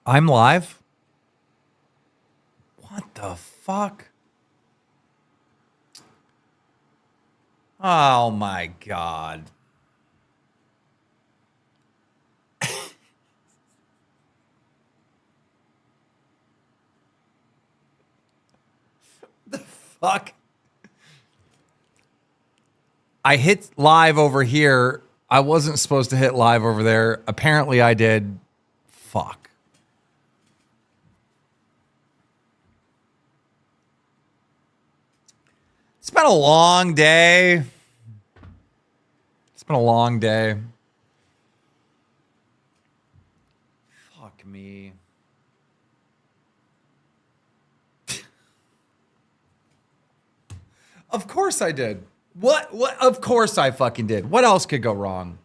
I'm live? What the fuck? Oh my God. The fuck? I hit live over here. I wasn't supposed to hit live over there. Apparently I did. Fuck. It's been a long day. It's been a long day. Fuck me. Of course I did. What? Of course I fucking did. What else could go wrong?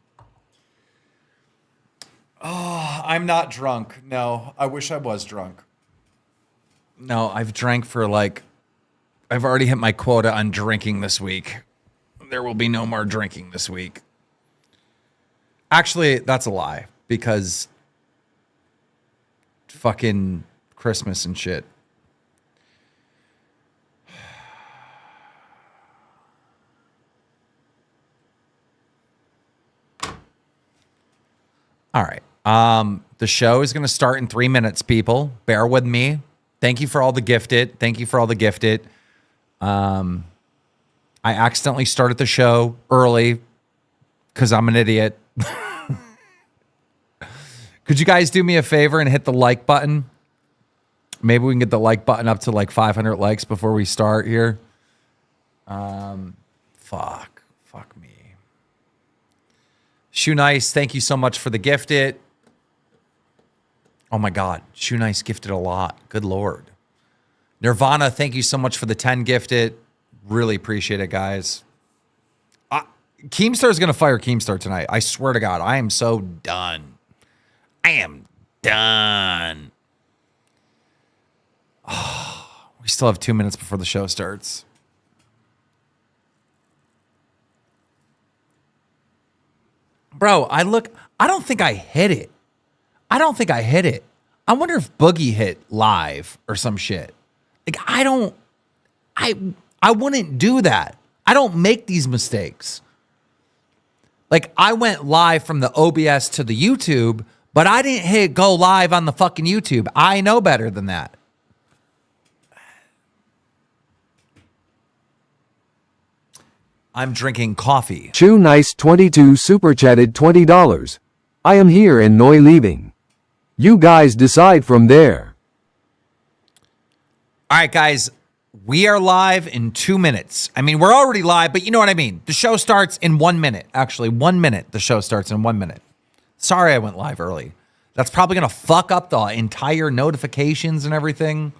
Oh, I'm not drunk. No, I wish I was drunk. No, I've drank for like... I've already hit my quota on drinking this week. There will be no more drinking this week. Actually, that's a lie because fucking Christmas and shit. All right. The show is going to start in 3 minutes, people. Bear with me. Thank you for all the gifted. Thank you for all the gifted. I accidentally started the show early because I'm an idiot. Could you guys do me a favor and hit the like button? Maybe we can get the like button up to like 500 likes before we start here. Fuck me. Shoe Nice, thank you so much for the gifted. Oh my God, Shoe Nice gifted a lot. Good Lord. Nirvana, thank you so much for the 10 gifted. Really appreciate it, guys. Keemstar is going to fire Keemstar tonight. I swear to God, I am so done. I am done. Oh, we still have 2 minutes before the show starts. Bro, I don't think I hit it. I wonder if Boogie hit live or some shit. Like, I wouldn't do that. I don't make these mistakes. Like, I went live from the OBS to the YouTube, but I didn't hit go live on the fucking YouTube. I know better than that. I'm drinking coffee. Shoe Nice 22 super chatted $20. I am here and Noi leaving. You guys decide from there. All right, guys, we are live in 2 minutes. I mean, we're already live, but you know what I mean. The show starts in 1 minute. Actually, 1 minute. The show starts in 1 minute. Sorry I went live early. That's probably going to fuck up the entire notifications and everything.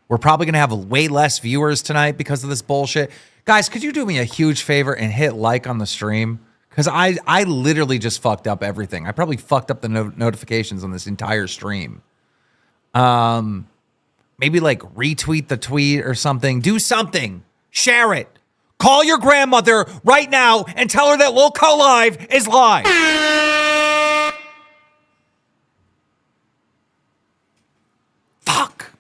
We're probably going to have way less viewers tonight because of this bullshit. Guys, could you do me a huge favor and hit like on the stream? Because I literally just fucked up everything. I probably fucked up the notifications on this entire stream. Maybe like retweet the tweet or something. Do something. Share it. Call your grandmother right now and tell her that lolcow live is live. Fuck.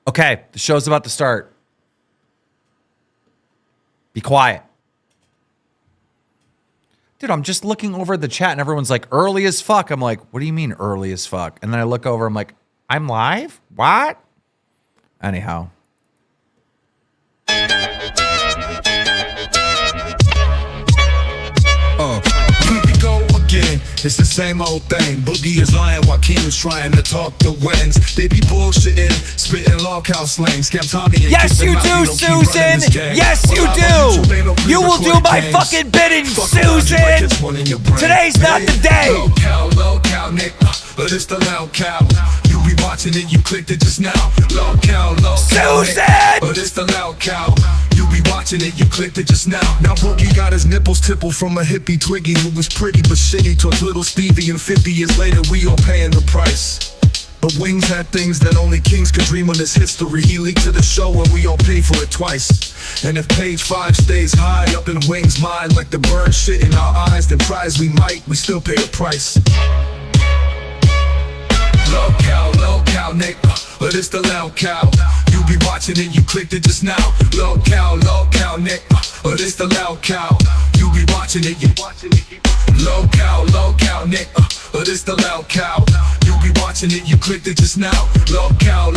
Okay, the show's about to start. Be quiet. Dude, I'm just looking over at the chat and everyone's like, early as fuck. I'm like, what do you mean early as fuck? And then I look over, I'm like, I'm live? What? Anyhow. Here we go again. It's the same old thing. Boogie is lying while Keem's trying to talk the wins. They be bullshitting, spitting lolcow slang. Scam Tommy and yes, you do, Susan. Yes, you do. You will do my fucking bidding, Susan. Today's not the day. Lolcow, Nick. But it's the lolcow. You be watching it, you clicked it just now. Lolcow, Susan. But it's the lolcow. You be watching it, you clicked it just now. Now Boogie got his nipples tippled from a hippie Twiggy who was pretty but shitty. Took little Stevie and 50 years later we all paying the price. But Wings had things that only kings could dream of. This history he leaked to the show, and we all pay for it twice. And if page 5 stays high up in Wings' mind, like the bird shit in our eyes, then prize we still pay a price. Lolcow, nigga, but it's the lolcow. You be watching it, you clicked it just now. Lolcow, nigga, but it's the lolcow. You be watching it, lolcow, nigga, but it's the lolcow. You be watching it, you clicked it just now. Lolcow,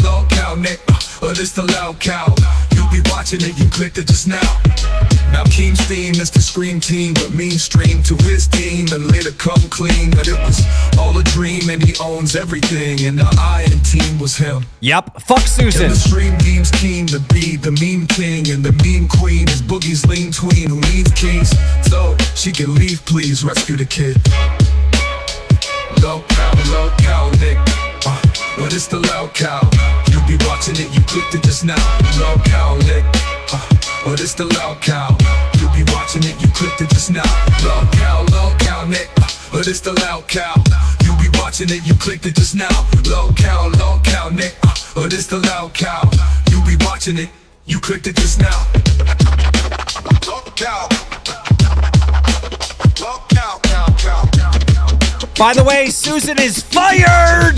nigga, but it's the lolcow. You be watching it, you clicked it just now. Now Keem's theme is the Scream team, but mean stream to his team and later come clean that it was all a dream and he owns everything, and the Iron team was him. Yep, fuck Susan. And the Stream team's keen to be the meme king, and the meme queen is Boogie's lean tween who needs keys, so she can leave, please rescue the kid. Lolcow, nigga, but it's the lolcow. You be watching it, you clicked it just now. Lolcow, nigga, but it's the lolcow. You be watching it, you clicked it just now. Lolcow, nigga, but it's the lolcow. You be watching it, you clicked it just now. Lolcow, nigga, but it's the lolcow. You be watching it, you clicked it just now. Lolcow. By the way, Susan is fired!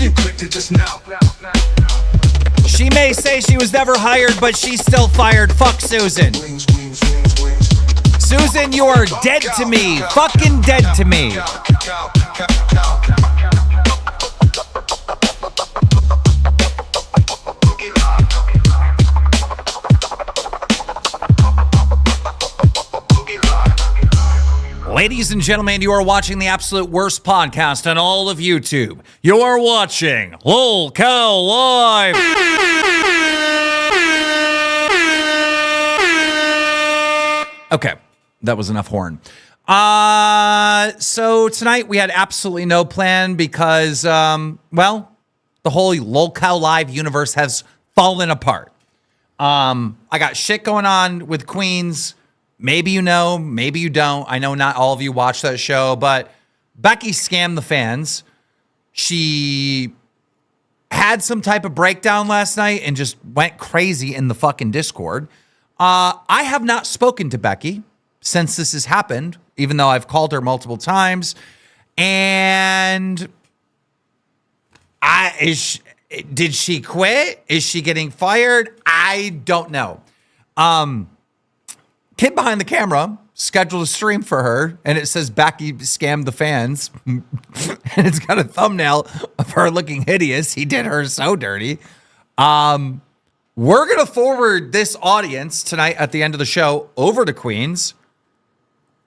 She may say she was never hired, but she's still fired. Fuck Susan. Susan, you are dead to me. Fucking dead to me. Ladies and gentlemen, you are watching the absolute worst podcast on all of YouTube. You are watching lolcow Live. Okay, that was enough horn. So tonight we had absolutely no plan because, well, the whole lolcow Live universe has fallen apart. I got shit going on with Queens. Maybe you know, maybe you don't. I know not all of you watch that show, but Becky scammed the fans. She had some type of breakdown last night and just went crazy in the fucking Discord. I have not spoken to Becky since this has happened, even though I've called her multiple times. And did she quit? Is she getting fired? I don't know. Kid behind the camera scheduled a stream for her, and it says Becky scammed the fans. And it's got a thumbnail of her looking hideous. He did her so dirty. We're going to forward this audience tonight at the end of the show over to Queens.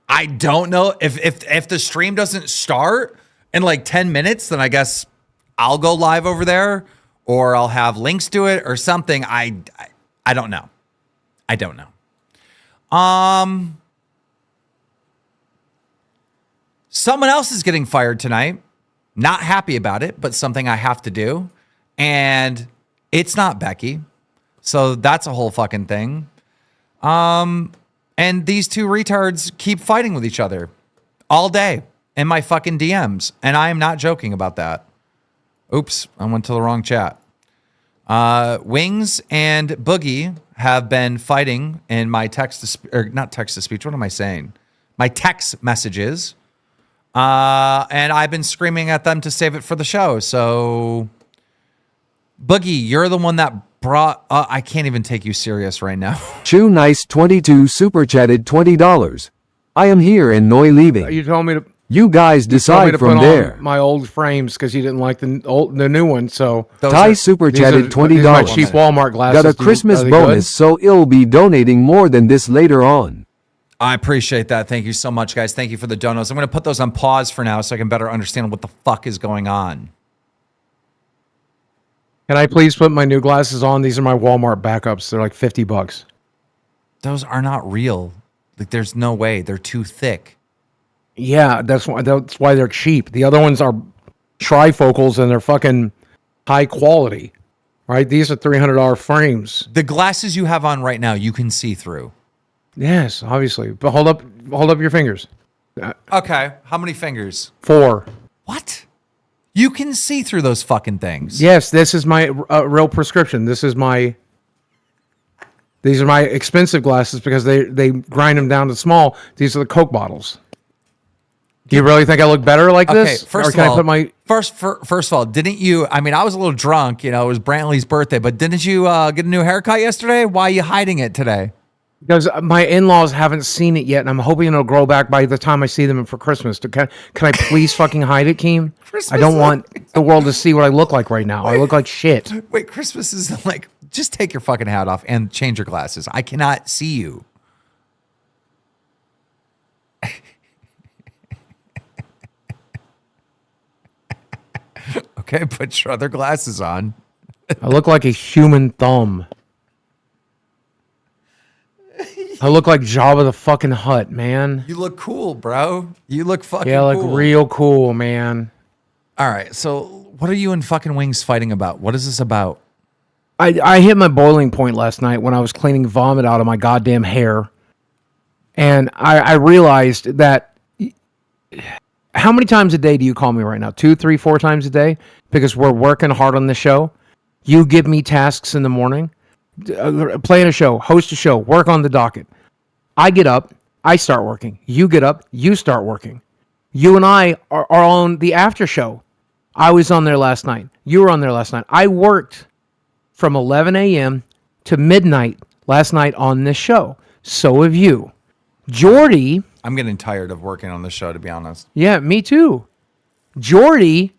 I don't know if the stream doesn't start in like 10 minutes, then I guess I'll go live over there, or I'll have links to it or something. I don't know. I don't know. Someone else is getting fired tonight. Not happy about it, but something I have to do. And it's not Becky. So that's a whole fucking thing. And these two retards keep fighting with each other all day in my fucking DMs. And I am not joking about that. Oops, I went to the wrong chat. Wings and Boogie have been fighting in my not text to speech. What am I saying? My text messages. And I've been screaming at them to save it for the show. So Boogie, you're the one that brought, I can't even take you serious right now. Chew Nice 22 super chatted $20. I am here and Noi leaving. You told me to. You guys decide from there. My old frames because you didn't like the new one. So Ty super chatted $20. These are my cheap Walmart glasses. Got a Christmas bonus, so it'll be donating more than this later on. I appreciate that. Thank you so much, guys. Thank you for the donos. I'm going to put those on pause for now so I can better understand what the fuck is going on. Can I please put my new glasses on? These are my Walmart backups. They're like $50. Those are not real. Like, there's no way. They're too thick. Yeah, that's why they're cheap. The other ones are trifocals and they're fucking high quality, right? These are $300 frames. The glasses you have on right now, you can see through. Yes, obviously. But hold up your fingers. Okay. How many fingers? 4. What? You can see through those fucking things. Yes, this is my real prescription. These are my expensive glasses because they grind them down to small. These are the Coke bottles. Do you really think I look better like this? First of all, didn't you? I mean, I was a little drunk. You know, it was Brantley's birthday, but didn't you get a new haircut yesterday? Why are you hiding it today? Because my in-laws haven't seen it yet, and I'm hoping it'll grow back by the time I see them for Christmas. Can I please fucking hide it, Keem? I don't want the world to see what I look like right now. I look like shit. Wait, Christmas is like, just take your fucking hat off and change your glasses. I cannot see you. Okay, put your other glasses on. I look like a human thumb. I look like Jabba the fucking Hutt, man. You look cool, bro. You look fucking cool. Yeah, like real cool, man. All right, so what are you and fucking Wings fighting about? What is this about? I hit my boiling point last night when I was cleaning vomit out of my goddamn hair. And I realized that... How many times a day do you call me right now? 2, 3, 4 times a day? Because we're working hard on the show. You give me tasks in the morning. Plan a show, host a show, work on the docket. I get up, I start working. You get up, you start working. You and I are on the after show. I was on there last night. You were on there last night. I worked from 11 a.m. to midnight last night on this show. So have you. Jordy... I'm getting tired of working on this show, to be honest. Yeah, me too. Jordy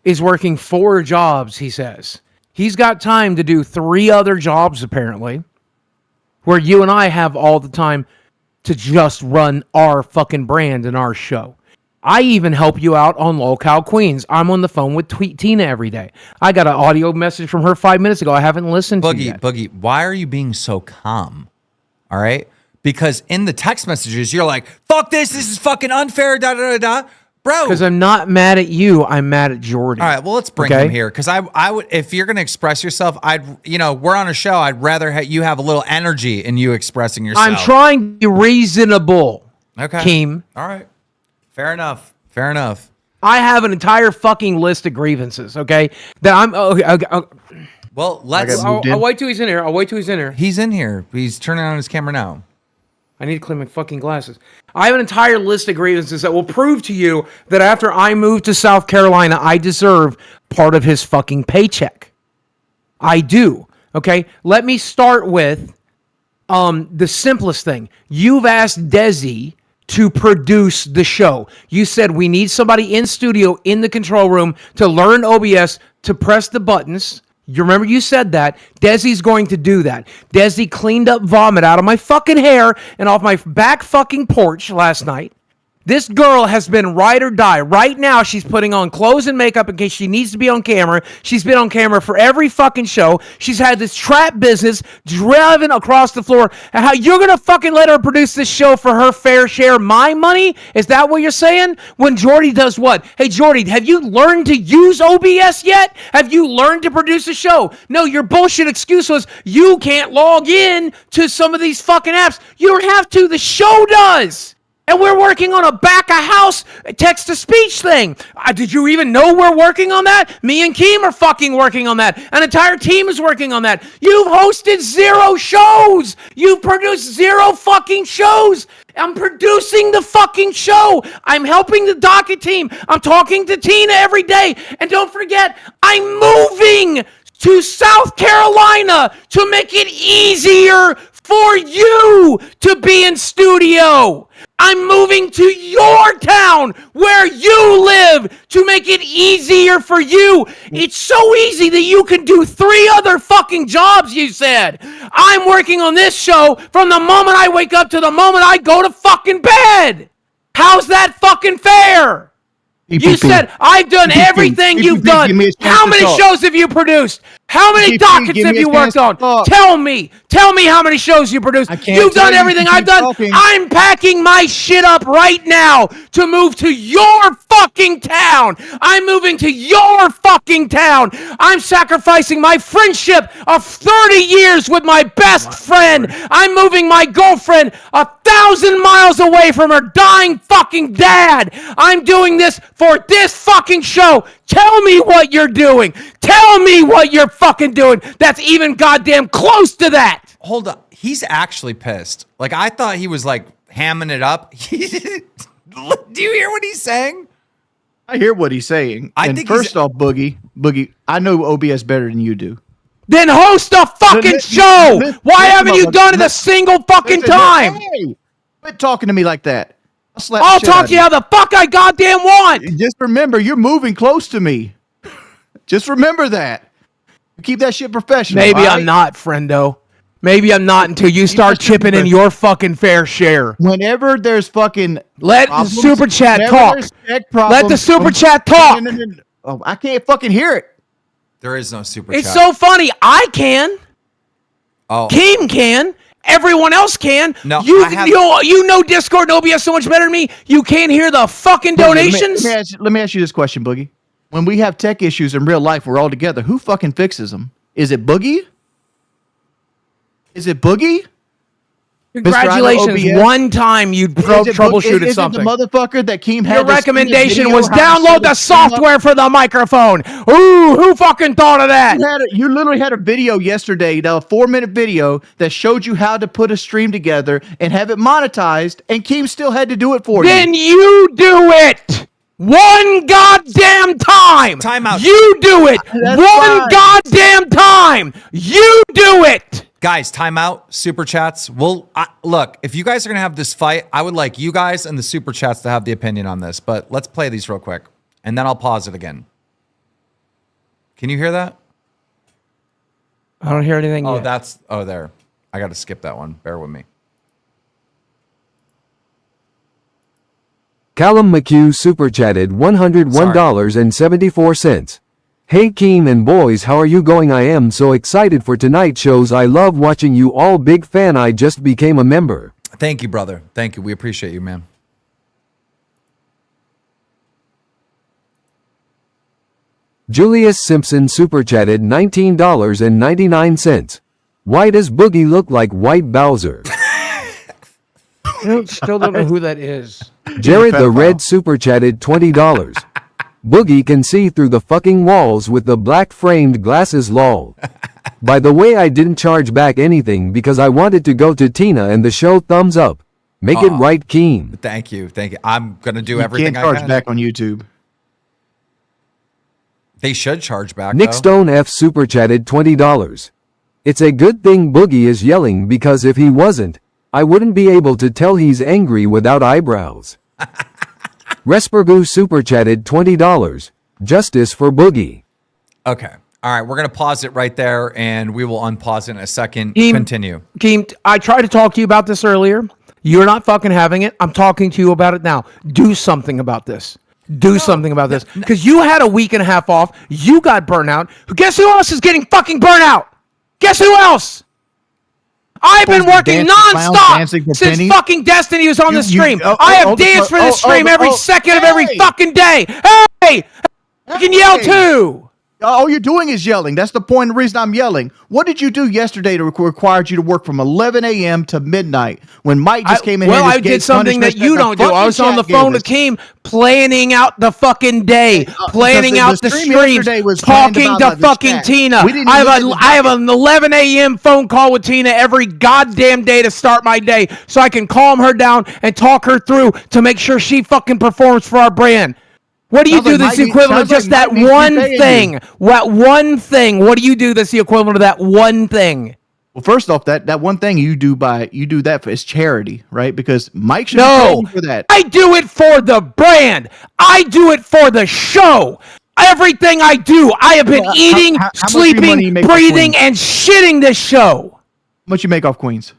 is working 4 jobs, he says. He's got time to do 3 other jobs, apparently, where you and I have all the time to just run our fucking brand and our show. I even help you out on lolcow Queens. I'm on the phone with Tina every day. I got an audio message from her 5 minutes ago. I haven't listened to yet. Boogie, why are you being so calm? All right? Because in the text messages, you're like, fuck this is fucking unfair, da da da da. Bro. Because I'm not mad at you, I'm mad at Jordy. All right, well, let's bring him here. Because I would, if you're going to express yourself, we're on a show, I'd rather you have a little energy in you expressing yourself. I'm trying to be reasonable, okay. Keem. All right. Fair enough. Fair enough. I have an entire fucking list of grievances, okay? That I'm... Well, let's... I'll wait till he's in here. He's in here. He's turning on his camera now. I need to clean my fucking glasses. I have an entire list of grievances that will prove to you that after I moved to South Carolina, I deserve part of his fucking paycheck. I do. Okay? Let me start with the simplest thing. You've asked Desi to produce the show. You said we need somebody in studio in the control room to learn OBS, to press the buttons. You remember you said that. Desi's going to do that. Desi cleaned up vomit out of my fucking hair and off my back fucking porch last night. This girl has been ride or die. Right now, she's putting on clothes and makeup in case she needs to be on camera. She's been on camera for every fucking show. She's had this trap business driving across the floor. And how you're going to fucking let her produce this show for her fair share of my money? Is that what you're saying? When Jordy does what? Hey, Jordy, have you learned to use OBS yet? Have you learned to produce a show? No, your bullshit excuse was you can't log in to some of these fucking apps. You don't have to. The show does. And we're working on a back-of-house text-to-speech thing. Did you even know we're working on that? Me and Keem are fucking working on that. An entire team is working on that. You've hosted 0 shows. You've produced 0 fucking shows. I'm producing the fucking show. I'm helping the docket team. I'm talking to Tina every day. And don't forget, I'm moving to South Carolina to make it easier for you to be in studio. I'm moving to your town where you live to make it easier for you. It's so easy that you can do 3 other fucking jobs, you said. I'm working on this show from the moment I wake up to the moment I go to fucking bed. How's that fucking fair? You said, I've done everything you've done. How many shows have you produced? How many dockets have you worked on? Tell me how many shows you produced. You've done everything I've done. I'm packing my shit up right now to move to your fucking town. I'm moving to your fucking town. I'm sacrificing my friendship of 30 years with my best friend. I'm moving my girlfriend 1,000 miles away from her dying fucking dad. I'm doing this for this fucking show. Tell me what you're doing. Tell me what you're fucking doing. That's even goddamn close to that. Hold up. He's actually pissed. Like, I thought he was like hamming it up. Do you hear what he's saying? I hear what he's saying. First off, Boogie, I know OBS better than you do. Then host a fucking show. Why haven't you done it a single fucking time? Hey, quit talking to me like that. I'll talk to you how the fuck I goddamn want. Just remember, you're moving close to me. Just remember that. Keep that shit professional. Maybe I'm not, friendo. Maybe I'm not until you start chipping in your fucking fair share. Whenever there's fucking let the super chat talk. Let the super chat talk. Oh, I can't fucking hear it. There is no super chat. It's so funny. I can. Oh, Keem can. Everyone else can. No, you know Discord and OBS so much better than me. You can't hear the fucking donations. Let me ask you this question, Boogie. When we have tech issues in real life, we're all together. Who fucking fixes them? Is it Boogie? Is it Boogie? Congratulations. One time you troubleshooted something. The motherfucker that Keem had. Your recommendation was download the software for the microphone. Ooh, who fucking thought of that? You literally had a video yesterday, a 4-minute video that showed you how to put a stream together and have it monetized, and Keem still had to do it for you. Then you do it. One goddamn time. Time out. You do it. One goddamn time. You do it. Guys, timeout, super chats. Look, if you guys are going to have this fight, I would like you guys and the super chats to have the opinion on this, but let's play these real quick, and then I'll pause it again. Can you hear that? I don't hear anything yet. There. I got to skip that one. Bear with me. Callum McHugh super chatted $101.74. Hey Keem and boys, how are you going? I am so excited for tonight's shows. I love watching you all. Big fan. I just became a member. Thank you, brother. Thank you. We appreciate you, man. Julius Simpson super chatted $19.99. Why does Boogie look like White Bowser? I still don't know who that is. Jared the Red super chatted $20. Boogie can see through the fucking walls with the black framed glasses, lol. By the way, I didn't charge back anything because I wanted to go to Tina and the show. Thumbs up. Make it right, Keem. Thank you. Thank you. I'm going to do everything I can't can. charge back on YouTube. They should charge back, Nick Stone F super chatted $20. It's a good thing Boogie is yelling because if he wasn't, I wouldn't be able to tell he's angry without eyebrows. Respergoo super chatted $20. Justice for Boogie. Okay. All right. We're going to pause it right there, and we will unpause it in a second. Continue. Keem, I tried to talk to you about this earlier. You're not fucking having it. I'm talking to you about it now. Do something about this. Do something about this. Because you had a week and a half off. You got burnt out. Guess who else is getting fucking burnt out? Guess who else? I've been working nonstop since fucking Destiny was on the stream. I have danced for this stream every second of every fucking day. Hey! You can yell too. All you're doing is yelling. That's the point and the reason I'm yelling. What did you do yesterday that required you to work from 11 a.m. to midnight when Mike just came in here? Well, I did something that you don't do. I was on the phone with Keem planning out the fucking day, planning out the streams, talking to fucking Tina. I have an 11 a.m. phone call with Tina every goddamn day to start my day so I can calm her down and talk her through to make sure she fucking performs for our brand. What do you do that's the equivalent of just that one thing? What one thing? What do you do that's the equivalent of that one thing? Well, first off, that one thing you do that for is charity, right? Because Mike should be paying for that. I do it for the brand. I do it for the show. Everything I do, I have been eating, sleeping, breathing, and shitting this show. How much you make off Queens?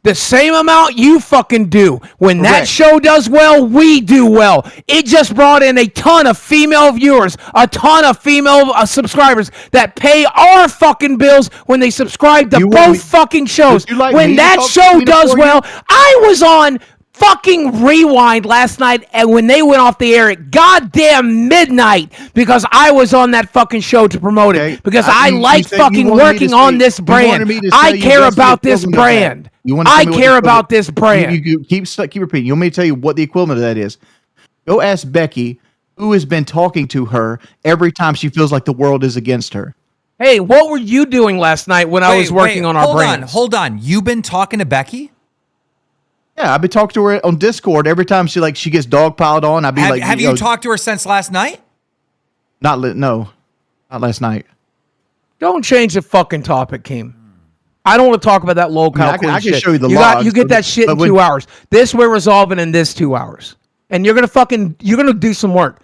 The same amount you fucking do. When that show does well, we do well. It just brought in a ton of female viewers, a ton of female subscribers that pay our fucking bills when they subscribe to both fucking shows. When that show does well, I was on fucking Rewind last night, and when they went off the air at goddamn midnight, because I was on that fucking show to promote it, because I like fucking working on this brand. I care about this brand. I care about this brand. You keep repeating. You want me to tell you what the equivalent of that is? Go ask Becky who has been talking to her every time she feels like the world is against her. Hey, what were you doing last night when I was working on our brand? Hold on. You've been talking to Becky? Yeah, I've been talking to her on Discord every time she gets dogpiled on. I'd be like, have you talked to her since last night? Not last night. Don't change the fucking topic, Keem. I don't want to talk about that lolcow I can shit. show you the you logs. You get that shit in 2 hours. This we're resolving in this 2 hours. And you're gonna do some work.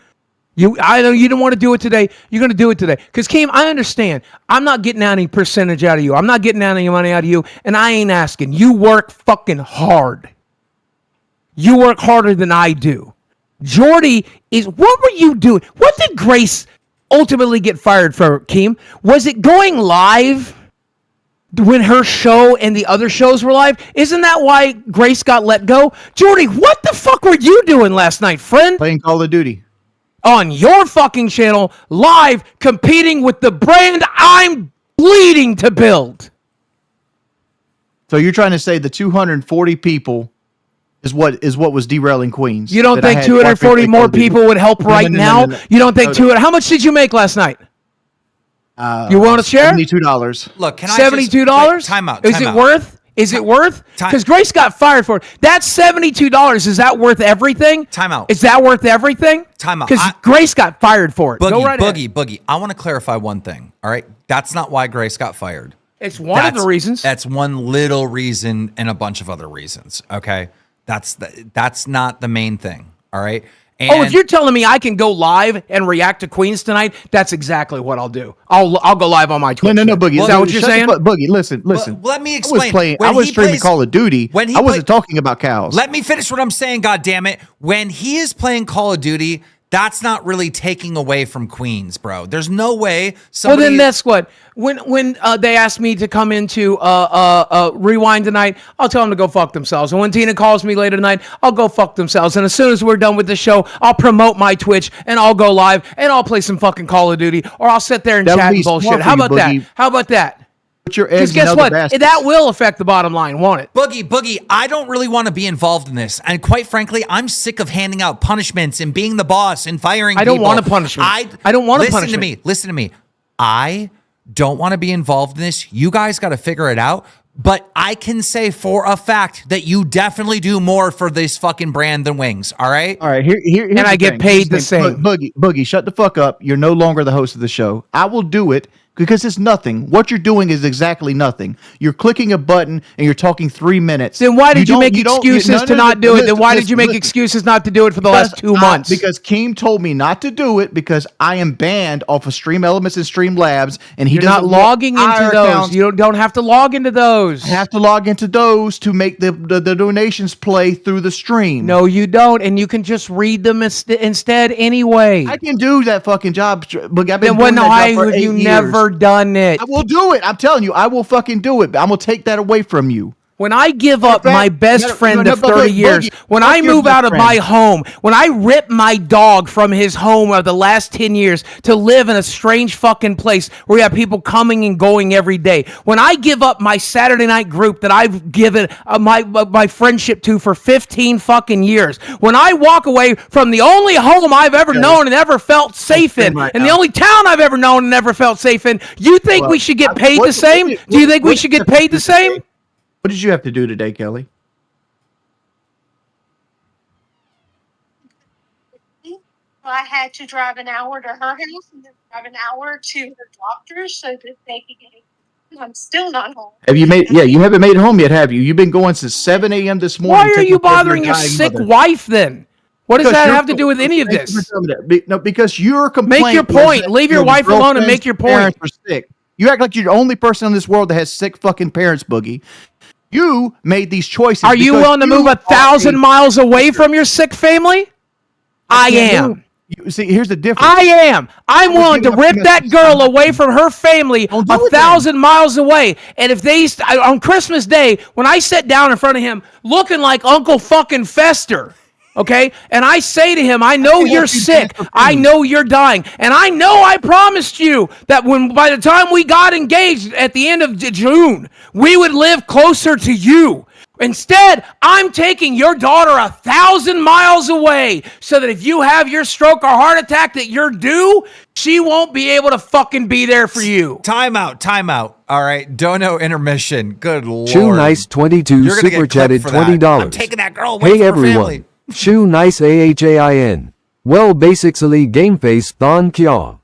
I know you didn't want to do it today. You're gonna do it today. Because Keem, I understand. I'm not getting any percentage out of you. I'm not getting any money out of you, and I ain't asking. You work fucking hard. You work harder than I do. Jordy what were you doing? What did Grace ultimately get fired for, Keem? Was it going live when her show and the other shows were live? Isn't that why Grace got let go? Jordy, what the fuck were you doing last night, friend? Playing Call of Duty. On your fucking channel, live, competing with the brand I'm bleeding to build. So you're trying to say the 240 people is what was derailing Queens? You don't think 240 more people would help right now? You don't think 200? How much did you make last night? You want to share? $72. Look, can I $72? Time out. Is it worth? Is it worth? Because Grace got fired for it. That's $72. Is that worth everything? Time out. Is that worth everything? Time out. Because Grace got fired for it. Go right ahead. Boogie. I want to clarify one thing. All right, that's not why Grace got fired. It's one of the reasons. That's one little reason and a bunch of other reasons. Okay, that's not the main thing. All right. And if you're telling me I can go live and react to Queens tonight, that's exactly what I'll do. I'll go live on my Twitch. No, Boogie. Is that what you're saying? Boogie, listen. Let me explain. I was streaming Call of Duty. I wasn't talking about cows. Let me finish what I'm saying, God damn it. When he is playing Call of Duty, that's not really taking away from Queens, bro. There's no way somebody... Well, then that's what. When they asked me to come into Rewind tonight, I'll tell them to go fuck themselves. And when Tina calls me later tonight, I'll go fuck themselves. And as soon as we're done with the show, I'll promote my Twitch and I'll go live and I'll play some fucking Call of Duty or I'll sit there and chat and bullshit. How about that? How about that? Because guess what? That will affect the bottom line, won't it? Boogie, I don't really want to be involved in this. And quite frankly, I'm sick of handing out punishments and being the boss and firing people. I don't want a punishment. I don't want a punishment. Listen to me. I don't want to be involved in this. You guys got to figure it out. But I can say for a fact that you definitely do more for this fucking brand than Wings. All right? All right. Here's and I get paid the same. Boogie, shut the fuck up. You're no longer the host of the show. I will do it. Because it's nothing. What you're doing is exactly nothing. You're clicking a button and you're talking 3 minutes. Then why did you make excuses to not do it? Then why did you make excuses not to do it for the last 2 months? Because Keem told me not to do it because I am banned off of Stream Elements and Stream Labs, and you're not logging into those. You don't have to log into those. I have to log into those to make the donations play through the stream. No, you don't, and you can just read them instead anyway. I can do that fucking job. But I've been doing that job for 8 years. You never done it. I will do it. I'm telling you, I will fucking do it. I'm gonna take that away from you. When I give up my best friend of 30 years, when I move out of my home, when I rip my dog from his home of the last 10 years to live in a strange fucking place where you have people coming and going every day, when I give up my Saturday night group that I've given my friendship to for 15 fucking years, when I walk away from the only home I've ever known and ever felt safe in, and the only town I've ever known and never felt safe in, you think we should get paid the same? Do you think we should get paid the same? What did you have to do today, Kelly? I had to drive an hour to her house and then drive an hour to her doctor's so that they could get it. I'm still not home. Have you made? Yeah, you haven't made it home yet, have you? You've been going since 7 a.m. this morning. Why are you bothering your sick wife then? What does that have to do with any of this? No, because you're complaining. Make your point. Leave your wife alone and make your point. Parents are sick. You act like you're the only person in this world that has sick fucking parents, Boogie. You made these choices. Are you willing to move 1,000 miles away from your sick family? I am. See, here's the difference. I am. I'm willing to rip that girl away from her family 1,000 miles away. And if they, on Christmas Day, when I sit down in front of him looking like Uncle fucking Fester, okay? And I say to him, I know you're sick. I know you're dying. And I know I promised you that by the time we got engaged at the end of June, we would live closer to you. Instead, I'm taking your daughter 1,000 miles away so that if you have your stroke or heart attack that you're due, she won't be able to fucking be there for you. Time out. All right, dono intermission. Good lord. Shoe Nice 22 You're gonna super get chatted clipped for that. $20. I'm taking that girl away Hey from her everyone. family. Shoe Nice AHAIN. Well, basically game face thon kya.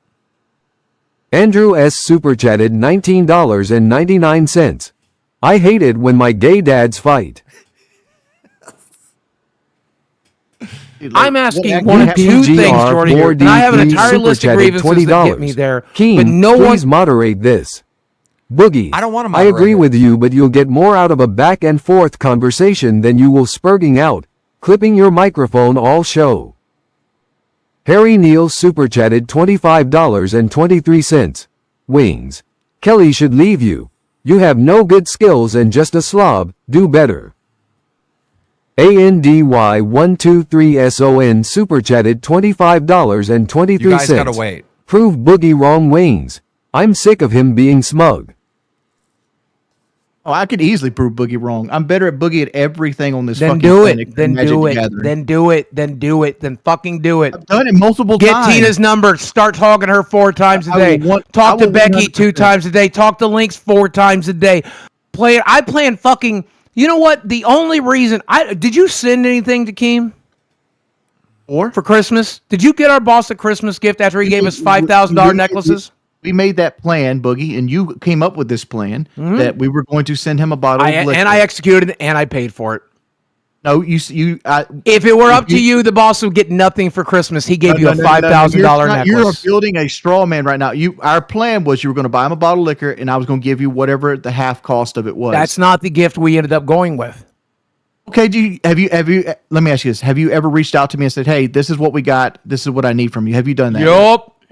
Andrew S super chatted $19.99. I hate it when my gay dads fight. I'm asking what one of two PGR things, Jordy, and I have an entire super list of chatted grievances that get me there. Keem, But no one... please moderate this. Boogie, I don't wanna I moderate agree it. with you, but you'll get more out of a back and forth conversation than you will spurging out, clipping your microphone all show. Harry Neal super chatted $25.23. Wings. Kelly should leave you. You have no good skills and just a slob, do better. ANDY123SON super chatted $25.23. You guys gotta wait. Prove Boogie wrong, Wings. I'm sick of him being smug. Oh, I could easily prove Boogie wrong. I'm better at Boogie at everything on this Then fucking do planet it. than Then Magic do the it. Gathering. Then do it. Then do it. Then fucking do it. I've done it multiple Get times. Tina's number. Start talking to her 4 times a I day. will want- Talk I to will Becky 2 100%. times a day. Talk to Lynx 4 times a day. I plan fucking... You know what? The only reason... Did you send anything to Keem Or for Christmas? Did you get our boss a Christmas gift after he gave us $5,000 necklaces? We made that plan, Boogie, and you came up with this plan that we were going to send him a bottle of liquor. And I executed it, and I paid for it. No, If it were up to you, the boss would get nothing for Christmas. He gave you a $5,000 necklace. You're building a straw man right now. Our plan was you were going to buy him a bottle of liquor, and I was going to give you whatever the half cost of it was. That's not the gift we ended up going with. Okay. Have you? Let me ask you this: have you ever reached out to me and said, "Hey, this is what we got. This is what I need from you"? Have you done that? Yup.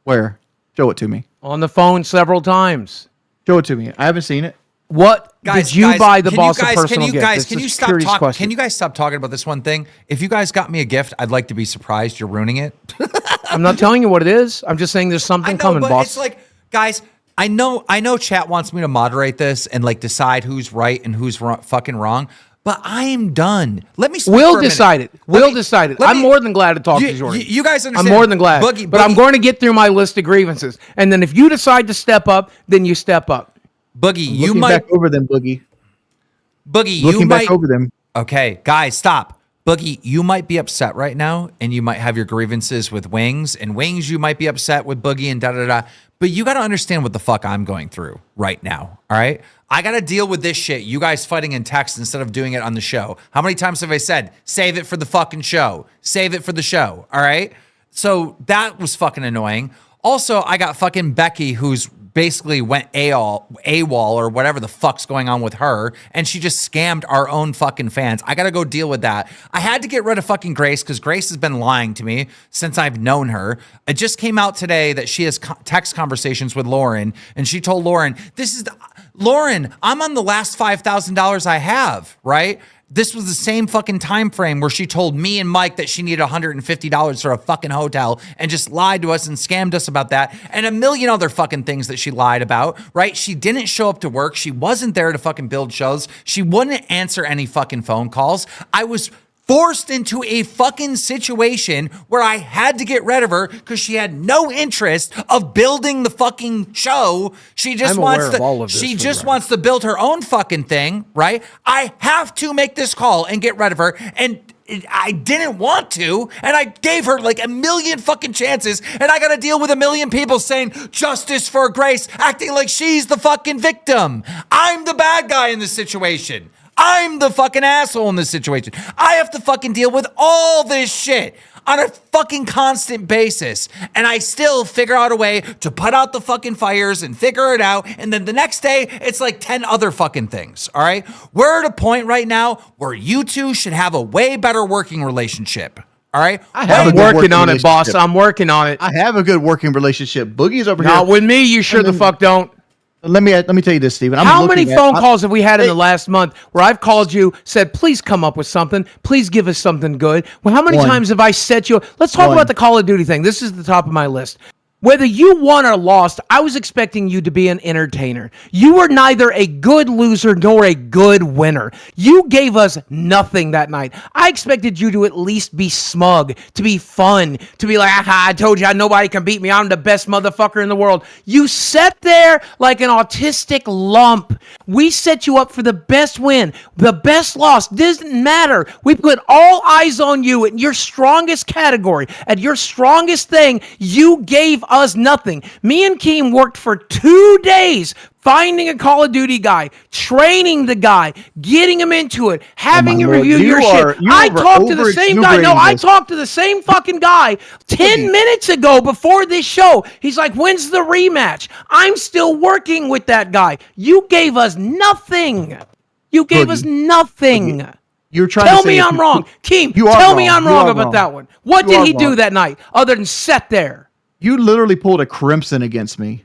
Where? Show it to me. On the phone several times. Show it to me. I haven't seen it. What did you buy the can boss you guys, a personal gift? It's Can a you stop securities talking? question. Can you guys stop talking about this one thing? If you guys got me a gift, I'd like to be surprised you're ruining it. I'm not telling you what it is. I'm just saying there's something coming, but boss. it's like, guys, I know chat wants me to moderate this and like decide who's right and who's fucking wrong. But I am done. Let me. We'll decide it. We'll decide it. I'm more than glad to talk to you, Jordan. You guys understand? I'm more than glad. Boogie, but I'm going to get through my list of grievances, and then if you decide to step up, then you step up. Boogie, you Looking might back over them, Boogie. Boogie, Looking you back might. over them. Okay, guys, stop. Boogie, you might be upset right now, and you might have your grievances with Wings, and Wings, you might be upset with Boogie and da-da-da. But you got to understand what the fuck I'm going through right now, all right? I got to deal with this shit, you guys fighting in text instead of doing it on the show. How many times have I said, save it for the fucking show? Save it for the show, all right? So that was fucking annoying. Also, I got fucking Becky, who's basically went AWOL or whatever the fuck's going on with her, and she just scammed our own fucking fans. I gotta go deal with that. I had to get rid of fucking Grace because Grace has been lying to me since I've known her. It just came out today that she has text conversations with Lauren, and she told Lauren, Lauren, I'm on the last $5,000 I have, right? This was the same fucking time frame where she told me and Mike that she needed $150 for a fucking hotel and just lied to us and scammed us about that and a million other fucking things that she lied about, right? She didn't show up to work. She wasn't there to fucking build shows. She wouldn't answer any fucking phone calls. I was forced into a fucking situation where I had to get rid of her because she had no interest of building the fucking show. She just wants to build her own fucking thing, right? I have to make this call and get rid of her, and I didn't want to, and I gave her like a million fucking chances, and I gotta deal with a million people saying justice for Grace, acting like she's the fucking victim. I'm the bad guy in this situation. I'm the fucking asshole in this situation. I have to fucking deal with all this shit on a fucking constant basis. And I still figure out a way to put out the fucking fires and figure it out. And then the next day, it's like 10 other fucking things, all right? We're at a point right now where you two should have a way better working relationship, all right? I'm working on it, boss. I'm working on it. I have a good working relationship. Boogie's over here. Not with me, you sure the fuck don't. Let me tell you this, Steven. How many phone calls have we had in the last month where I've called you, said, please come up with something, please give us something good? Well, how many times have I set you? Let's talk about the Call of Duty thing. This is the top of my list. Whether you won or lost, I was expecting you to be an entertainer. You were neither a good loser nor a good winner. You gave us nothing that night. I expected you to at least be smug, to be fun, to be like, I told you nobody can beat me. I'm the best motherfucker in the world. You sat there like an autistic lump. We set you up for the best win, the best loss. Doesn't matter. We put all eyes on you in your strongest category, at your strongest thing. You gave us nothing. Me and Keem worked for 2 days finding a Call of Duty guy, training the guy, getting him into it, having him review your shit. I talked to the same guy. No, I talked to the same fucking guy 10 minutes ago before this show. He's like, when's the rematch? I'm still working with that guy. You gave us nothing. You gave us nothing. You're trying tell to say me I'm wrong. Keem, tell me I'm wrong about that one. What did he do that night other than sit there? You literally pulled a crimson against me.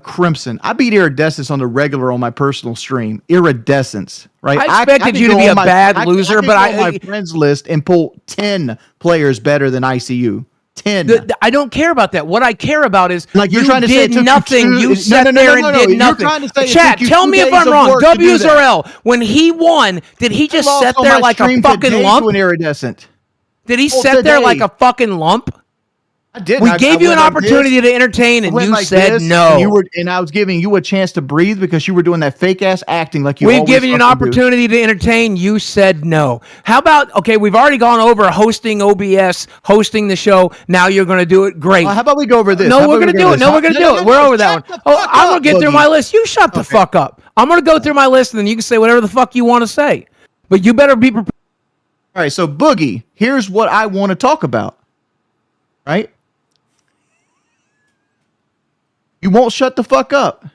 Crimson. I beat Iridescence on the regular on my personal stream. Iridescence, right? I expected you to be a bad loser, but I my friends list and pull 10 players better than ICU. 10. I don't care about that. What I care about is like you're you trying to say did nothing. You sat there and did nothing. Chat, tell me if I'm wrong. W's or L. When he won, did he just sit there like a fucking lump? Iridescent. Did he sit there like a fucking lump? I did. We gave you an opportunity to entertain, and you said no. And I was giving you a chance to breathe because you were doing that fake ass acting like you. We've given you an opportunity to entertain. You said no. How about we've already gone over hosting OBS, hosting the show. Now you're going to do it. Great. How about we go over this? No, we're going to do it. No, we're going to do it. We're over that one. Oh, I'm going to get through my list. You shut the fuck up. I'm going to go through my list, and then you can say whatever the fuck you want to say. But you better be prepared. All right. So Boogie, here's what I want to talk about. Right. You won't shut the fuck up.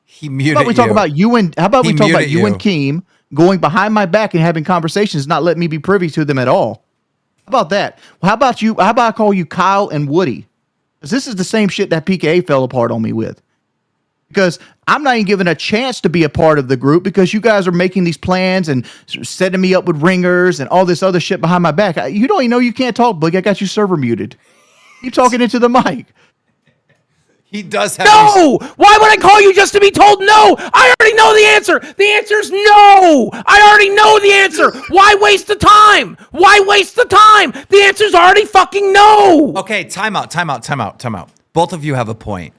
He muted How about we talk about you and and Keem going behind my back and having conversations, not letting me be privy to them at all? How about that? Well, how about you? How about I call you Kyle and Woody? Because this is the same shit that PKA fell apart on me with. Because I'm not even given a chance to be a part of the group because you guys are making these plans and setting me up with ringers and all this other shit behind my back. You don't even know you can't talk, Boogie. I got you server muted. Keep talking into the mic. He does have. No! Why would I call you just to be told no? I already know the answer. The answer's no. I already know the answer. Why waste the time? Why waste the time? The answer's already fucking no. Okay, time out. Both of you have a point.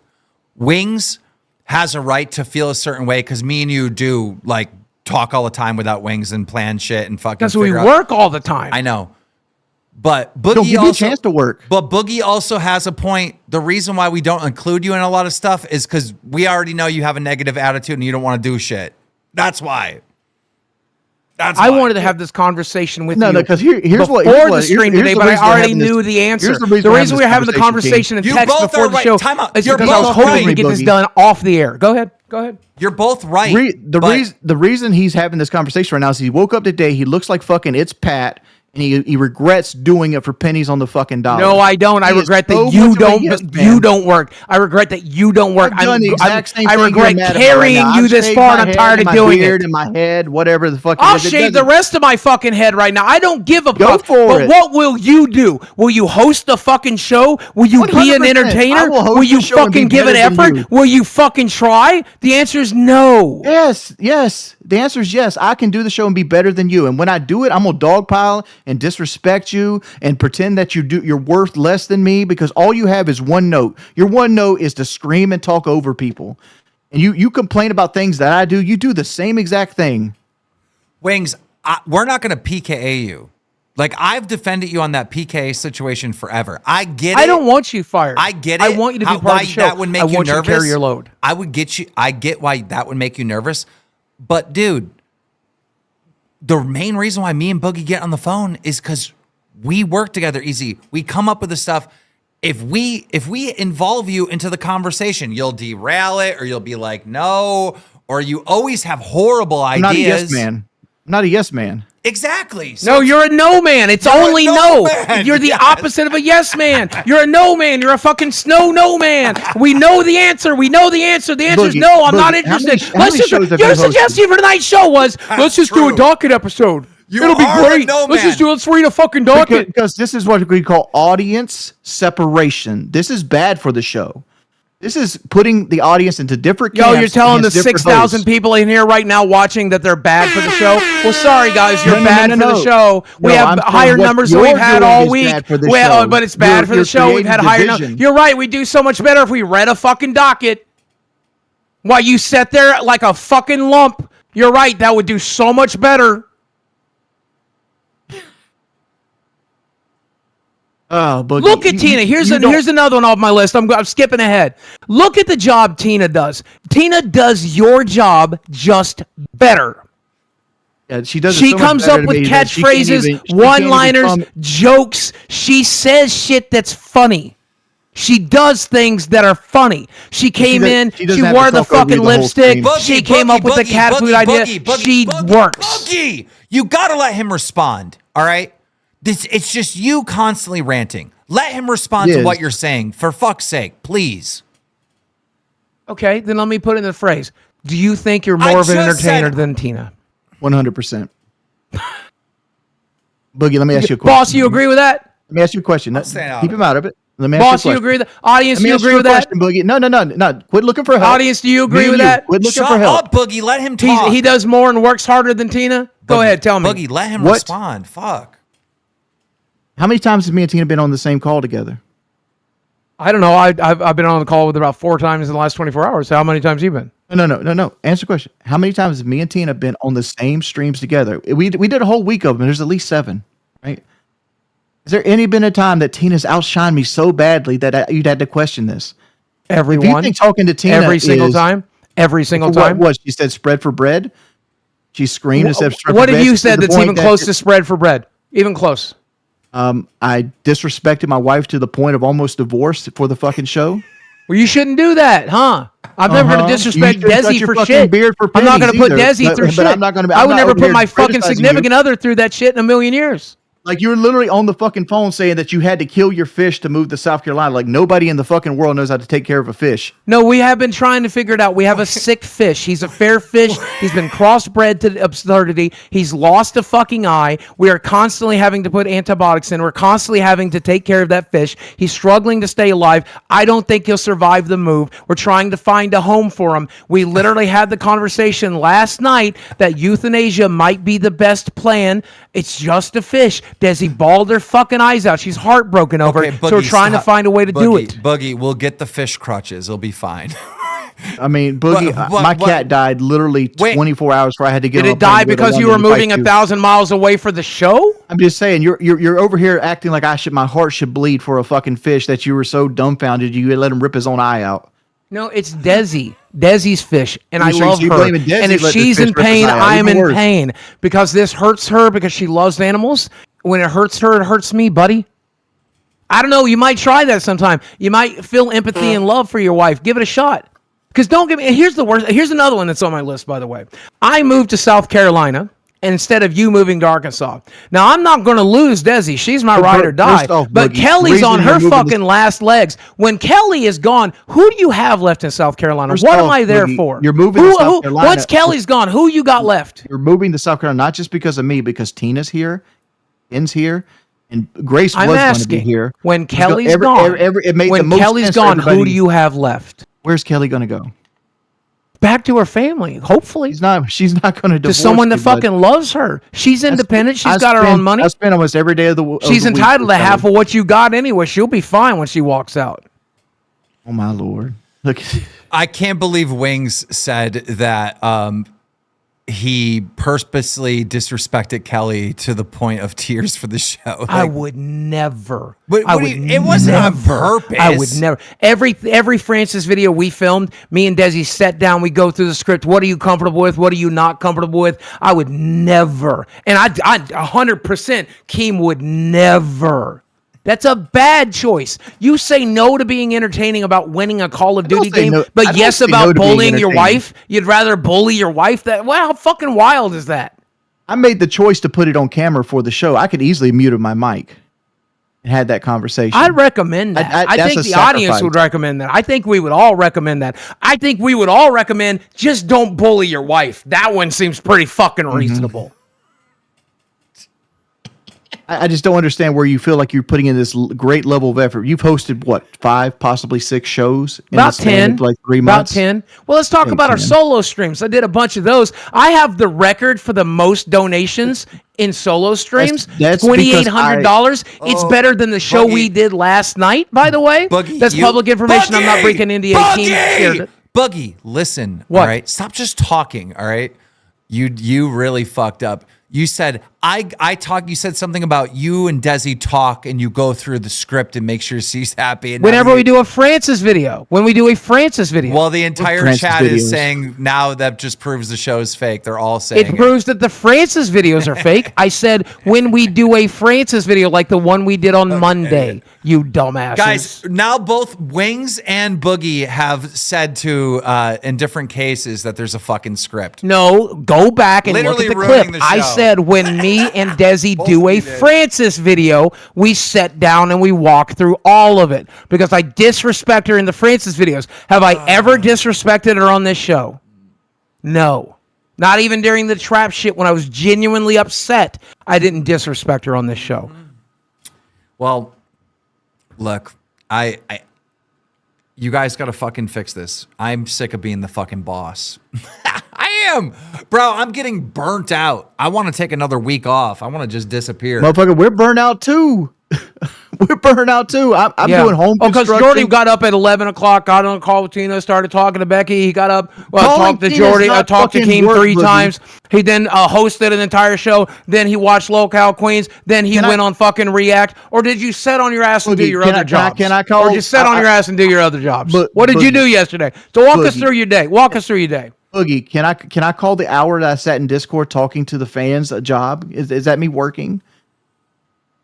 Wings has a right to feel a certain way because me and you do like talk all the time without Wings and plan shit and fucking. Because we work all the time. I know. But Boogie don't give you a chance to work. But Boogie also has a point. The reason why we don't include you in a lot of stuff is because we already know you have a negative attitude and you don't want to do shit. That's why. I wanted to have this conversation with you. No, because here's before the stream today, but I already knew the answer. The reason we were having the conversation in text before the show is because I was hoping to get this done off the air. Go ahead. You're both right. The reason he's having this conversation right now is he woke up today. He looks like fucking It's Pat. And he regrets doing it for pennies on the fucking dollar. No, I don't. I regret that you don't work. I regret that you don't work. I've done the exact same thing. I regret carrying you this far, and I'm tired of doing it. In my head, whatever the fuck. I'll shave the rest of my fucking head right now. I don't give a fuck. But what will you do? Will you host a fucking show? Will you be an entertainer? Will you fucking give an effort? Will you fucking try? The answer is no. Yes. The answer is yes. I can do the show and be better than you. And when I do it, I'm gonna dogpile and disrespect you and pretend that you're worth less than me because all you have is one note. Your one note is to scream and talk over people. And you complain about things that I do. You do the same exact thing. Wings, we're not gonna PKA you. Like, I've defended you on that PKA situation forever. I get it. I don't want you fired. I get it. I want you to be part of the show. That would make you nervous. I want you to carry your load. I get why that would make you nervous. But, dude, the main reason why me and Boogie get on the phone is because we work together easy. We come up with the stuff. If we involve you into the conversation, you'll derail it or you'll be like, no, or you always have horrible ideas. I'm not a yes man. I'm not a yes man. Exactly. So no, you're a no man. It's only no. You're the opposite of a yes man. You're a no man. You're a fucking no man. We know the answer. The answer is no. I'm not interested. Your suggestion for tonight's show was let's just do a docket episode. It'll be are a great. no Let's man. just do it. Let's read a fucking docket. Because this is what we call audience separation. This is bad for the show. This is putting the audience into different camps. Yo, you're telling the against different 6,000 hosts. people in here right now watching that they're bad for the show? Well, sorry, guys, you're No, no, bad no, for no. the show. We No, have I'm saying higher what numbers than you're we've had doing all is week. bad for the Well, show. but it's bad You're- for the you're show. We've had creating higher division. numbers. You're right. We do so much better if we read a fucking docket. While you sat there like a fucking lump. You're right. That would do so much better. Oh, Boogie, Look at Tina. Here's another one off my list. I'm skipping ahead. Look at the job Tina does. Tina does your job just better. Yeah, she does. She comes up with catchphrases, one-liners, jokes. She says shit that's funny. She does things that are funny. She came in. She wore the fucking lipstick. She came up with the cat food idea. She works. Boogie, you gotta let him respond. All right. It's just you constantly ranting. Let him respond to what you're saying. For fuck's sake, please. Okay, then let me put in the phrase. Do you think you're more of an entertainer than Tina? 100%. Boogie, let me ask you a question. Boss, you agree with that? Let me ask you a question. Keep him out of it. Let me ask Boss, you a you question. agree with that? Audience, Let me you ask agree with that? question, Boogie. No. Quit looking for help. Audience, do you agree with that? Quit looking Shut for help. up, Boogie. Let him talk. He does more and works harder than Tina? Go ahead, tell me. Boogie, let him What? respond. Fuck. How many times has me and Tina been on the same call together? I don't know. I've been on the call with her about 4 times in the last 24 hours. How many times you been? No. Answer the question. How many times has me and Tina been on the same streams together? We did a whole week of them. There's at least 7, right? Has there been a time that Tina's outshined me so badly that you'd had to question this? Everyone. If you think talking to Tina every single is- time? Every single What time? was she said spread for bread? She screamed and said spread What for have bread. you to said the that's point even that close to spread for bread? Even close. I disrespected my wife to the point of almost divorce for the fucking show. Well, you shouldn't do that, huh? I'm never going to disrespect You shouldn't cut Desi your for fucking shit. beard for I'm not going to pennies put either. Desi through But shit. I'm not gonna be- I I'm would not never over put here my fucking criticizing significant you. other through that shit in a million years. Like you were literally on the fucking phone saying that you had to kill your fish to move to South Carolina. Like nobody in the fucking world knows how to take care of a fish. No, we have been trying to figure it out. We have a sick fish. He's a fair fish. He's been crossbred to absurdity. He's lost a fucking eye. We are constantly having to put antibiotics in. We're constantly having to take care of that fish. He's struggling to stay alive. I don't think he'll survive the move. We're trying to find a home for him. We literally had the conversation last night that euthanasia might be the best plan. It's just a fish. Desi bawled her fucking eyes out. She's heartbroken over it. So we're trying to find a way to do it. Boogie, we'll get the fish crutches. It'll be fine. I mean, Boogie, my cat died literally 24 hours before I had to get Did on it a plane die to go to because you London were to fight moving you. 1,000 miles away for the show? I'm just saying, you're over here acting like my heart should bleed for a fucking fish that you were so dumbfounded you let him rip his own eye out. No, it's Desi. Desi's fish, and I You sure love you her. blaming Desi And if let this she's fish in rip his pain, eye out? I am Even in worse. pain because this hurts her because she loves animals. When it hurts her, it hurts me, buddy. I don't know. You might try that sometime. You might feel empathy and love for your wife. Give it a shot. Because don't give me. Here's the worst. Here's another one that's on my list, by the way. I moved to South Carolina instead of you moving to Arkansas. Now, I'm not going to lose Desi. She's my ride or die. first off, But Boogie, Kelly's the on reason her you're moving fucking to- last legs. When Kelly is gone, who do you have left in South Carolina? First What am off, I there Boogie, for? you're moving to South Carolina. Once Kelly's gone, who you got left? You're moving to South Carolina not just because of me, because Tina's here, Ken's here, and Grace I'm was going to asking. be here. When Kelly's Every- gone, it made the when most Kelly's sense for gone, who everybody. do you have left? Where's Kelly going to go? Back to her family, hopefully. She's not going to To divorce someone that me, bud. fucking loves her. She's independent. She's got her spend- own money. I spend almost every day of the week. She's entitled to half of what you got anyway. She'll be fine when she walks out. Oh my lord! Look, I can't believe Wings said that he purposely disrespected Kelly to the point of tears for the show. I Like, would never. But I what would do you- it wasn't on never. purpose. I would never. Every Francis video we filmed, me and Desi sat down. We go through the script. What are you comfortable with? What are you not comfortable with? I would never. And I 100%. Keem would never. That's a bad choice. You say no to being entertaining about winning a Call of Duty say game, no- I but don't yes say no about to being bullying your entertaining. wife. You'd rather bully your wife. That how fucking wild is that? I made the choice to put it on camera for the show. I could easily mute my mic and had that conversation. I'd recommend that. I that's think a the audience sacrifice. would recommend that. I think we would all recommend that. I think we would all recommend just don't bully your wife. That one seems pretty fucking reasonable. I just don't understand where you feel like you're putting in this great level of effort. You've hosted what, 5, possibly 6 shows? In About the span 10. of like 3 About months? 10. Well, let's talk about our 10. solo streams. I did a bunch of those. I have the record for the most donations in solo streams. That's $2,800. It's better than the show we did last night, by the way. Boogie, that's public information. I'm not breaking NDA. Keem shared it. Boogie, listen. What? All right, stop just talking. All right, you really fucked up. You said I talk. You said something about you and Desi talk, and you go through the script and make sure she's happy. And whenever we do a Francis video, well, the entire Francis chat is videos. saying now that just proves the show is fake. They're all saying it proves that the Francis videos are fake. I said when we do a Francis video like the one we did on Monday, you dumbasses. Guys, now both Wings and Boogie have said to in different cases that there's a fucking script. No, go back and Literally look at the ruining clip. the I show. said when me and Desi do a Francis video, we sit down and we walk through all of it because I disrespect her in the Francis videos. Have I ever disrespected her on this show? No. Not even during the trap shit when I was genuinely upset. I didn't disrespect her on this show. Well, look, you guys got to fucking fix this. I'm sick of being the fucking boss. I am. Bro, I'm getting burnt out. I want to take another week off. I want to just disappear. Motherfucker, we're burnt out too. We're burnt out too. I'm doing home because construction. Jordy got up at 11 o'clock, got on a call with Tina, started talking to Becky. He got up, Calling talked to Tina's Jordy, not talked to fucking Keem work, 3 Boogie. times. He then hosted an entire show. Then he watched Lolcow Queens. Then he went on fucking React. Or did you sit on your ass and do Boogie, your can other I- can I- jobs? can I call- Or just sit on your ass and do your other jobs? What did you Boogie. do yesterday? So walk us Boogie. through your day. Walk us through your day. Boogie, can I call the hour that I sat in Discord talking to the fans a job? Is that me working?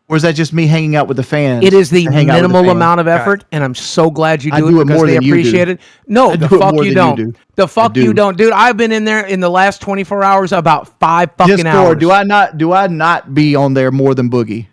Or is that just me hanging out with the fans? It is the to hang out with the minimal fans? amount of effort, and I'm so glad you I do do it it because more they than you do. appreciate it. No, I the do it fuck more you than you don't. do. The fuck I you do. don't, dude. I've been in there in the last 24 hours about 5 fucking Discord, hours. do I not be on there more than Boogie?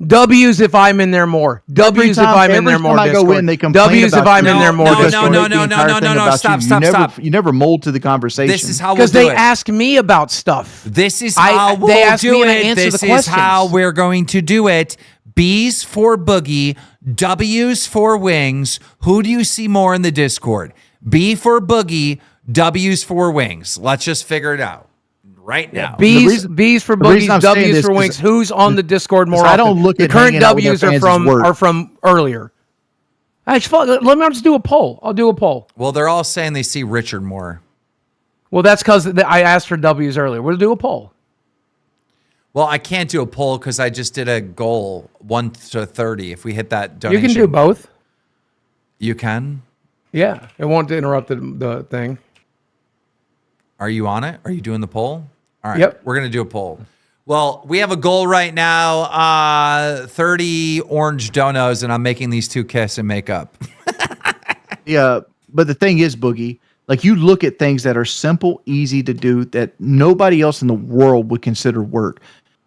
W's if I'm in there more. W's if I'm in there more. Every time I go Discord. in, they complain W's if about I'm you. in there more. No, Because no, they no, make the no, entire no, thing no, no, about stop, you. stop, stop. You never mold to the conversation. This is how we'll Because do they it. ask me about stuff. This is I- how they we'll ask me do and I it. answer This the is how questions. we're going to do it. B's for Boogie, W's for Wings. Who do you see more in the Discord? B for Boogie, W's for Wings. Let's just figure it out right now. B's for the reason boogies, I'm saying W's this for is- wings. Who's on the Discord more I often? don't look the at current hanging out with W's their are fans as work. from earlier. Actually, let me just do a poll. I'll do a poll. Well, they're all saying they see Richard more. Well, that's because I asked for W's earlier. We'll do a poll. Well, I can't do a poll because I just did a goal 1 to 30. If we hit that donation, You can do both. You can. Yeah, it won't interrupt the thing. Are you on it? Are you doing the poll? All right. Yep. We're gonna do a poll. Well, we have a goal right now. 30 orange donos, and I'm making these 2 kiss and make up. Yeah, but the thing is, Boogie, like you look at things that are simple, easy to do that nobody else in the world would consider work.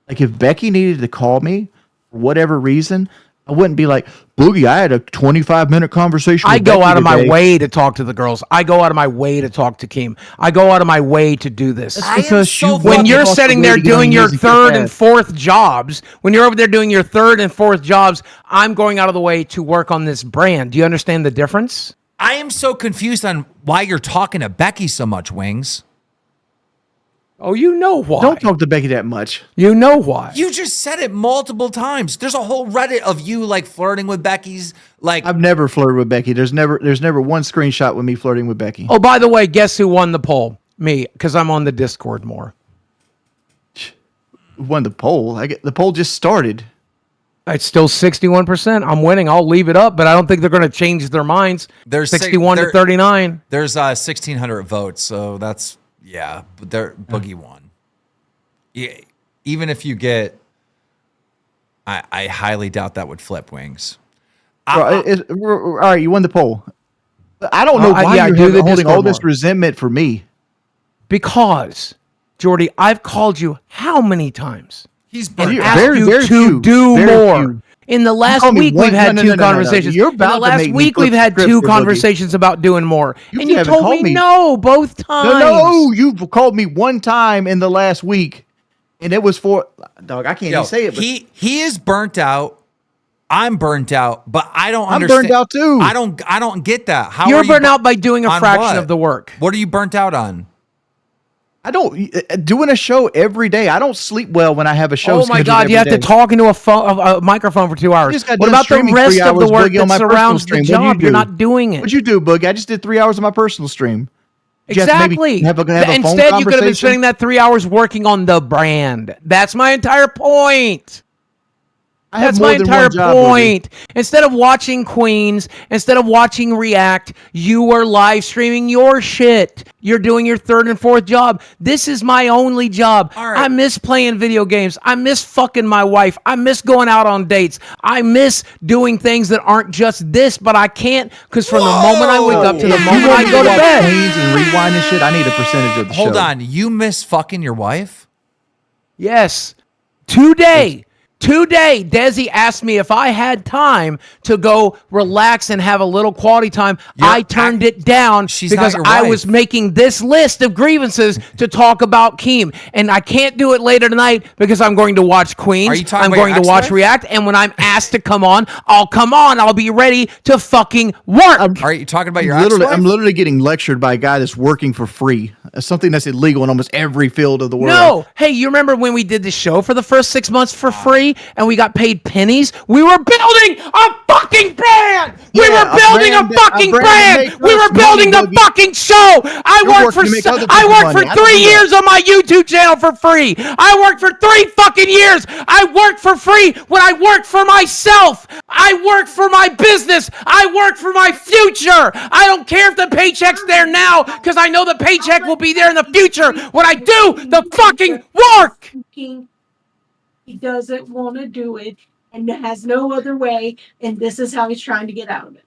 Like if Becky needed to call me for whatever reason, I wouldn't be like, Boogie, I had a 25-minute conversation with I go Becky out of my today." way to talk to the girls. I go out of my way to talk to Keem. I go out of my way to do this. I am because so you fucking- When you're off the sitting way there to get on doing your your music so third and fast. fourth jobs, when you're over there doing your third and fourth jobs, I'm going out of the way to work on this brand. Do you understand the difference? I am so confused on why you're talking to Becky so much, Wings. Oh, you know why. Don't talk to Becky that much. You know why. You just said it multiple times. There's a whole Reddit of you like flirting with Becky's. Like, I've never flirted with Becky. There's never one screenshot with me flirting with Becky. Oh, by the way, guess who won the poll? Me, because I'm on the Discord more. Who won the poll? The poll just started. It's still 61%. I'm winning. I'll leave it up, but I don't think they're going to change their minds. There's 61 to 39. There's 1,600 votes, so that's but Boogie won. Yeah, even if you get, I highly doubt that would flip, Wings. All right, you won the poll. I don't know why yeah, I you're do the holding all Discord this more. resentment for me. Because, Jordy, I've called you how many times? He's And burnt you- out. Asked very, you very to few. do Very more. few. In the last call me week, one- we've had no, two no, no, no, no. conversations. You're In the about to last make me week, flip we've had script two here, Boogie. conversations about doing more. You And you haven't told called me me. no both times. No, you've called me one time in the last week. And it was for dog. I can't Yo, even say it. But he is burnt out. I'm burnt out, but I don't I'm understand. burnt out too. I don't get that. How You're are you burnt out by doing a on fraction what? of the work. What are you burnt out on? I don't doing a show every day. I don't sleep well when I have a show. Oh my scheduled God! You have every to day. talk into a microphone for 2 hours. just got What done about the streaming rest 3 of the hours, work Boogie, on that my personal surrounds the stream. What'd you job? You're do? not doing it. What'd you do, Boogie? I just did 3 hours on my personal stream. Just Exactly. maybe have a phone Instead, you could have been conversation. spending that 3 hours working on the brand. That's my entire point. I have That's more my than entire one job, Boogie. point. Instead of watching Queens, instead of watching React, you are live streaming your shit. You're doing your third and fourth job. This is my only job. All right. I miss playing video games. I miss fucking my wife. I miss going out on dates. I miss doing things that aren't just this, but I can't because from the moment I wake up to the If moment you want I me go to watch bed. Queens and rewind and shit, I need a percentage of the show. Hold on, you miss fucking your wife? Yes. Today, Desi asked me if I had time to go relax and have a little quality time. I turned it down She's not because your I wife. was making this list of grievances to talk about Keem. And I can't do it later tonight because I'm going to watch Queens. Are you talking I'm about your going to watch ex-wife? React. And when I'm asked to come on, I'll come on. I'll be ready to fucking work. Are you talking about your Literally, ex-wife? I'm literally getting lectured by a guy that's working for free. Something that's illegal in almost every field of the world. No. Hey, you remember when we did the show for the first 6 months for free and we got paid pennies? We were building a fucking brand. We Yeah, were building a fucking brand. We were building the fucking show. I worked working to make other I people worked money. for I don't 3 do that. years on my YouTube channel for free. I worked for 3 fucking years. I worked for free when I worked for myself. I worked for my business. I worked for my future. I don't care if the paycheck's there now because I know the paycheck will be there in the future when I do the fucking work. He doesn't want to do it and has no other way, and this is how he's trying to get out of it.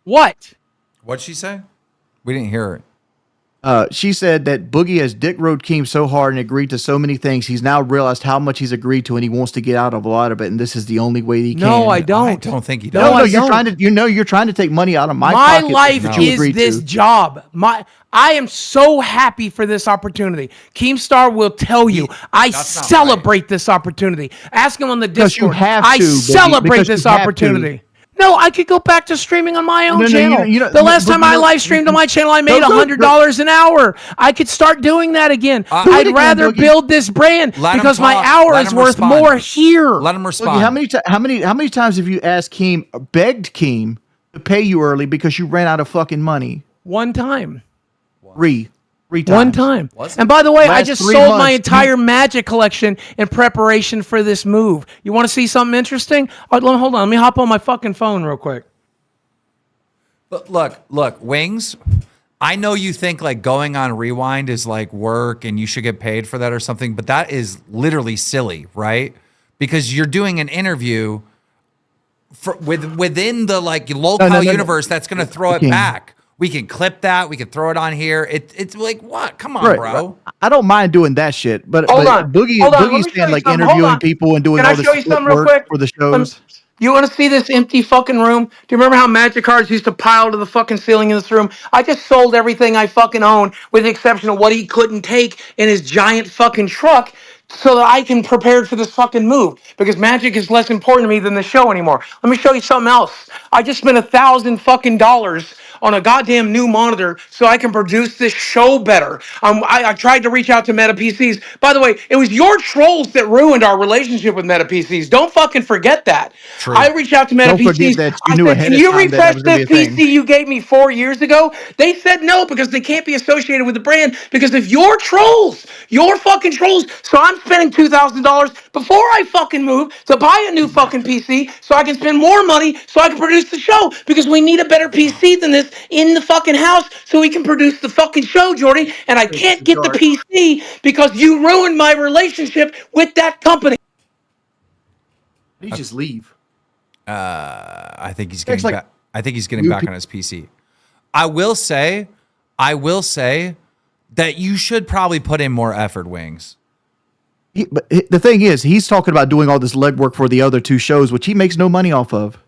What? What'd she say? We didn't hear her. She said that Boogie has dick rode Keem so hard and agreed to so many things. He's now realized how much he's agreed to, and he wants to get out of a lot of it. And this is the only way he can. No, I don't. I don't think he does. No, No, I you're don't. trying to. You're trying to take money out of my My pocket life that you is agreed this to. job. I am so happy for this opportunity. Keemstar will tell you, I That's not celebrate this opportunity. Ask him on the Because you Discord. have I to, Boogie, celebrate because this you have to. opportunity. No, I could go back to streaming on my own No, no, channel. you don't- The last but time you I don't- live streamed on my channel, I made Don't do it, $100 an hour. I could start doing that again. Do it I'd again, rather Boogie. build this brand Let him because my talk. hour Let is him worth respond. more here. Let him Boogie, respond. how many times have you asked Keem, begged Keem to pay you early because you ran out of fucking money? One time. Three times. One time. Was it? And by the way, I Last just 3 sold my months, entire Magic collection in preparation for this move. You want to see something interesting? Oh, hold on. Let me hop on my fucking phone real quick. But look, Wings, I know you think like going on Rewind is like work and you should get paid for that or something, but that is literally silly, right? Because you're doing an interview within the like local no. universe that's going to throw it Okay. back. We can clip that. We can throw it on here. It's like, what? Come on, Right, bro. I don't mind doing that shit, but Hold on. Boogie's Hold on. Let me show saying you like something. Hold interviewing on. people and doing Can all I this show you split something real work quick? for the shows. You want to see this empty fucking room? Do you remember how Magic cards used to pile to the fucking ceiling in this room? I just sold everything I fucking own with the exception of what he couldn't take in his giant fucking truck so that I can prepare for this fucking move because Magic is less important to me than the show anymore. Let me show you something else. I just spent $1,000 fucking dollars on a goddamn new monitor so I can produce this show better. I tried to reach out to Meta PCs. By the way, it was your trolls that ruined our relationship with Meta PCs. Don't fucking forget that. True. I reached out to Meta Don't forget PCs. that you I knew said, ahead can of you time that that refresh was gonna this be a thing." PC you gave me 4 years ago? They said no because they can't be associated with the brand because of your trolls. Your fucking trolls. So I'm spending $2,000 before I fucking move to buy a new fucking PC so I can spend more money so I can produce the show because we need a better PC than this in the fucking house so we can produce the fucking show, Jordy. And I can't get the PC because you ruined my relationship with that company. You just leave. I think he's It's getting like back. I think he's getting back on his PC. I will say that you should probably put in more effort, Wings. But the thing is, he's talking about doing all this legwork for the other two shows, which he makes no money off of.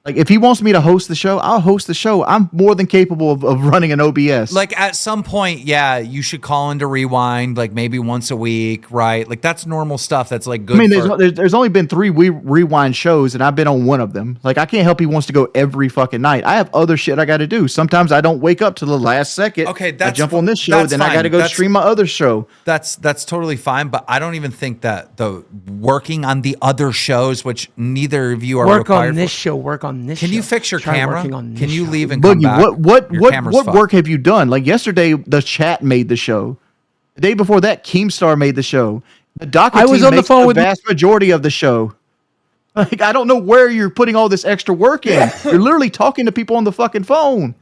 Like, if he wants me to host the show, I'll host the show. I'm more than capable of running an OBS. Like at some point, yeah, you should call into Rewind, like maybe once a week, right? Like that's normal stuff. That's like good. I mean, there's only been 3 Rewind shows, and I've been on one of them. Like, I can't help he wants to go every fucking night. I have other shit I got to do. Sometimes I don't wake up to the last second. Okay, I jump on this show, then I got to go stream my other show. That's totally fine, but I don't even think that the working on the other shows, which neither of you are Work required on this for. show. Work on this. Can you show. fix your Try camera? working on this Can you show. leave and come Boogie, back? what work have you done? Like yesterday, the chat made the show. The day before that, KEEMSTAR made the show. The docket I was team on the makes phone the with vast majority of the show. Like, I don't know where you're putting all this extra work in. You're literally talking to people on the fucking phone.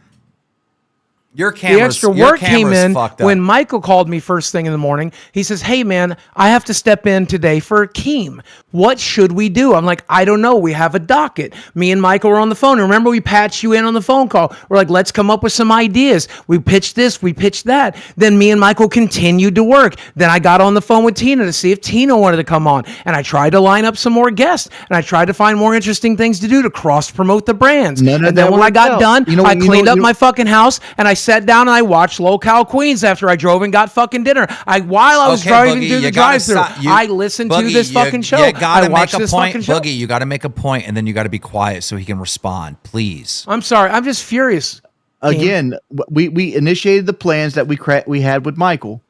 Your camera's, The extra your work came camera's in fucked up. when Michael called me first thing in the morning. He says, "Hey man, I have to step in today for Keem. What should we do?" I'm like, "I don't know. We have a docket." Me and Michael were on the phone. Remember, we patched you in on the phone call. We're like, "Let's come up with some ideas." We pitched this, we pitched that. Then me and Michael continued to work. Then I got on the phone with Tina to see if Tina wanted to come on, and I tried to line up some more guests, and I tried to find more interesting things to do to cross promote the brands. None of And then that when I worked got out. done, You know I what- you cleaned know- up you- my fucking house, and I sat down and I watched Lolcow Queens after I drove and got fucking dinner. While I was Okay, driving Boogie, through the you gotta drive-through, stop. I listened to Boogie, this fucking show. You gotta I watched make a this point, fucking show. Boogie. You got to make a point, and then you got to be quiet so he can respond, please. I'm sorry. I'm just furious. Again, we initiated the plans that we had with Michael,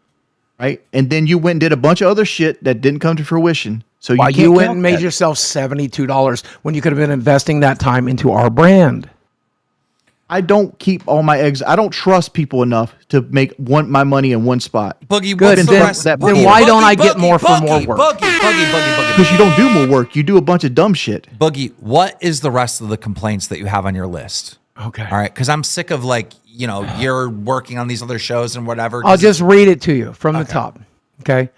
right? And then you went and did a bunch of other shit that didn't come to fruition. So Why can't you went count and made that. yourself $72 when you could have been investing that time into our brand? I don't keep all my eggs. I don't trust people enough to make my money in one spot. Boogie, Good, what's the then- rest? then Boogie, why Boogie, don't I get Boogie, more for more Boogie, work? Boogie. Because you don't do more work. You do a bunch of dumb shit. Boogie, what is the rest of the complaints that you have on your list? Okay. All right, because I'm sick of you're working on these other shows and whatever. I'll just read it to you from the top. Okay.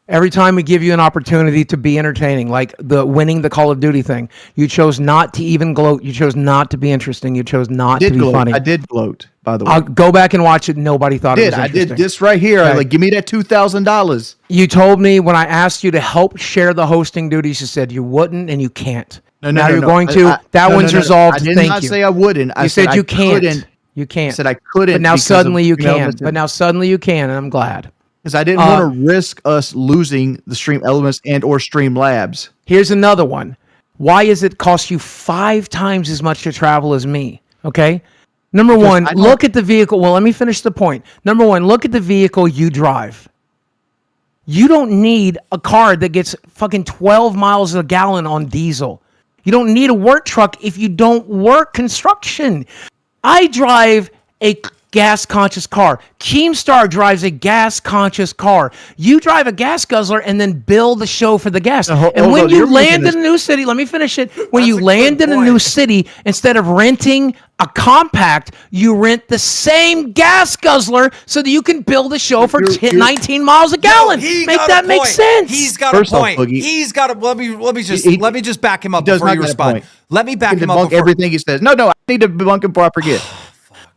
Every time we give you an opportunity to be entertaining, like the winning the Call of Duty thing, you chose not to even gloat. You chose not to be interesting. You chose not to be funny. I did gloat, by the way. I'll go back and watch it. Nobody thought it was I interesting. did this right here. I Okay. like, give me that $2,000. You told me when I asked you to help share the hosting duties, you said you wouldn't and you can't. Now you're going to. That one's resolved. I did Thank not you. say I wouldn't. I You said you I can't. couldn't. You can't. I said I couldn't. But now because suddenly of you stream can. elements. But now suddenly you can, and I'm glad. Because I didn't want to risk us losing the Stream Elements and or Stream Labs. Here's another one. Why is it cost you 5 times as much to travel as me? Okay. Number one, look at the vehicle. Well, let me finish the point. Number one, look at the vehicle you drive. You don't need a car that gets fucking 12 miles a gallon on diesel. You don't need a work truck if you don't work construction. I drive a gas-conscious car. KEEMSTAR drives a gas-conscious car. You drive a gas guzzler and then bill the show for the gas. And when you land in a new city, let me finish it. When you land in a new city, instead of renting a compact, you rent the same gas guzzler so that you can build a show for 19 miles a gallon. Make that make sense. He's got First a off, point. Boogie, He's got a. Let me just back him up does before not you got a respond. point. Let me back He him up. debunk everything he says. No, I need to debunk him before I forget.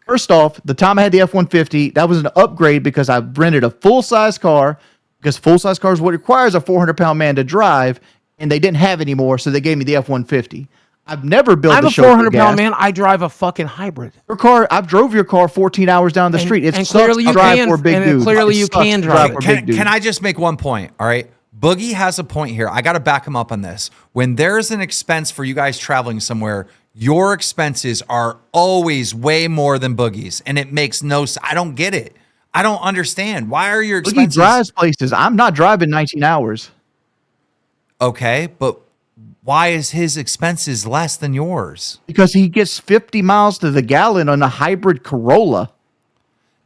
First off, the time I had the F-150, that was an upgrade because I rented a full-size car, because full-size cars what requires a 400-pound man to drive, and they didn't have any more, so they gave me the F-150. I've never built I'm a a show for 400-pound gas. man. I drive a fucking hybrid. Your car, I've drove your car 14 hours down the street. It and sucks clearly to you drive can- for a big and dude. clearly It you sucks can to drive for a Can, big dude. can I just make one point? All right. Boogie has a point here. I got to back him up on this. When there's an expense for you guys traveling somewhere, your expenses are always way more than Boogie's. And it makes no sense. I don't get it. I don't understand. Why are your Boogie expenses? drives places. I'm not driving 19 hours. Okay. But why is his expenses less than yours? Because he gets 50 miles to the gallon on a hybrid Corolla.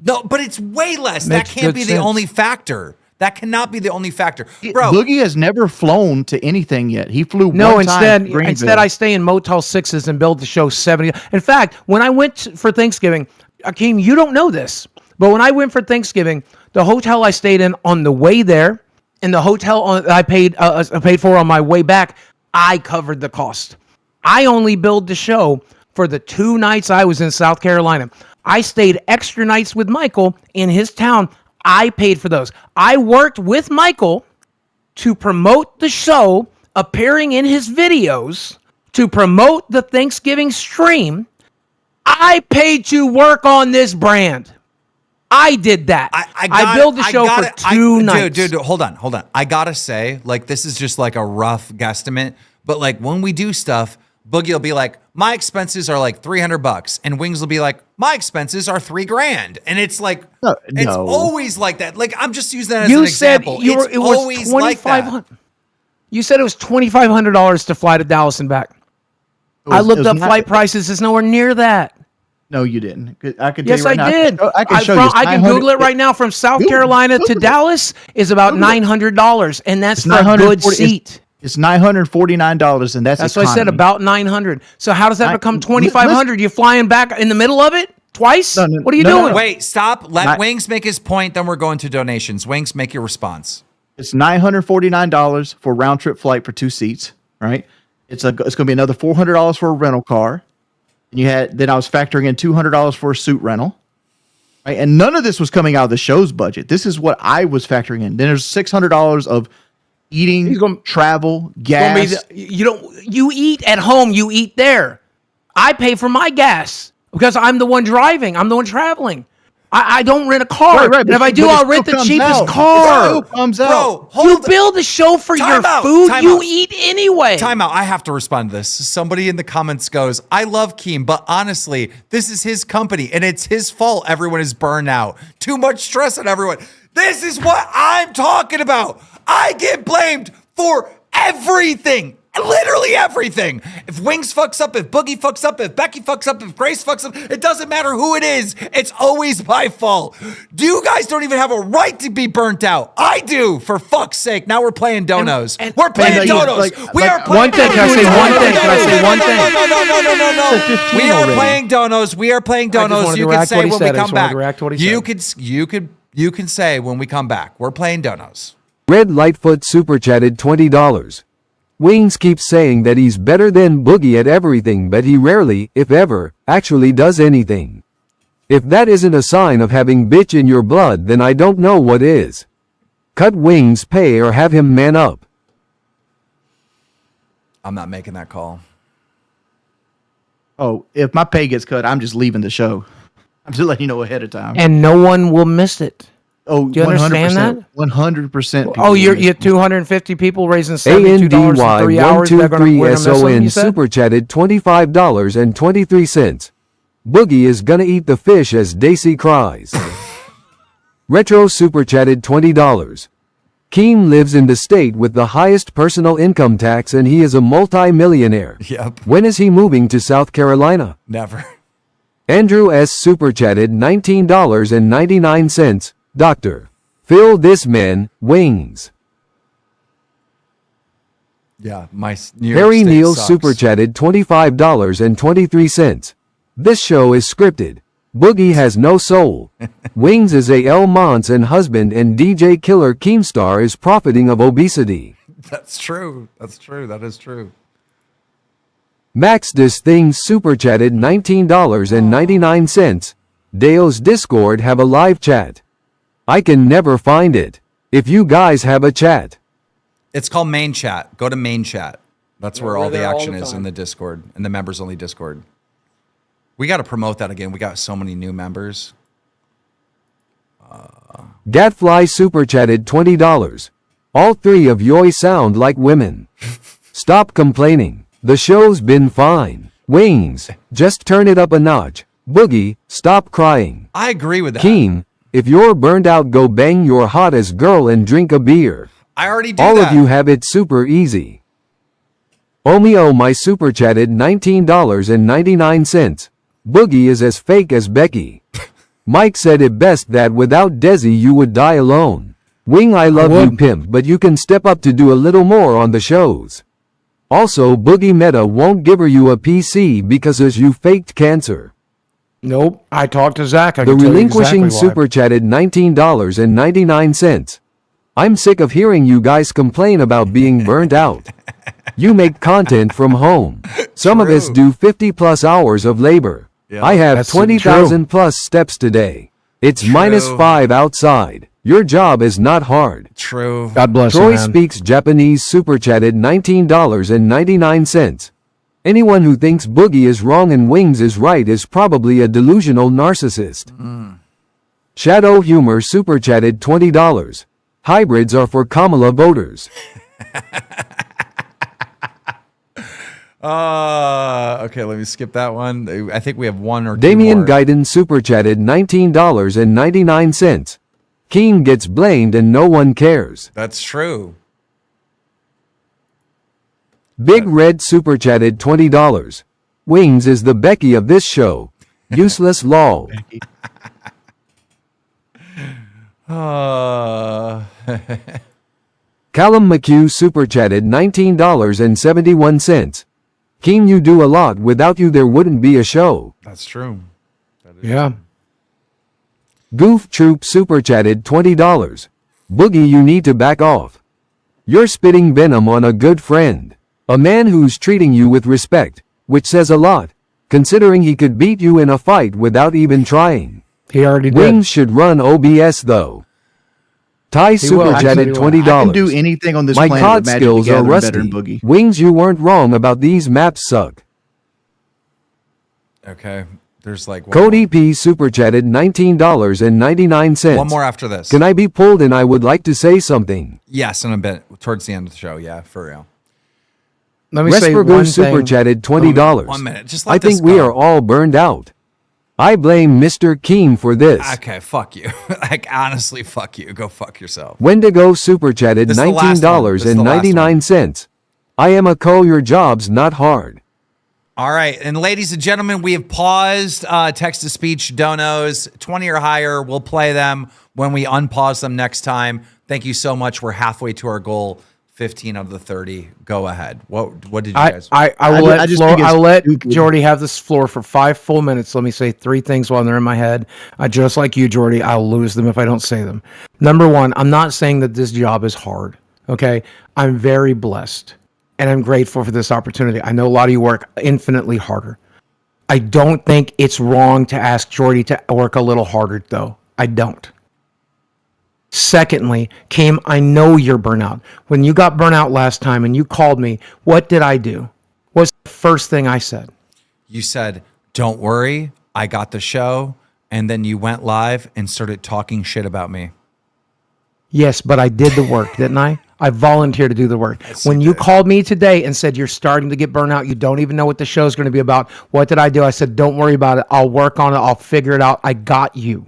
No, but it's way less. Makes that can't good be sense. the only factor. That cannot be the only factor. Bro, Boogie has never flown to anything yet. He flew No, one time instead, to Greenville. instead I stay in Motel 6s and build the show 70. In fact, when I went for Thanksgiving, Akeem, you don't know this, but when I went for Thanksgiving, the hotel I stayed in on the way there and the hotel I paid for on my way back, I covered the cost. I only billed the show for the 2 nights I was in South Carolina. I stayed extra nights with Michael in his town. I paid for those. I worked with Michael to promote the show, appearing in his videos, to promote the Thanksgiving stream. I paid to work on this brand. I did that. I built the show for 2 nights. Dude, hold on. I gotta say, like, this is just like a rough guesstimate, but like when we do stuff, Boogie will be like, my expenses are like $300, and Wings will be like, my expenses are $3,000, and it's like, it's always like that. Like, I'm just using that as an example. It was always like that. You said it was $2,500 to fly to Dallas and back. I looked up flight prices. It's nowhere near that. No, you didn't. I can. Yes, tell you right I did. Now, I can show you. I can Google it right now. From South Carolina to Dallas is about $900, and that's for a good seat. It's $949, and that's what I said, about $900. So how does that become $2,500? You flying back in the middle of it twice? What are you doing? Wait, stop. Let Wings make his point. Then we're going to donations. Wings, make your response. It's $949 for round trip flight for 2 seats. Right? It's going to be another $400 for a rental car. And then I was factoring in $200 for a suit rental, right? And none of this was coming out of the show's budget. This is what I was factoring in. Then there's $600 of eating, travel, gas. You eat at home, you eat there. I pay for my gas because I'm the one driving. I'm the one traveling. I don't rent a car. Right, and if I do, I'll rent the cheapest car. Bro, you build a show for your food. You eat anyway. Time out. I have to respond to this. Somebody in the comments goes, I love Keem, but honestly, this is his company and it's his fault everyone is burned out. Too much stress on everyone. This is what I'm talking about. I get blamed for everything. Literally everything. If Wings fucks up, if Boogie fucks up, if Becky fucks up, if Grace fucks up, it doesn't matter who it is. It's always my fault. You guys don't even have a right to be burnt out. I do, for fuck's sake. Now we're playing donos. We're playing donos. We are playing one thing. Can I say one thing? Can I say one thing? No. We are playing donos. We are playing donos. You can say when we come back. You can say when we come back. We're playing donos. Red Lightfoot super chatted $20. Wings keeps saying that he's better than Boogie at everything, but he rarely, if ever, actually does anything. If that isn't a sign of having bitch in your blood, then I don't know what is. Cut Wings' pay or have him man up. I'm not making that call. Oh, if my pay gets cut, I'm just leaving the show. I'm just letting you know ahead of time. And no one will miss it. Oh, do you understand that? 100%. Oh, you're 250 people raising $72 in 3 hours. ANDY123SON super chatted $25.23. Boogie is gonna eat the fish as Daisy cries. Retro super chatted $20. Keem lives in the state with the highest personal income tax and he is a multi-millionaire. Yep. When is he moving to South Carolina? Never. Andrew S. super chatted $19.99. Doctor, fill this man, Wings. Yeah, my New York Harry State Neal sucks. super chatted $25.23. This show is scripted. Boogie has no soul. Wings is a L. Monson husband and DJ Killer Keemstar is profiting of obesity. That's true. That's true. That is true. Max This Thing super chatted $19.99. Dale's Discord have a live chat. I can never find it. If you guys have a chat. It's called main chat. Go to main chat. That's where all the action is in time. the Discord, in the members only Discord. We got to promote that again. We got so many new members. Gatfly super chatted $20. All three of yoy sound like women. Stop complaining. The show's been fine. Wings, just turn it up a notch. Boogie, stop crying. I agree with that. Keem, if you're burned out, go bang your hottest girl and drink a beer. I already do All that. of you have it super easy. Omeo my super chatted $19.99. Boogie is as fake as Becky. Mike said it best that without Desi you would die alone. Wing, I love you pimp, but you can step up to do a little more on the shows. Also, Boogie Meta won't give her you a PC because as you faked cancer. Nope. I talked to Zach. The relinquishing super chatted $19.99. I'm sick of hearing you guys complain about being burnt out. You make content from home. Some of us do 50 plus hours of labor. Yeah, I have 20,000 plus steps today. It's -5 outside. Your job is not hard. True. God bless Troy you, man. Speaks Japanese super chatted $19.99. Anyone who thinks Boogie is wrong and Wings is right is probably a delusional narcissist. Shadow Humor super chatted $20. Hybrids are for Kamala voters. Okay, let me skip that one. I think we have one or two Damian more. Guyden super chatted $19.99. Keem gets blamed and no one cares. That's true. Big Red super chatted $20. Wings is the Becky of this show. Useless lol. Uh, Callum McHugh super chatted $19.71. Keem, you do a lot. Without you, there wouldn't be a show. that's true. Yeah. Goof Troop super chatted $20. Boogie, you need to back off. You're spitting venom on a good friend. A man who's treating you with respect, which says a lot, considering he could beat you in a fight without even trying. He already did. Wings should run OBS though. Ty will. super Actually, chatted he will. $20. I can do anything on this My planet COD that Magic skills the are Gathering rusty. better than Boogie. Wings, you weren't wrong about these maps suck. Okay, there's like one Cody P super chatted $19.99. One more after this. Can I be pulled and I would like to say something? Yes, in a bit towards the end of the show. Yeah, for real. Let me say Resper one Goose super thing. chatted $20. 1 minute. Just let I think this we go. are all burned out. I blame Mr. Keem for this. Okay, fuck you. Like honestly, fuck you. Go fuck yourself. Wendigo super chatted This is the last one. This is the last $19.99. I am a co. Your job's not hard. All right, and ladies and gentlemen, we have paused text-to-speech donos, 20 or higher. We'll play them when we unpause them next time. Thank you so much. We're halfway to our goal. 15 of the 30. Go ahead. What did you guys? I will I let just think it's I'll let stupid. Jordy have this floor for 5 full minutes. Let me say 3 things while they're in my head. Just like you, Jordy, I'll lose them if I don't say them. Number one, I'm not saying that this job is hard. Okay, I'm very blessed and I'm grateful for this opportunity. I know a lot of you work infinitely harder. I don't think it's wrong to ask Jordy to work a little harder, though. I don't. Secondly, Kim, I know you're burnout. When you got burnout last time and you called me, what did I do? What's the first thing I said? You said, "Don't worry, I got the show," and then you went live and started talking shit about me. Yes, but I did the work, didn't I? I volunteered to do the work. When you called me today and said you're starting to get burnout, you don't even know what the show's going to be about, what did I do? I said, don't worry about it. I'll work on it. I'll figure it out. I got you.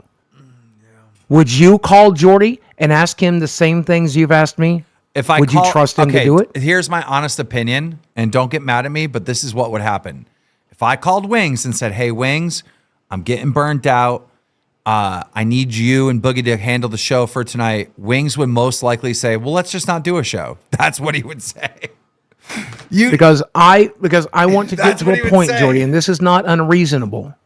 Would you call Jordy and ask him the same things you've asked me? If I would you trust him to do it? Here's my honest opinion, and don't get mad at me, but this is what would happen. If I called Wings and said, "Hey, Wings, I'm getting burnt out. I need you and Boogie to handle the show for tonight," Wings would most likely say, "Well, let's just not do a show." That's what he would say. Because I want to get That's to what he a would point, say. Jordy, and this is not unreasonable.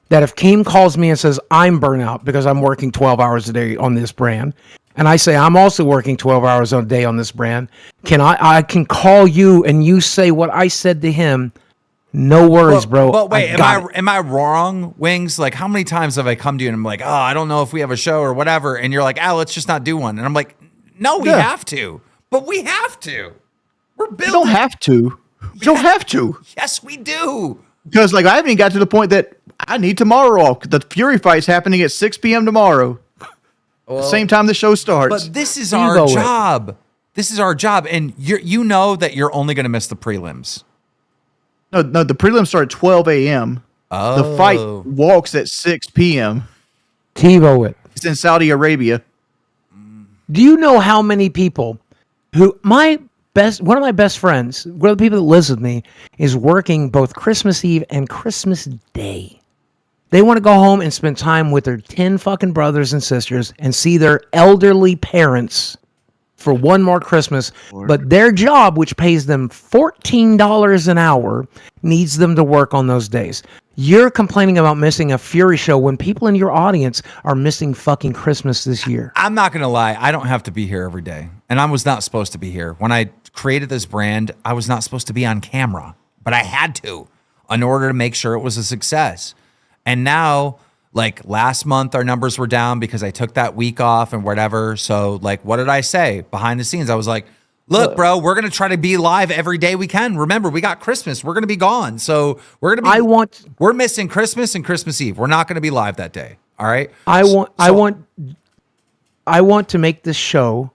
That if Keem calls me and says I'm burnout because I'm working 12 hours a day on this brand, and I say I'm also working 12 hours a day on this brand, I can call you and you say what I said to him. No worries, bro. But wait, got it. am I wrong, Wings? Like, how many times have I come to you and I'm like, "Oh, I don't know if we have a show or whatever," and you're like, "Ah, let's just not do one," and I'm like, "No, we have to." But we have to. We're building. You don't have to. You don't have to. Yes, we do. Because like I haven't even got to the point that I need tomorrow off. The Fury fight's happening at 6 p.m. tomorrow. The same time the show starts. But this is You our go with. job. This is our job, and you know that you're only going to miss the prelims. No, the prelims start at 12 a.m. The fight walks at 6 p.m. TiVo it. It's in Saudi Arabia. Do you know how many people who one of my best friends, one of the people that lives with me, is working both Christmas Eve and Christmas Day. They want to go home and spend time with their 10 fucking brothers and sisters and see their elderly parents for one more Christmas. But their job, which pays them $14 an hour, needs them to work on those days. You're complaining about missing a Fury show when people in your audience are missing fucking Christmas this year. I'm not going to lie. I don't have to be here every day, and I was not supposed to be here. When I created this brand, I was not supposed to be on camera, but I had to in order to make sure it was a success. And now, like last month, our numbers were down because I took that week off and whatever. So like, what did I say behind the scenes? I was like, Look, bro, we're going to try to be live every day we can. Remember, we got Christmas. We're going to be gone. So we're going to be, we're missing Christmas and Christmas Eve. We're not going to be live that day. All right. I want to make this show,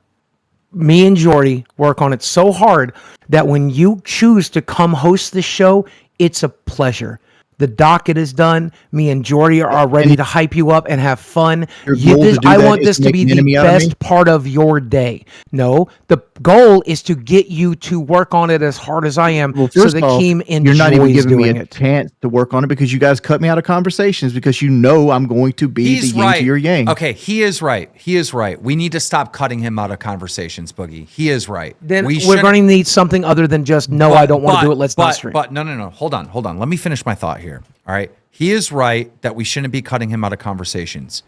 me and Jordy work on it so hard that when you choose to come host this show, it's a pleasure. The docket is done. Me and Jordy are ready to hype you up and have fun. I want this to be the best part of your day. No, the goal is to get you to work on it as hard as I am, so that Keem enjoys you're not even giving me a it. chance to work on it because you guys cut me out of conversations because you know I'm going to be the yin to your yang. Okay, he is right. He is right. We need to stop cutting him out of conversations, Boogie. He is right. Then we're going to need something other than just, I don't want to do it. Let's not stream. But no. Hold on. Let me finish my thought here. All right. He is right that we shouldn't be cutting him out of conversations,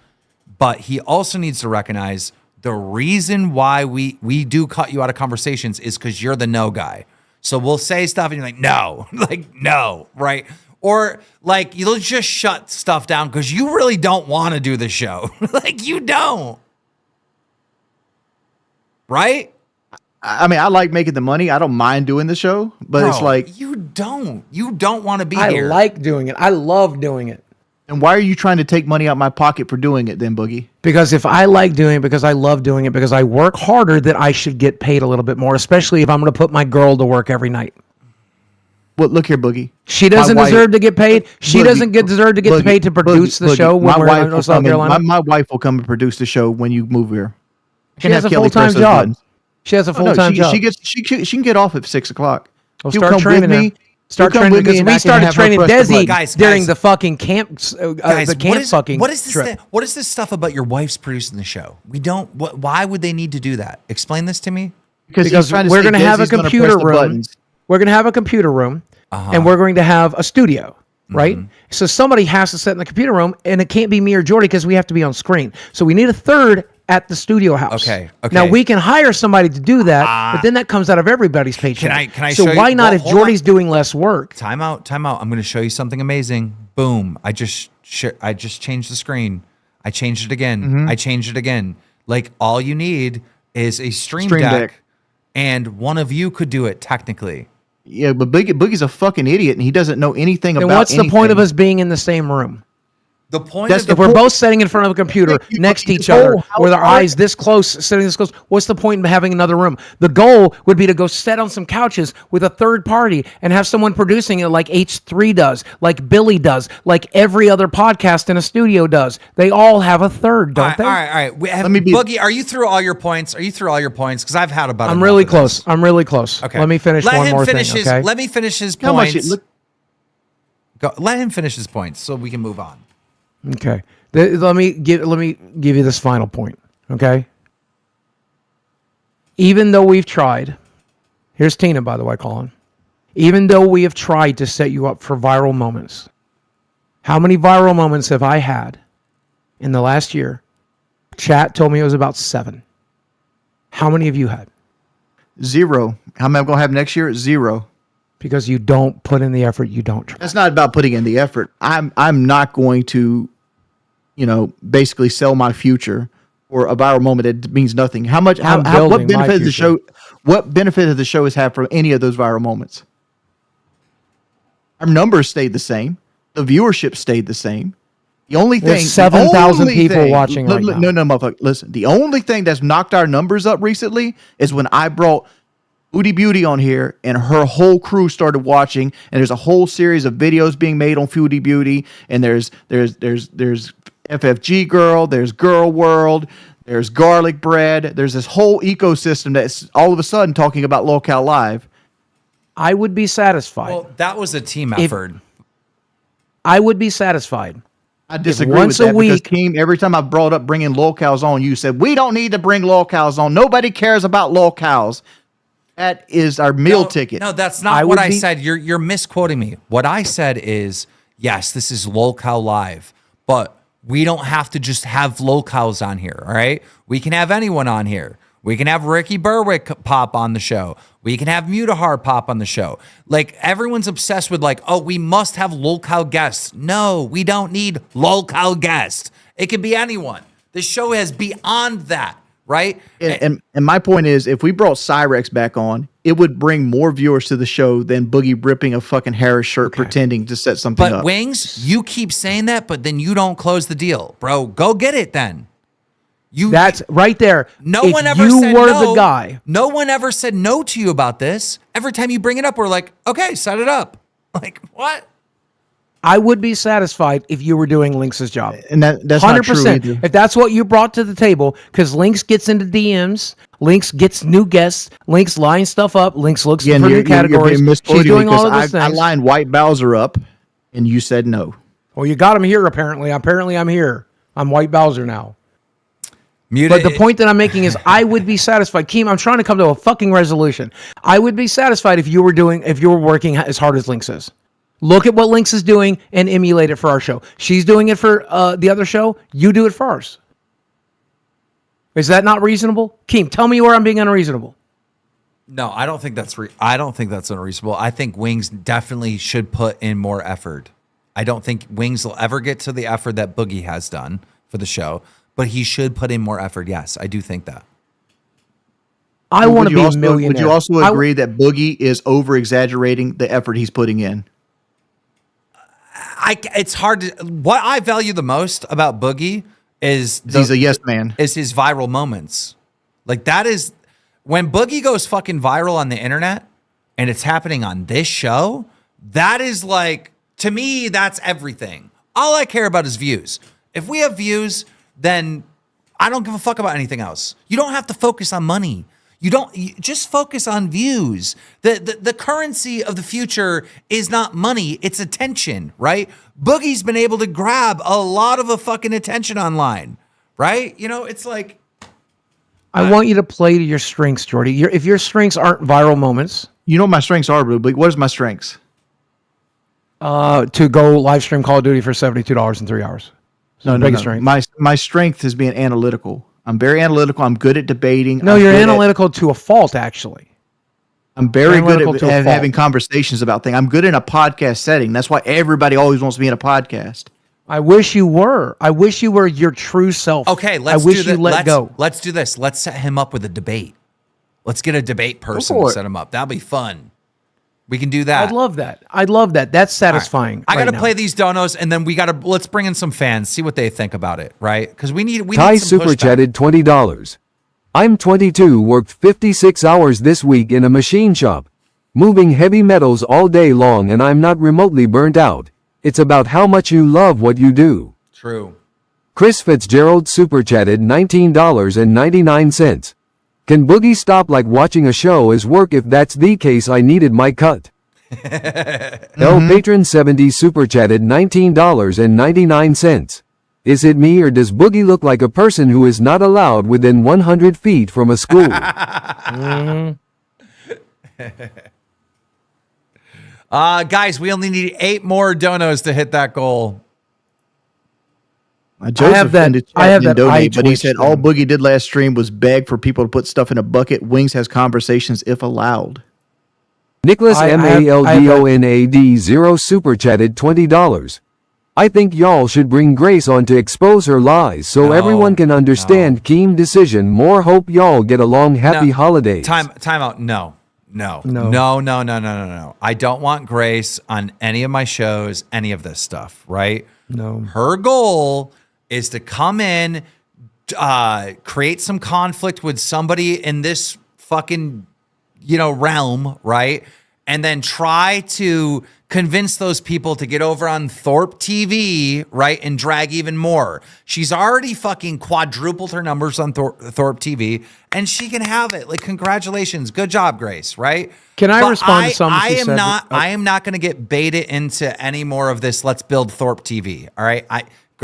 but he also needs to recognize the reason why we do cut you out of conversations is because you're the no guy. So we'll say stuff and you're like, no, no, right? Or like you'll just shut stuff down because you really don't want to do the show. Like you don't. Right? I mean, I like making the money. I don't mind doing the show, but Bro, it's like you don't want to be here. I like doing it. I love doing it. And why are you trying to take money out my pocket for doing it then, Boogie? Because if I like doing it, because I love doing it, because I work harder, that I should get paid a little bit more, especially if I'm going to put my girl to work every night. Well, look here, Boogie. She doesn't deserve to get paid. She doesn't deserve to get paid to produce the show when we're in South Carolina. My wife will come and produce the show when you move here. She has a full-time job. She has a full-time job. She can get off at 6 o'clock. Well, start training her. Start training because we started training Desi during the fucking camp. The camp fucking. What is this? What is this stuff about your wife's producing the show? We don't. Why would they need to do that? Explain this to me. Because we're going to have a computer room. We're going to have a computer room, and we're going to have a studio. Right? So somebody has to sit in the computer room, and it can't be me or Jordy because we have to be on screen. So we need a third at the studio house. Okay. Now we can hire somebody to do that, but then that comes out of everybody's paycheck. Can I so show why you? not if Jordy's doing less work? Time out. I'm going to show you something amazing. Boom. I just changed the screen. I changed it again. I changed it again. Like all you need is a stream deck, and one of you could do it technically. Yeah, but Boogie's a fucking idiot, and he doesn't know anything about what's the point of us being in the same room? The point if we're both sitting in front of a computer next to each other with our eyes this close, sitting this close, what's the point in having another room? The goal would be to go sit on some couches with a third party and have someone producing it like H3 does, like Billy does, like every other podcast in a studio does. They all have a third, don't they? All right. Boogie, are you through all your points? Because I've had about. I'm really close. Okay. Let me finish one more thing. Okay. Let me finish his points. Let him finish his points so we can move on. Okay. Let me give you this final point. Okay. Even though we've tried, here's Tina, by the way, Colin. Even though we have tried to set you up for viral moments, how many viral moments have I had in the last year? Chat told me it was about 7. How many have you had? 0. How many am I going to have next year? 0. Because you don't put in the effort, you don't try. That's not about putting in the effort. I'm not going to, basically sell my future for a viral moment that means nothing. What benefit of the show? What benefit of the show has had from any of those viral moments? Our numbers stayed the same. The viewership stayed the same. The only thing, there's 7,000 people watching right now. No, motherfucker. Listen, the only thing that's knocked our numbers up recently is when I brought Foodie Beauty on here, and her whole crew started watching, and there's a whole series of videos being made on Foodie Beauty, and there's FFG Girl, there's Girl World, there's Garlic Bread, there's this whole ecosystem that's all of a sudden talking about Lolcow Live. I would be satisfied. Well, that was a team effort. I would be satisfied. I disagree with that because Keem, every time I brought up bringing lolcows on, you said, we don't need to bring lolcows on. Nobody cares about lolcows. That is our meal ticket. No, that's not what I said. You're misquoting me. What I said is, yes, this is Lolcow Live, but we don't have to just have lolcows on here, all right? We can have anyone on here. We can have Ricky Berwick pop on the show. We can have Mutahar pop on the show. Like, everyone's obsessed with we must have lolcow guests. No, we don't need lolcow guests. It could be anyone. The show is beyond that. right? And my point is, if we brought Cyrex back on, it would bring more viewers to the show than Boogie ripping a fucking Harris shirt pretending to set something But up. Wings, you keep saying that, but then you don't close the deal, bro. Go get it then. That's right there. No If one ever you said were no. the guy. No one ever said no to you about this. Every time you bring it up, we're like, okay, set it up. Like, what? I would be satisfied if you were doing Lynx's job. And that's not true either. If that's what you brought to the table, because Lynx gets into DMs, Lynx gets new guests, Lynx lines stuff up, Lynx looks for new categories. She's doing all of those I things. lined White Bowser up, and you said no. Well, you got him here, apparently. Apparently, I'm here. I'm White Bowser now. But the point that I'm making is I would be satisfied. Keem, I'm trying to come to a fucking resolution. I would be satisfied if you were working as hard as Lynx is. Look at what Lynx is doing and emulate it for our show. She's doing it for the other show. You do it for ours. Is that not reasonable? Keem, tell me where I'm being unreasonable. No, I don't think that's I don't think that's unreasonable. I think Wings definitely should put in more effort. I don't think Wings will ever get to the effort that Boogie has done for the show, but he should put in more effort. Yes, I do think that. I want to be a millionaire. Would you also agree that Boogie is over-exaggerating the effort he's putting in? It's hard to. What I value the most about Boogie is He's a yes man. Is his viral moments. Like that is when Boogie goes fucking viral on the internet and it's happening on this show. That is like, to me, that's everything. All I care about is views. If we have views, then I don't give a fuck about anything else. You don't have to focus on money. You just focus on views. The currency of the future is not money, it's attention, right? Boogie's been able to grab a lot of a fucking attention online, right? You know, it's like I want you to play to your strengths, Jordy. If your strengths aren't viral moments, you know what my strengths are, but what is my strengths? To go live stream Call of Duty for $72 in 3 hours. No. My strength is being analytical. I'm very analytical. I'm good at debating. No, you're analytical to a fault, actually. I'm very good at having conversations about things. I'm good in a podcast setting. That's why everybody always wants to be in a podcast. I wish you were. I wish you were your true self. Okay, let's go. Let's do this. Let's set him up with a debate. Let's get a debate person to set him up. That'll be fun. We can do that. I'd love that. That's satisfying. Right. I got to play these donos, and then let's bring in some fans, see what they think about it, right? Because we need Ty need some super pushback. chatted $20. I'm 22, worked 56 hours this week in a machine shop, moving heavy metals all day long, and I'm not remotely burnt out. It's about how much you love what you do. True. Chris Fitzgerald super chatted $19.99. Can Boogie stop like watching a show as work? If that's the case, I needed my cut. L Patron 70 super chatted $19.99. Is it me, or does Boogie look like a person who is not allowed within 100 feet from a school? Guys, we only need 8 more donos to hit that goal. Joseph I have that donate, but he said thing. all Boogie did last stream was beg for people to put stuff in a bucket. Wings has conversations if allowed. Nicholas MALDONAD 0 super chatted $20. I think y'all should bring Grace on to expose her lies so everyone can understand Keem decision. More hope y'all get along. Happy holidays. Time out. No. I don't want Grace on any of my shows, any of this stuff, right? No. Her goal is to come in, create some conflict with somebody in this fucking, realm, right? And then try to convince those people to get over on Thorpe TV, right? And drag even more. She's already fucking quadrupled her numbers on Thorpe TV, and she can have it. Like, congratulations. Good job, Grace, right? Can I respond to something she said? I am not going to get baited into any more of this. Let's build Thorpe TV. All right.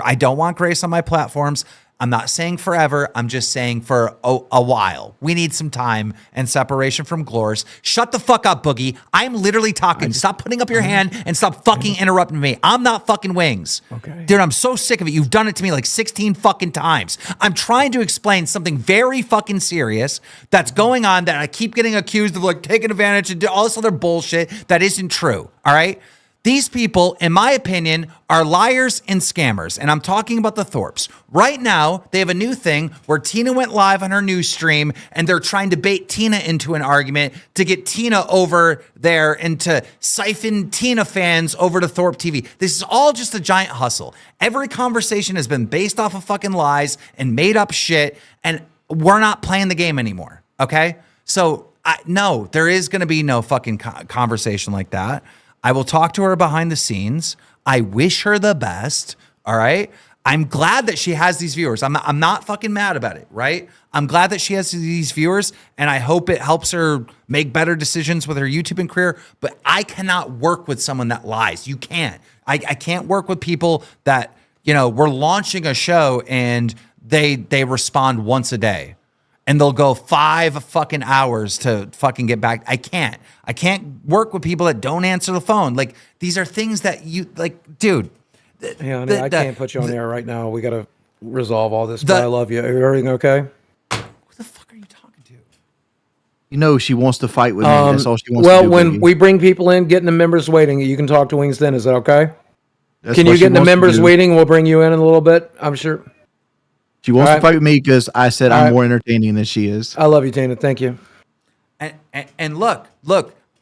I don't want Grace on my platforms. I'm not saying forever. I'm just saying for a while. We need some time and separation from Glores. Shut the fuck up, Boogie. I'm literally talking. Stop putting up your hand and stop fucking interrupting me. I'm not fucking Wings. Okay. Dude, I'm so sick of it. You've done it to me like 16 fucking times. I'm trying to explain something very fucking serious that's going on that I keep getting accused of like taking advantage and all this other bullshit that isn't true. All right? These people, in my opinion, are liars and scammers. And I'm talking about the Thorpes. Right now, they have a new thing where Tina went live on her news stream and they're trying to bait Tina into an argument to get Tina over there and to siphon Tina fans over to Thorpe TV. This is all just a giant hustle. Every conversation has been based off of fucking lies and made up shit. And we're not playing the game anymore. Okay? So, no, there is going to be no fucking conversation like that. I will talk to her behind the scenes. I wish her the best. All right. I'm glad that she has these viewers. I'm not fucking mad about it. Right. I'm glad that she has these viewers and I hope it helps her make better decisions with her YouTube career. But I cannot work with someone that lies. You can't. I can't work with people that, you know, we're launching a show and they respond once a day. And they'll go 5 fucking hours to fucking get back. I can't work with people that don't answer the phone. Like, these are things that you, like, dude. Yeah, honey, I can't put you on air right now. We got to resolve all this, but I love you. Everything okay? Who the fuck are you talking to? You know she wants to fight with me. That's all she wants to do. Well, when Boogie. we bring people in, getting the members waiting, you can talk to Wings then. Is that okay? That's Can what you she get in the wants to members do. waiting? We'll bring you in a little bit, I'm sure. She wants All to right. fight with me because I said All I'm right. more entertaining than she is. I love you, Tina. Thank you. And look,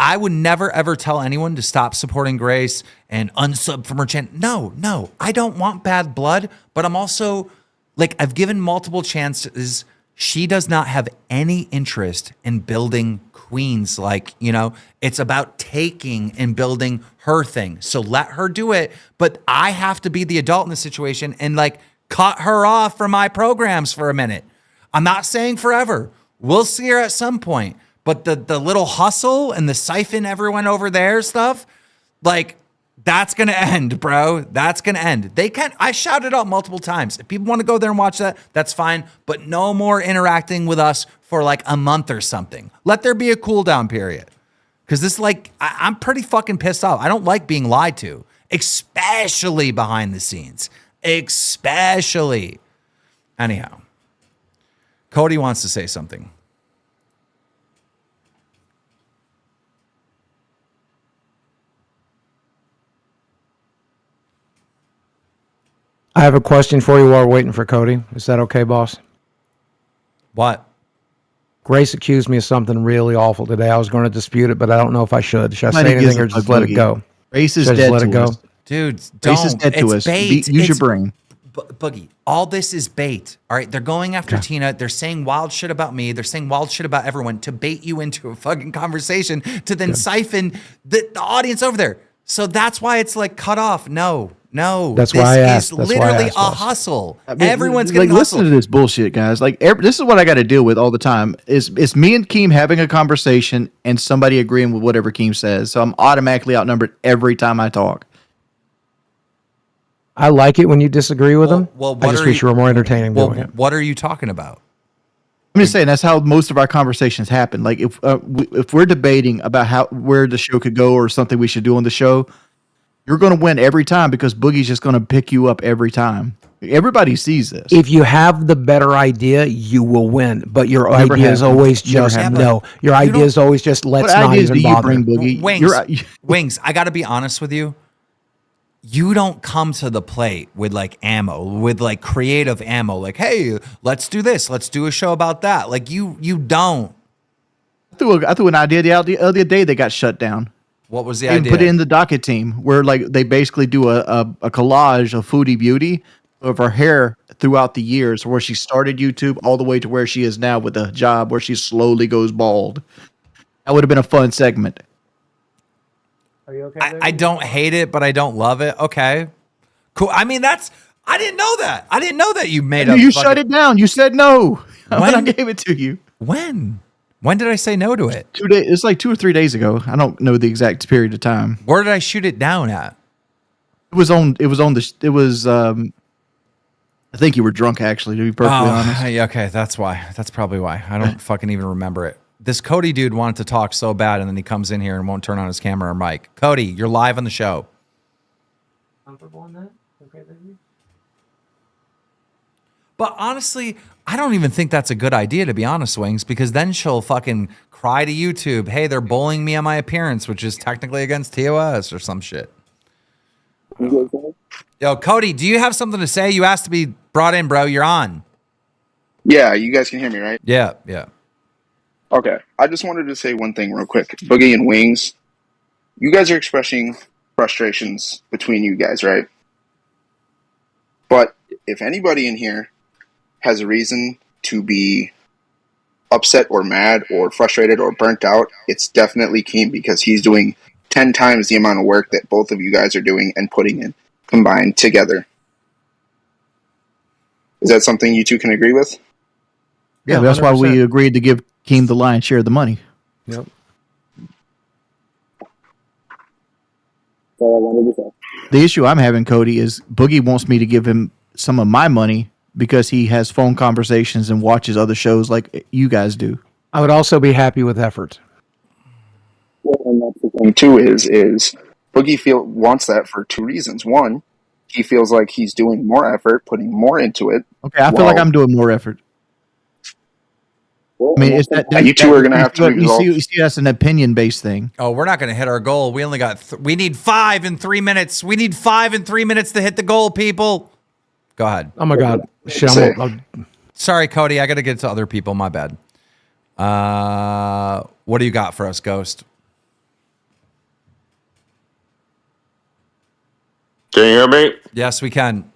I would never ever tell anyone to stop supporting Grace and unsub from her channel. No, I don't want bad blood, but I'm also like, I've given multiple chances. She does not have any interest in building queens. Like, you know, it's about taking and building her thing. So let her do it. But I have to be the adult in the situation and like cut her off from my programs for a minute. I'm not saying forever. We'll see her at some point. But the little hustle and the siphon everyone over there stuff, like, that's going to end, bro. That's going to end. I shouted out multiple times. If people want to go there and watch that, that's fine. But no more interacting with us for like a month or something. Let there be a cool down period. Because this, like, I'm pretty fucking pissed off. I don't like being lied to, especially behind the scenes. Especially. Anyhow, Cody wants to say something. I have a question for you while we're waiting for Cody. Is that okay, boss? What? Grace accused me of something really awful today. I was going to dispute it, but I don't know if I should. Should I Nobody say anything gives or a just fuck, let it Boogie. go? Race is Should I just dead let to it go? us. Dudes, Race don't. is dead to It's us. bait. Use your It's- brain. Boogie, all this is bait. All right, they're going after Tina. They're saying wild shit about me. They're saying wild shit about everyone to bait you into a fucking conversation to then siphon the audience over there. So that's why it's like cut off. No. That's why I asked. This That's is why I literally asked, a boss. hustle. I mean, Everyone's like, getting listen to hustled. this bullshit, guys. Like, this is what I got to deal with all the time. It's me and Keem having a conversation and somebody agreeing with whatever Keem says. So I'm automatically outnumbered every time I talk. I like it when you disagree with them. Well, I just wish you were more entertaining Well, doing it. what are you talking about? I'm just saying that's how most of our conversations happen. Like if we're debating about where the show could go or something we should do on the show, you're going to win every time because Boogie's just going to pick you up every time. Everybody sees this. If you have the better idea, you will win. But your Never idea is happened. always Never just happened. no. Your You idea don't- is always just let's What not ideas even do you bother. bring, Boogie? Wings, I got to be honest with you. You don't come to the plate with like ammo, with like creative ammo. Like, hey, let's do this. Let's do a show about that. Like you don't. I threw an idea the other day that got shut down. What was the They idea? put it in the docket team where like they basically do a collage of Foodie Beauty of her hair throughout the years, where she started YouTube all the way to where she is now with a job where she slowly goes bald. That would have been a fun segment. Are you okay? I don't hate it, but I don't love it. Okay, cool. I mean, I didn't know that. I didn't know that you made up. You shut it down. You said no when I When? gave it to you. When did I say no to it? 2 days. It's like 2 or 3 days ago. I don't know the exact period of time. Where did I shoot it down at? It was on. It was on the. It was. I think you were drunk, actually. To be perfectly honest. yeah, okay, that's why. That's probably why. I don't fucking even remember it. This Cody dude wanted to talk so bad, and then he comes in here and won't turn on his camera or mic. Cody, you're live on the show. Comfortable on that? Okay, baby. But honestly, I don't even think that's a good idea, to be honest, Wings, because then she'll fucking cry to YouTube, hey, they're bullying me on my appearance, which is technically against TOS or some shit. Yo, Cody, do you have something to say? You asked to be brought in, bro. You're on. Yeah, you guys can hear me, right? Yeah. Okay. I just wanted to say one thing real quick. Boogie and Wings, you guys are expressing frustrations between you guys, right? But if anybody in here has a reason to be upset or mad or frustrated or burnt out, it's definitely Keem, because he's doing 10 times the amount of work that both of you guys are doing and putting in combined together. Is that something you two can agree with? Yeah, that's why 100%. we agreed to give Keem the lion's share of the money. Yep. The issue I'm having, Cody, is Boogie wants me to give him some of my money because he has phone conversations and watches other shows like you guys do. I would also be happy with effort. And that's the thing too is Boogie wants that for two reasons. One, he feels like he's doing more effort, putting more into it. Okay, I feel like I'm doing more effort. I mean, it's that you two are going to have to you resolve. see that's an opinion-based thing. Oh, we're not going to hit our goal. We only got. We need 5 in 3 minutes. We need 5 in 3 minutes to hit the goal, people. Go ahead. Oh my God. Shit, Sorry, Cody. I got to get to other people. My bad. What do you got for us, Ghost? Can you hear me? Yes, we can.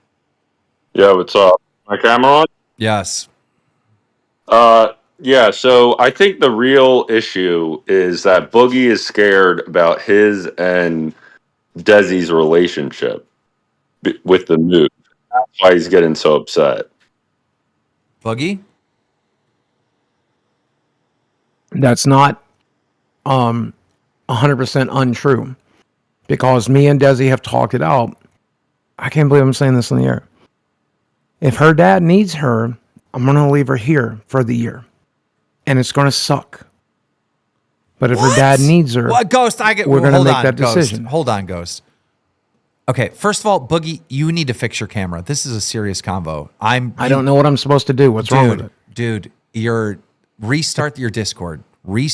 Yeah, what's up? My camera on? Yes. Yeah, so I think the real issue is that Boogie is scared about his and Desi's relationship with the move. That's why he's getting so upset. Boogie? That's not 100% untrue, because me and Desi have talked it out. I can't believe I'm saying this in the air. If her dad needs her, I'm going to leave her here for the year. And it's going to suck. But if her dad needs her, Ghost, we're going to make that decision. Hold on, Ghost. Okay, first of all, Boogie, you need to fix your camera. This is a serious convo. I don't know what I'm supposed to do. What's wrong with it? Dude, restart your Discord. Oh my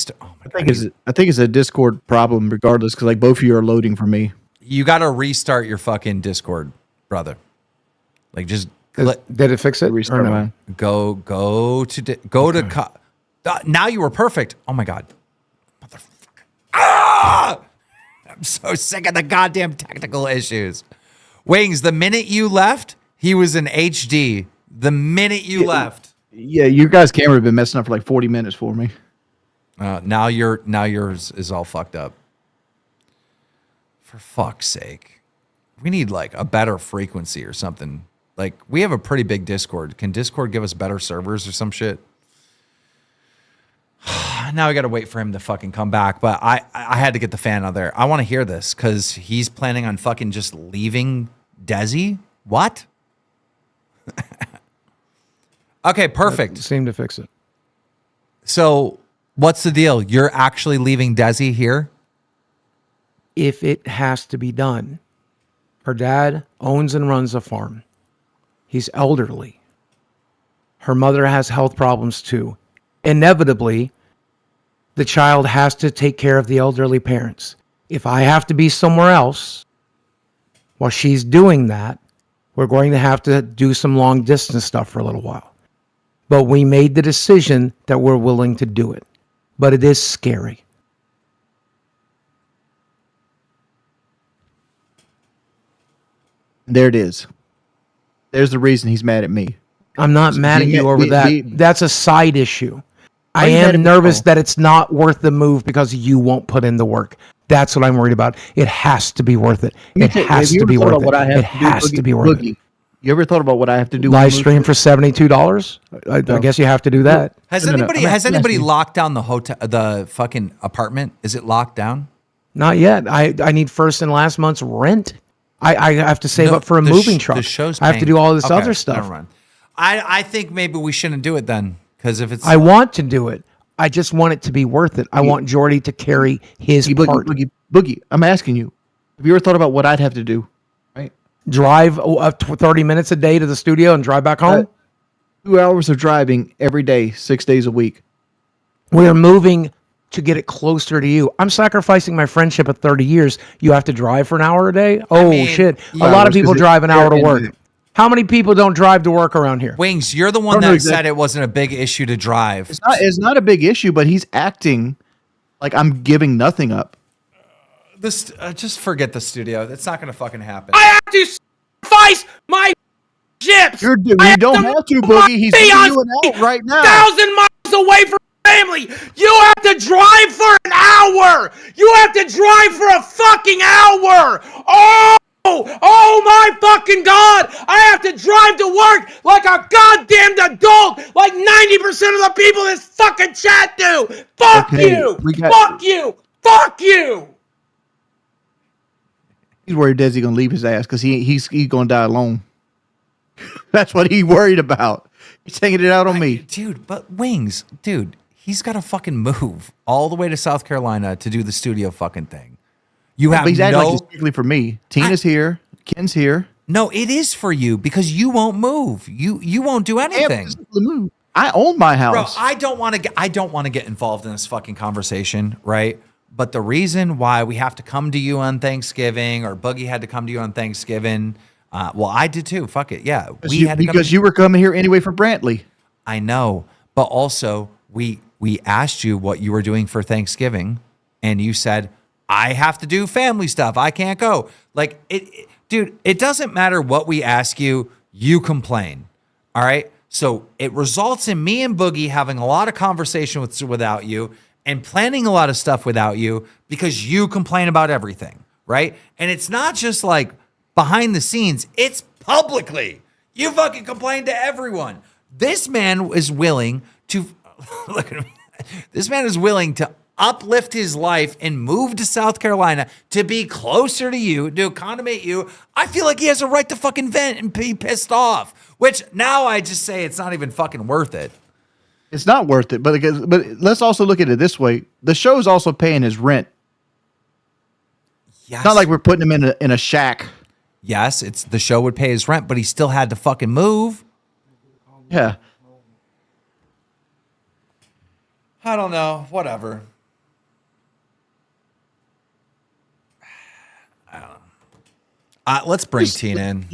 God. I think it's a Discord problem, regardless, because like both of you are loading for me. You got to restart your fucking Discord, brother. Like just did it fix it? Restart mine. Now you were perfect. Oh my God. Motherfucker. Ah! I'm so sick of the goddamn technical issues. Wings, the minute you left, he was in HD. The minute you left. Yeah, your guys' camera have been messing up for like 40 minutes for me. Now yours is all fucked up. For fuck's sake. We need like a better frequency or something. Like, we have a pretty big Discord. Can Discord give us better servers or some shit? Now we got to wait for him to fucking come back. But I had to get the fan out there. I want to hear this because he's planning on fucking just leaving Desi. What? Okay, perfect. That seemed to fix it. So what's the deal? You're actually leaving Desi here? If it has to be done. Her dad owns and runs a farm. He's elderly. Her mother has health problems too. Inevitably, the child has to take care of the elderly parents. If I have to be somewhere else while she's doing that, we're going to have to do some long distance stuff for a little while. But we made the decision that we're willing to do it. But it is scary. There it is. There's the reason he's mad at me. I'm not mad at you over that. That's a side issue. I am nervous that it's not worth the move because you won't put in the work. That's what I'm worried about. It has to be worth it. It has to be worth it. It has to be worth it. You ever thought about what I have to do? Live stream for $72? I guess you have to do that. Has anybody locked down the hotel, the fucking apartment? Is it locked down? Not yet. I need first and last month's rent. I have to save up for a moving truck. The show's I have to do all this other stuff. Never mind. I think maybe we shouldn't do it then, because if it's I want to do it. I just want it to be worth it. I want Jordy to carry his part. Boogie, I'm asking you. Have you ever thought about what I'd have to do? Right? Drive 30 minutes a day to the studio and drive back home? 2 hours of driving every day, 6 days a week. We are moving to get it closer to you. I'm sacrificing my friendship of 30 years. You have to drive for an hour a day? Oh, shit. A lot of people drive an hour to work. How many people don't drive to work around here? Wings, you're the one that said it wasn't a big issue to drive. It's not a big issue, but he's acting like I'm giving nothing up. This just forget the studio. It's not going to fucking happen. I have to sacrifice my ships. You don't have to, Boogie. He's giving you an out right now. 1,000 miles away from family. You have to drive for an hour. You have to drive for a fucking hour. Oh my fucking God. I have to drive to work like a goddamned adult, like 90% of the people in this fucking chat do. Fuck you. Fuck you. Fuck you. He's worried Desi gonna leave his ass because he's gonna die alone. That's what he's worried about. He's taking it out on me. Dude, but Wings, dude, he's got to fucking move all the way to South Carolina to do the studio fucking thing. You have he's acting like it's strictly for me. Tina's here. Ken's here. No, it is for you because you won't move. You won't do anything. I own my house. Bro, I don't want to get involved in this fucking conversation, right? But the reason why we have to come to you on Thanksgiving, or Boogie had to come to you on Thanksgiving, well, I did too. Fuck it, yeah. Because you were coming here anyway for Brantley. I know, but also we asked you what you were doing for Thanksgiving, and you said, I have to do family stuff. I can't go. Like, dude, it doesn't matter what we ask you, you complain. All right? So it results in me and Boogie having a lot of conversation without you and planning a lot of stuff without you because you complain about everything, right? And it's not just like behind the scenes, it's publicly. You fucking complain to everyone. This man is willing to, look at me. This man is willing to uplift his life and move to South Carolina to be closer to you, to accommodate you. I feel like he has a right to fucking vent and be pissed off, which now I just say it's not even fucking worth it. It's not worth it, but let's also look at it this way. The show's also paying his rent. Yes. It's not like we're putting him in a shack. Yes, it's the show would pay his rent, but he still had to fucking move. Yeah. I don't know. Whatever. Let's bring Tina in.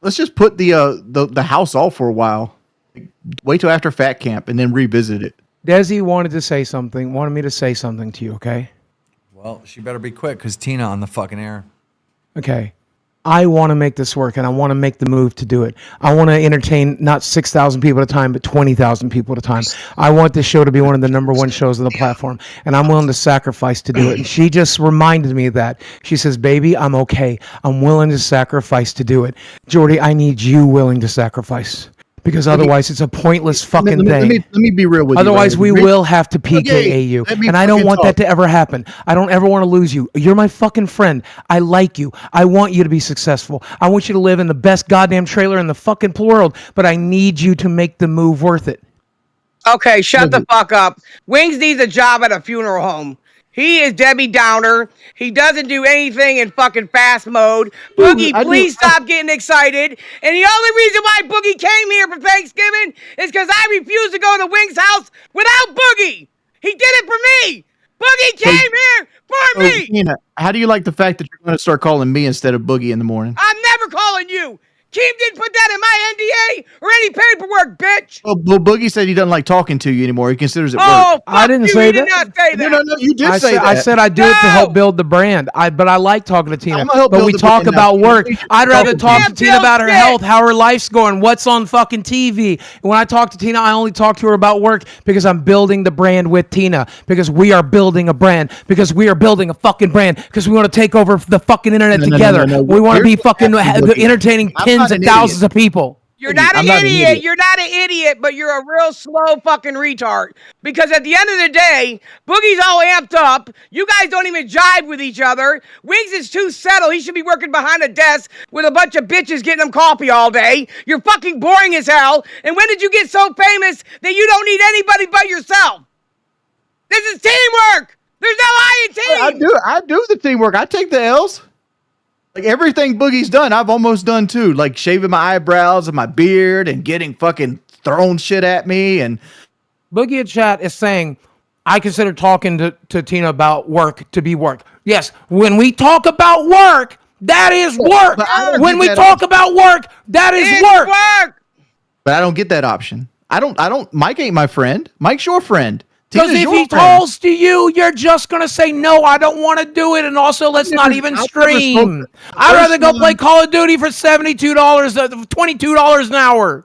Let's just put the house off for a while. Wait till after Fat Camp and then revisit it. Desi wanted me to say something to you, okay? Well, she better be quick because Tina on the fucking air. Okay. I want to make this work, and I want to make the move to do it. I want to entertain not 6,000 people at a time, but 20,000 people at a time. I want this show to be one of the #1 shows on the platform, and I'm willing to sacrifice to do it. And she just reminded me of that. She says, baby, I'm okay. I'm willing to sacrifice to do it. Jordy, I need you willing to sacrifice. Because otherwise, it's a pointless fucking thing. Let me be real with you. Otherwise, we will have to PKA you. And I don't want that to ever happen. I don't ever want to lose you. You're my fucking friend. I like you. I want you to be successful. I want you to live in the best goddamn trailer in the fucking world. But I need you to make the move worth it. Okay, shut the fuck up. Wings needs a job at a funeral home. He is Debbie Downer. He doesn't do anything in fucking fast mode. Boogie, please stop getting excited. And the only reason why Boogie came here for Thanksgiving is because I refused to go to Wings' house without Boogie. He did it for me. Boogie came here for me. Tina, how do you like the fact that you're going to start calling me instead of Boogie in the morning? I'm never calling you. Keem didn't put that in my NDA or any paperwork, bitch. Well, Boogie said he doesn't like talking to you anymore. He considers it work. Oh, I didn't say that. Did not say that. No, you did say that. I said I do it to help build the brand. But I like talking to Tina. But we talk about work. I'd rather talk to Tina about her health, how her life's going, what's on fucking TV. When I talk to Tina, I only talk to her about work because I'm building the brand with Tina. Because we are building a brand. Because we are building a fucking brand. Because we want to take over the fucking internet together. We want to be fucking entertaining tens and thousands of people. You're not an idiot. You're not an idiot, but you're a real slow fucking retard. Because at the end of the day, Boogie's all amped up. You guys don't even jive with each other. Wings is too settled. He should be working behind a desk with a bunch of bitches getting him coffee all day. You're fucking boring as hell. And when did you get so famous that you don't need anybody but yourself? This is teamwork. There's no I in team. I do the teamwork. I take the L's. Like everything Boogie's done, I've almost done too. Like shaving my eyebrows and my beard and getting fucking thrown shit at me. And Boogie in chat is saying, I consider talking to Tina about work to be work. Yes, when we talk about work, that is work. When we talk about work, that is work. But I don't get that option. I don't. Mike ain't my friend. Mike's your friend. Because if he calls to you, you're just going to say, no, I don't want to do it. And also, let's not even stream. I'd rather go play Call of Duty for $72, $22 an hour.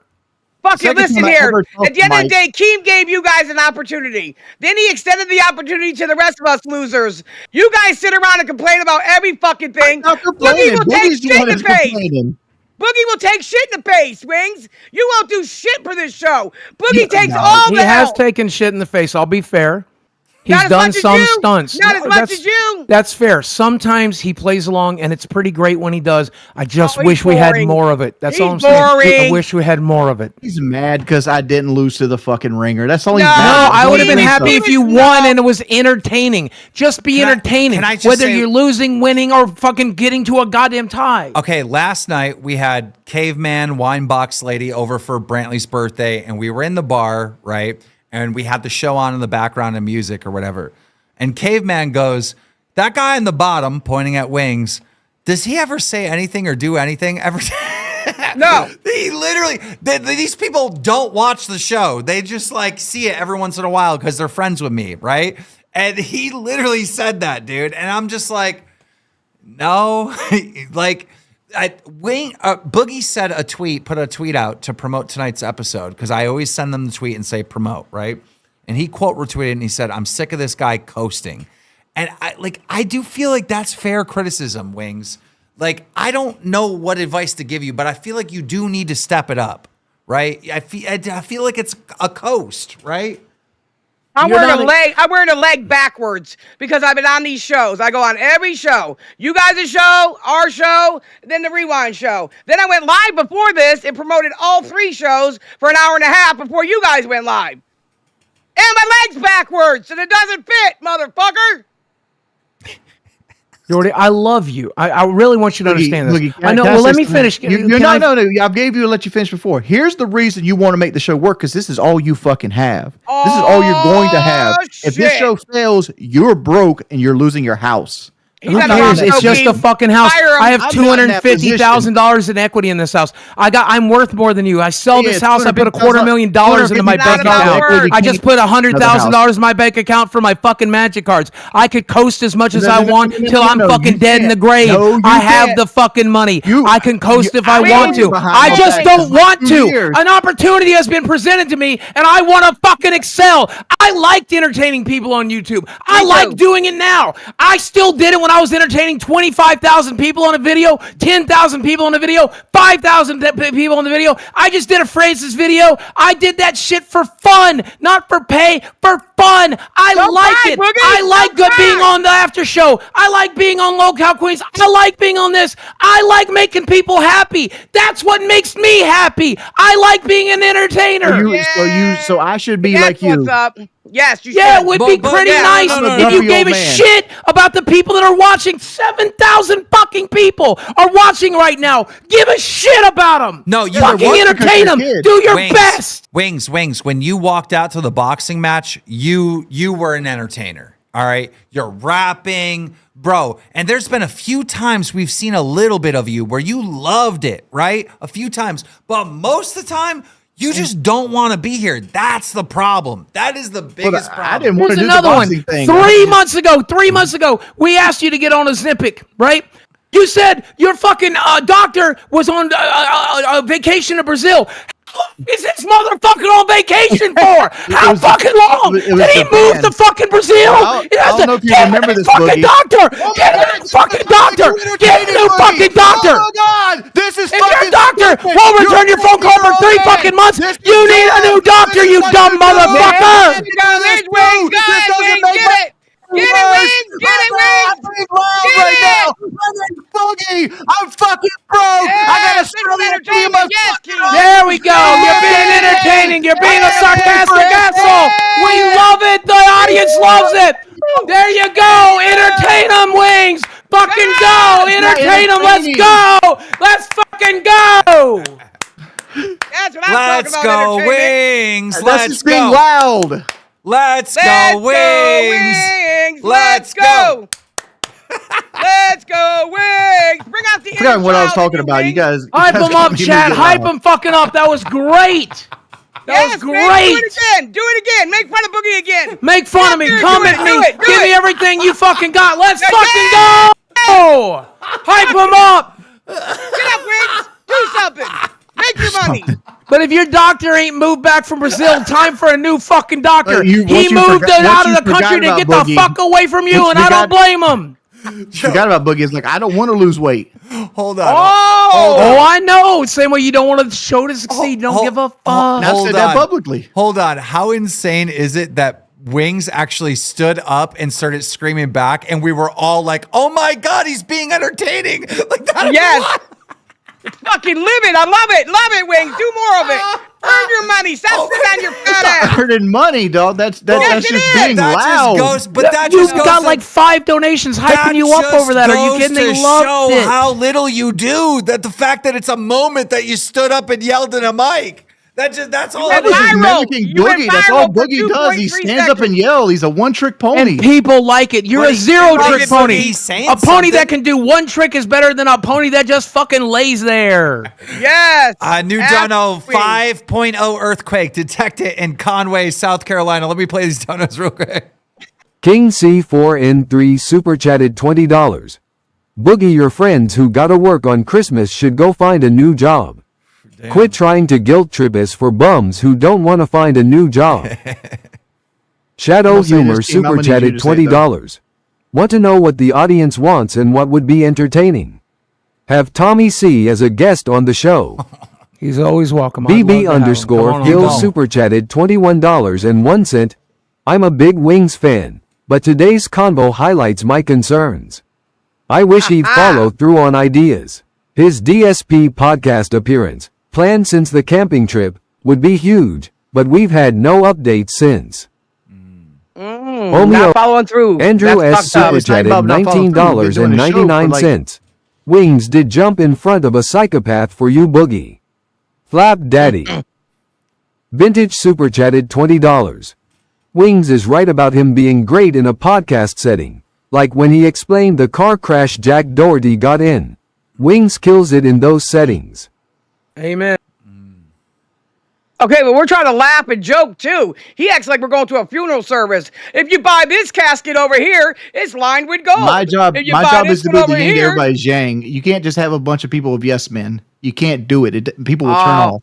Fuck it, listen here. At the end of the day, Keem gave you guys an opportunity. Then he extended the opportunity to the rest of us losers. You guys sit around and complain about every fucking thing. Boogie will take shit in the face. Boogie will take shit in the face, Wings. You won't do shit for this show. Boogie takes all the He has help. taken shit in the face. I'll be fair. He's Not as done much as some you. stunts. Not as much as you. That's fair. Sometimes he plays along, and it's pretty great when he does. I just Oh, wish he's we had boring. more of it. That's He's all I'm saying. I boring. wish we had more of it. He's mad because I didn't lose to the fucking ringer. That's all he's No, mad No, about. I would have been He was- happy if you won and it was entertaining. Just be entertaining. can I just whether say- you're losing, winning, or fucking getting to a goddamn tie. Okay, last night we had Caveman Wine Box Lady over for Brantley's birthday, and we were in the bar, right? And we had the show on in the background and music or whatever. And Caveman goes, that guy in the bottom, pointing at Wings, does he ever say anything or do anything? Ever? No. He literally, these people don't watch the show. They just like see it every once in a while because they're friends with me, right? And he literally said that, dude. And I'm just like, no, like, Boogie said put a tweet out to promote tonight's episode because I always send them the tweet and say promote, right? And he quote retweeted and he said, I'm sick of this guy coasting. And I do feel like that's fair criticism, Wings. Like, I don't know what advice to give you, but I feel like you do need to step it up, right? I feel like it's a coast, right? I'm wearing a leg backwards because I've been on these shows. I go on every show. You guys' show, our show, then the Rewind show. Then I went live before this and promoted all 3 shows for an hour and a half before you guys went live. And my leg's backwards and it doesn't fit, motherfucker. Jordy, I love you. I really want you to understand this. I know. Can Well, let say me something? finish. No. I gave you to let you finish before. Here's the reason you want to make the show work because this is all you fucking have. This is all you're going to have. If this shit. show fails, you're broke and you're losing your house. He's Who at a cares? house, It's just a Keem. fucking house. Fire him. I have I'm not in that $250,000 in equity in this house. I'm worth more than you. I sell Yeah, this house. I put a $250,000 into my $250,000 bank not about account. work. I just put $100,000 in my bank account for my fucking magic cards. I could coast as much as I want till I'm fucking dead in the grave. No, you I have can't. the fucking money. I can coast if I I want to. mean, I just don't want to. years. An opportunity has been presented to me, and I want to fucking excel. I liked entertaining people on YouTube. I like doing it now. I still did it when I was entertaining 25,000 people on a video, 10,000 people on a video, 5,000 people on the video. I just did a Francis video. I did that shit for fun, not for pay, for fun. I Don't like cry, it. Boogie. I like Don't being cry. on the after show. I like being on Lolcow Queens. I like being on this. I like making people happy. That's what makes me happy. I like being an entertainer. So I should be That's like you. what's up. Yes, you Yeah, should. it would be But- pretty yeah, nice no, no, no, if no. you gave a Grumpy old man. shit about the people that are watching. 7,000 fucking people are watching right now. Give a shit about them. No, you fucking watching entertain because them. you're kids. Do your Wings, best. Wings. When you walked out to the boxing match, you were an entertainer. All right, you're rapping, bro. And there's been a few times we've seen a little bit of you where you loved it, right? A few times, but most of the time you just don't want to be here. That's the problem. That is the biggest problem. I didn't want to Here's do the another one. boxing thing. 3 months ago, we asked you to get on Ozempic, right? You said your fucking doctor was on a vacation to Brazil. How long is this motherfucker on vacation for? How fucking long? it was Did he move Japan. to fucking Brazil? I don't know if you remember this, fucking Boogie. doctor. Get a new fucking doctor. Get a new fucking doctor. Oh my God, this is If your doctor won't return your phone call for 3 fucking months, you need a new doctor, you dumb motherfucker. There's Wings, guys, Wings, get it. Get it, Wings, get it, Wings. Right now. My name's Boogie. I'm fucking broke. I got a Simple entertainment, yes, Keem. There we go. You're being entertaining. You're being a sarcastic asshole. We love it. The audience loves it. There you go. Entertain them, Wings. Fucking go. Entertain them. Let's go. Let's fucking go. That's what I'm Let's talking about, go, entertainment. Wings. That's Let's just being go. loud. Let's go, Wings. Let's go. Let's go, Wings. Bring out the I forgot what I was child talking in about. You guys Hype him up, chat. Hype him fucking up. That was great. That was great. Man, do it again. Make fun of Boogie again. Make fun of me. Come at me. Give me everything you fucking got. Let's fucking go. Hype him up. Get up, Wings. Do something. Make your money. But if your doctor ain't moved back from Brazil, time for a new fucking doctor. You- He once you moved forgot- it out once of the you country forgot to get about the Boogie. fuck away from you, Once and you I don't forgot- blame him. Forgot about Boogie. It's like, I don't want to lose weight. Hold on. Oh, I know. Same way you don't want the show to succeed. Don't give a fuck. And I've said that publicly. Hold on. How insane is it that Wings actually stood up and started screaming back, and we were all like, "Oh my god, he's being entertaining!" Like that. Yes. Fucking live it. I love it, Wings. Do more of it. Earn your money. Stop sitting on your fat ass. Earning money, dog. That's Yes, just it is. being That loud. just goes, but that You just goes got to- like 5 donations hyping you up just over that. Are you goes kidding? to They loved show it. how little you do. That the fact that it's a moment that you stood up and yelled in a mic. That's all That it is is. just viral. mimicking You went Boogie. That's all viral for Boogie does. He 2.3 stands up and yells. He's a one-trick pony. And people like it. You're But a he- zero but trick he's- pony. he's saying A pony something. that can do one trick is better than a pony that just fucking lays there. Yes. New dono 5.0 earthquake detected in Conway, South Carolina. Let me play these donos real quick. King C4N3 super chatted $20. Boogie, your friends who gotta work on Christmas should go find a new job. Quit trying to guilt trip us for bums who don't want to find a new job. Shadow I'll say Humor this, Team, I'm super gonna need you chatted to say it, though. $20. Want to know what the audience wants and what would be entertaining? Have Tommy C as a guest on the show. He's always welcome. I'd love BB to have him. underscore Come on, Hill come on. super chatted $21.01. I'm a big Wings fan, but today's convo highlights my concerns. I wish he'd follow through on ideas. His DSP podcast appearance, planned since the camping trip, would be huge, but we've had no updates since. Not following through. Andrew That's S. fucked up. super He's talking chatted about not following through. We've been doing a show for, $19.99. Wings did jump in front of a psychopath for you, Boogie. Flap Daddy. Vintage super chatted $20. Wings is right about him being great in a podcast setting, like when he explained the car crash Jack Doherty got in. Wings kills it in those settings. Amen. Okay, but we're trying to laugh and joke too. He acts like we're going to a funeral service. If you buy this casket over here, it's lined with gold. My job If you buy is this to one be over the yin to here- everybody's yang. You can't just have a bunch of people with yes men. You can't do it. People will turn off.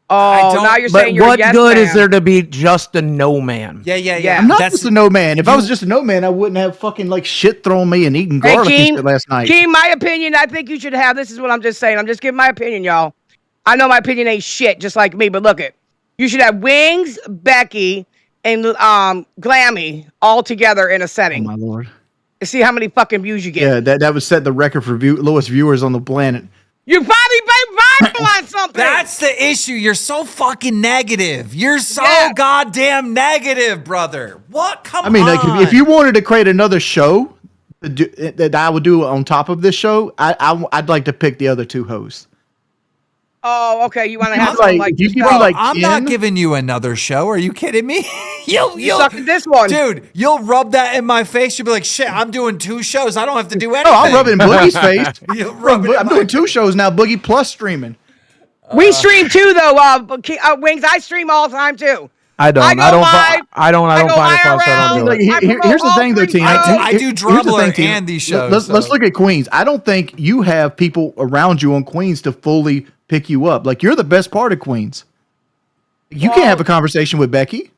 Oh, don't- now you're But saying you're what a yes good man. is there to be just a no man? Yeah. I'm not That's just a no man. If I was just a no man, I wouldn't have fucking like shit thrown me and eating Hey, garlic and Keem, shit last night. Keem, my opinion, I think you should have. This is what I'm just saying. I'm just giving my opinion, y'all. I know my opinion ain't shit, just like me, but look it. You should have Wings, Becky, and Glammy all together in a Oh setting. my lord. To see how many fucking views you get. Yeah, that would set the record for lowest viewers on the planet. You probably made viral on something. That's the issue. You're so fucking negative. You're so Yeah. goddamn negative, brother. What? Come on. I mean, like if you wanted to create another show that I would do on top of this show, I'd like to pick the other two hosts. Oh, okay. You want to have Like, something like if you this? give me, like, I'm not 10? giving you another show. Are you kidding me? You suck at this one. Dude, you'll rub that in my face. You'll be like, shit, I'm doing 2 shows. I don't have to do anything. Oh, I'm rubbing Boogie's face. You'll rub it in I'm my- doing 2 shows now. Boogie plus streaming. We stream too, though. Wings, I stream all the time too. I don't. I go I don't. live. I don't I go find it fun, so I IRL. don't do Like, it. here's the thing, though, Tina. I do Here's the Drubbler thing, Tina. and these shows. Let's so- look at Queens. I don't think you have people around you on Queens to fully pick you up. Like, you're the best part of Queens. You can't have a conversation with Becky.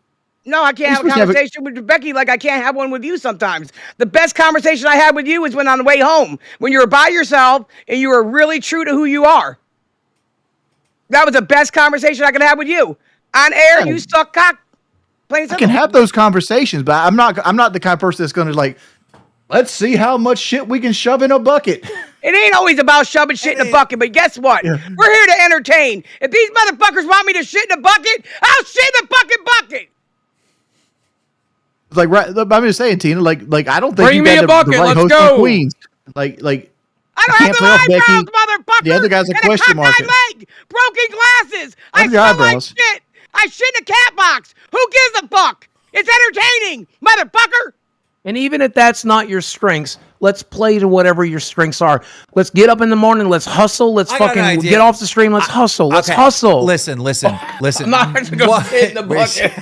No, I can't have a supposed to have a- conversation with Becky like I can't have one with you sometimes. The best conversation I had with you is when on the way home, when you were by yourself and you were really true to who you are. That was the best conversation I could have with you. On air, Yeah. you suck cock. Plain I simple. can have those conversations, but I'm not the kind of person that's going to like, let's see how much shit we can shove in a bucket. It ain't always about shoving shit in a bucket, but guess what? We're here to entertain. If these motherfuckers want me to shit in a bucket, I'll shit in the fucking bucket. It's like, right, I'm just saying, Tina, like I don't think Bring you me got a the bucket, right let's host go. in Queens. Like I don't You have can't the play off eyebrows, Becky. motherfucker. The other guy's a And question I cut mark. my leg. Broken glasses. I What's your smell like eyebrows? shit. I shit in a cat box. Who gives a fuck? It's entertaining, motherfucker. And even if that's not your strengths, let's play to whatever your strengths are. Let's get up in the morning. Let's hustle. Let's I got an fucking idea. get off the stream. Let's hustle. Let's Okay, hustle. Listen. I'm not going to go sit in the bucket.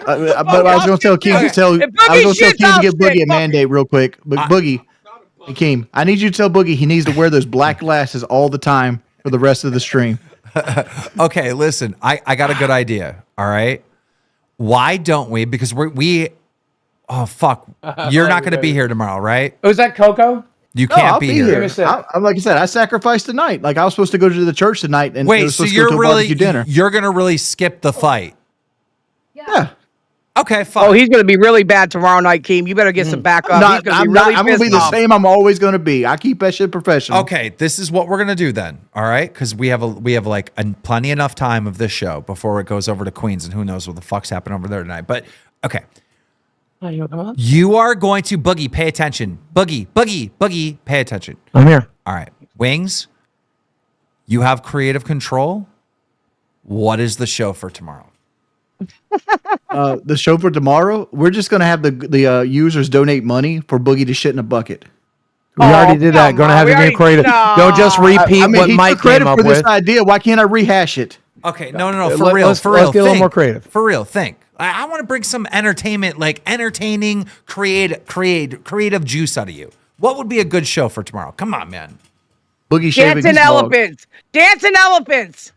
But I was going to tell Keem to tell. If I was Boogie going to tell shits, Keem I'll to give Boogie shit. a mandate real quick. But Boogie, and Keem, I need you to tell Boogie he needs to wear those black glasses all the time for the rest of the stream. Okay, listen. I got a good idea. All right. Why don't we? Because we. Oh fuck! You're not going to be here tomorrow, right? Was that Coco? You No, can't I'll be be here. here. I'm like I said, I sacrificed tonight. Like I was supposed to go to the church tonight, and it Wait, was so supposed to go you're to a really barbecue dinner. you're going to really skip the fight? Yeah. Okay, fine. Oh, he's going to be really bad tomorrow night, Keem. You better get some backup. He's going to be really I'm going to be pissed the off. same. I'm always going to be. I keep that shit professional. Okay, this is what we're gonna do then. All right, because we have like plenty enough time of this show before it goes over to Queens, and who knows what the fuck's happening over there tonight. But okay, you are going to Boogie. Pay attention, Boogie. Pay attention. I'm here. All right, Wings. You have creative control. What is the show for tomorrow? The show for tomorrow, we're just going to have the users donate money for Boogie to shit in a bucket. We already did that. come Going to on, have we your name already- created. no. Don't just repeat I mean, what he Mike took credit came up for this with. idea. Why can't I rehash it? Okay, no, for Let- real, let's- for let's real. get a little Think. more creative. For real, think. I want to bring some entertainment, like entertaining, creative juice out of you. What would be a good show for tomorrow? Come on, man. Boogie shaving Dancing his dog. elephants. Dancing elephants.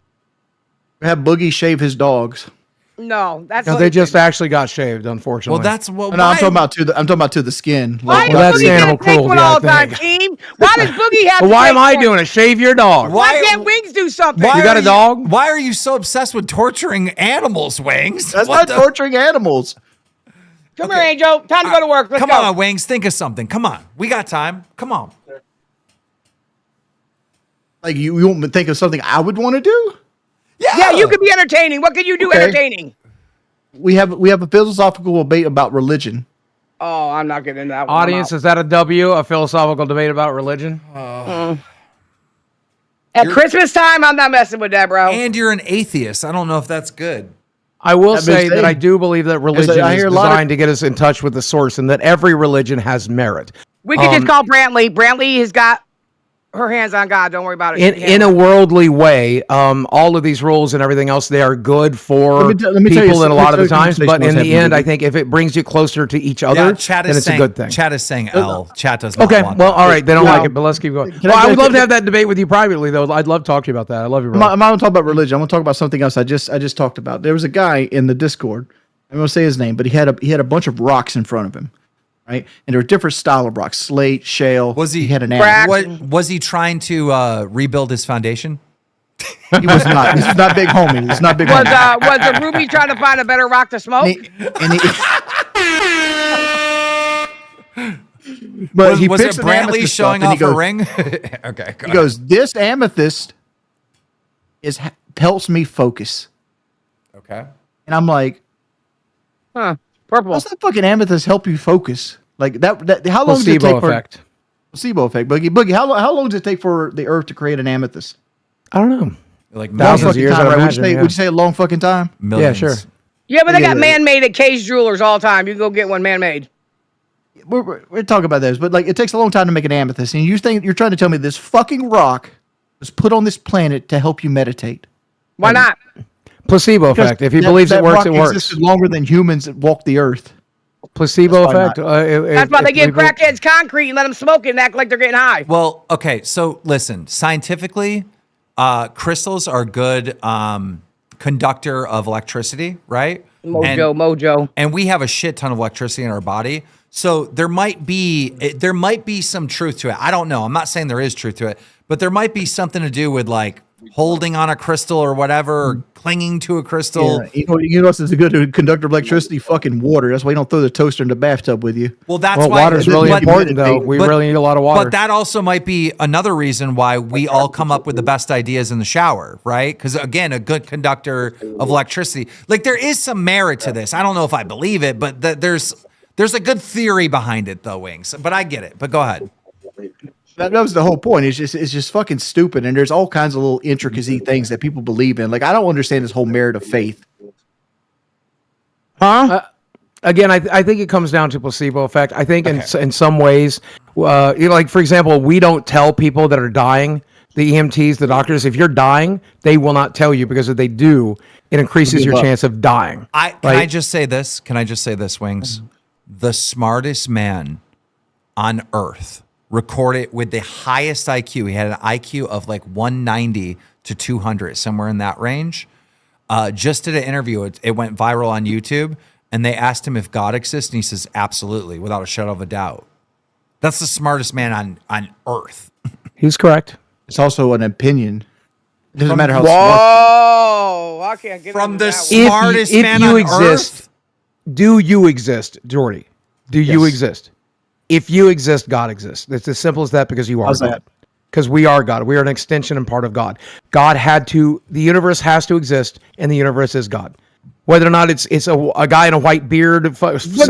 Have Boogie shave his dogs. No, that's No, what they just actually got shaved, unfortunately. Well, that's what. No, I'm talking about to the skin. Why Like, Well, does that's Boogie get animal to take one cruelty, I all the time, think. Keem? Why does Boogie have But to why take am I one? doing it? Shave your dog. Why can't Wings do something? You got a dog? Why are you so obsessed with torturing animals, Wings? that's What not torturing animals. Come here, Angel. Time to go to work. Let's Come go. on, Wings. Think of something. Come on. We got time. Come on. Like you want me to think of something I would want to do? Yeah, you can be entertaining. What can you do Okay. entertaining? We have a philosophical debate about religion. Oh, I'm not getting into that one. Audience, is that a W? A philosophical debate about religion? At Christmas time, I'm not messing with that, bro. And you're an atheist. I don't know if that's good. I will I've been say that saying- I do believe that religion I is hear a lot of- designed to get us in touch with the source, and that every religion has merit. We could just call Brantley. Brantley has got her hands on God. Don't worry about it. In a worldly way, all of these rules and everything else, they are good for Let me tell you people in a lot of the something times. But in conversation the was end, I happening. think if it brings you closer to each Yeah, other, chat then is it's saying a good thing. Chat is saying L. Chat does not Okay, want well, that. all right. They don't Now- like it, but let's keep going. Can I Well, I go would love to- to have that debate with you privately, though. I'd love to talk to you about that. I love you, bro. I'm not going to talk about religion. I'm going to talk about something else. I just talked about. There was a guy in the Discord. I'm going to say his name, but he had a bunch of rocks in front of him, right? And there were different style of rocks: slate, shale. Was he had an Crack. animal. What was he trying to rebuild his foundation? He was not. This is not big homie. It's not big Was homie. was the Ruby trying to find a better rock to smoke? And but Was picks it an Brantley amethyst showing up and off he goes, a ring? Okay. He goes, "This amethyst helps me focus." Okay. And I'm like, Huh. Purple. "How's that fucking amethyst help you focus?" Like that how long does it Placebo take for effect. placebo effect? Boogie, how long does it take for the Earth to create an amethyst? I don't know. Like Long Thousands of fucking years, time, I'd right? imagine, yeah. Would you say a long fucking time? millions. Yeah, sure. Yeah, but they got Yeah. man-made at K's Jewelers all the time. You can go get one man-made. We're talking about those, but like it takes a long time to make an amethyst, and you're trying to tell me this fucking rock was put on this planet to help you meditate? Why not? Placebo effect. If he believes it works, rock it works. existed longer than humans that walk the Earth. Placebo That's why effect. That's why they give crackheads concrete and let them smoke it and act like they're getting high. Well, okay. So listen, scientifically, crystals are good conductor of electricity, right? Mojo. And we have a shit ton of electricity in our body. So there might be some truth to it. I don't know. I'm not saying there is truth to it, but there might be something to do with like holding on a crystal or whatever, or clinging to a crystal. Yeah, you know what's a good conductor of electricity? Fucking water. That's why you don't throw the toaster in the bathtub with you. Well, that's Well, why water is really but- important, though. We but- really need a lot of water. But that also might be another reason why we all come up with the best ideas in the shower, right? Because again, a good conductor of electricity. Like there is some merit to this. I don't know if I believe it, but there's a good theory behind it, though, Wings. But I get it. But go ahead. That was the whole point. It's just fucking stupid, and there's all kinds of little intricacy things that people believe in. Like I don't understand this whole merit of faith. Again, I think it comes down to placebo effect. I think in some ways, like for example, we don't tell people that are dying, the EMTs, the doctors, if you're dying, they will not tell you, because if they do, it increases your chance of dying. Can I just say this? Can I just say this, Wings? The smartest man on earth recorded with the highest IQ. He had an IQ of like 190 to 200, somewhere in that range. Just did an interview. It went viral on YouTube. And they asked him if God exists, and he says, absolutely, without a shadow of a doubt. That's the smartest man on earth. He's correct. It's also an opinion. It doesn't matter how smart. Whoa! I can't get From into the that one. smartest If man you on exist, earth. do you exist, Jordy? Do you exist? If you exist, God exists. It's as simple as that, because you are How's God. that? Because we are God. We are an extension and part of God. The universe has to exist, and the universe is God. Whether or not it's a guy in a white beard sitting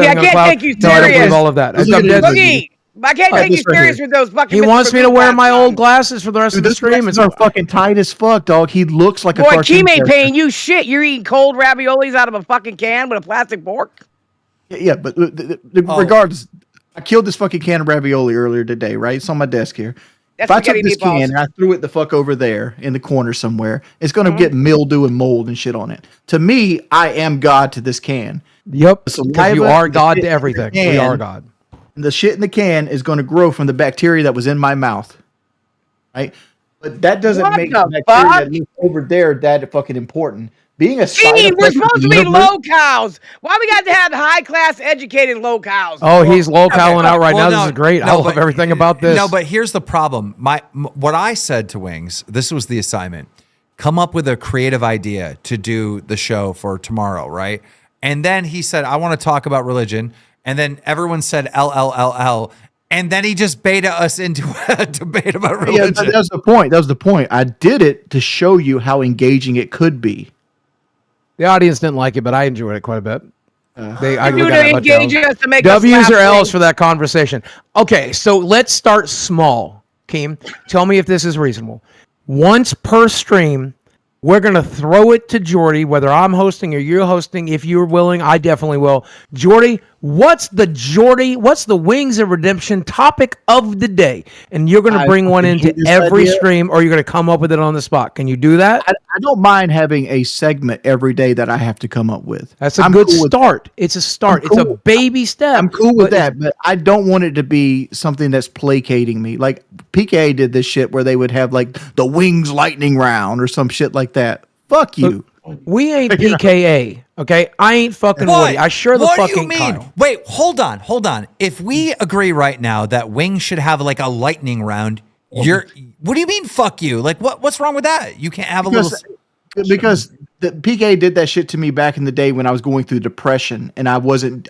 on a can't cloud. take you No, I don't serious. believe all of that. Look at this. Boogie, I can't take you this right serious here. with those fucking. He Mr. wants me to Magoo wear my glasses old on. glasses for the rest Dude, of the this stream. glasses are fucking tight as fuck, dog. He looks like a Boy, cartoon Keem ain't character. paying you shit. You're eating cold raviolis out of a fucking can with a plastic fork. Yeah, but regardless, I killed this fucking can of ravioli earlier today, right? It's on my desk here. That's If I took spaghetti this meatballs. can and I threw it the fuck over there in the corner somewhere, it's going to get mildew and mold and shit on it. To me, I am God to this can. Yep. The Because you saliva, are the God shit to in the everything. We can, are God. The shit in the can is going to grow from the bacteria that was in my mouth, right? But that doesn't What make the the bacteria fuck? that lives over there that fucking important. Being a side Keem, we're effect of supposed to the be universe, low cows. Why we got to have high class educated low cows? Oh, he's low-calling out right Well, now. no, This is great. I no, love but- everything about this. No, but here's the problem. What I said to Wings, this was the assignment. Come up with a creative idea to do the show for tomorrow, right? And then he said, I want to talk about religion. And then everyone said LLLL. And then he just beta us into a debate about religion. yeah, that's the point. That was the point. I did it to show you how engaging it could be. The audience didn't like it, but I enjoyed it quite a bit. I You got to a bunch engage of us to make us W's laugh, or L's please. for that conversation. Okay, so let's start small. Keem, tell me if this is reasonable. Once per stream, we're going to throw it to Jordy, whether I'm hosting or you're hosting. If you're willing, I definitely will. Jordy, what's the Wings of Redemption topic of the day? And you're going to bring one fucking into hate this every idea. stream, or you're going to come up with it on the spot. Can you do that? I don't mind having a segment every day that I have to come up with. That's a I'm good cool with- start. It's a start. I'm It's a cool. baby step. I'm cool with but that, but I don't want it to be something that's placating me. Like PK did this shit where they would have like the Wings lightning round or some shit like that. Fuck you. We ain't PKA, okay? I ain't fucking Woody. I sure the What fucking do you mean? Kyle. Wait, hold on. If we agree right now that Wings should have like a lightning round, what do you mean fuck you? Like what's wrong with that? You can't have a little Because the PK did that shit to me back in the day when I was going through depression and I wasn't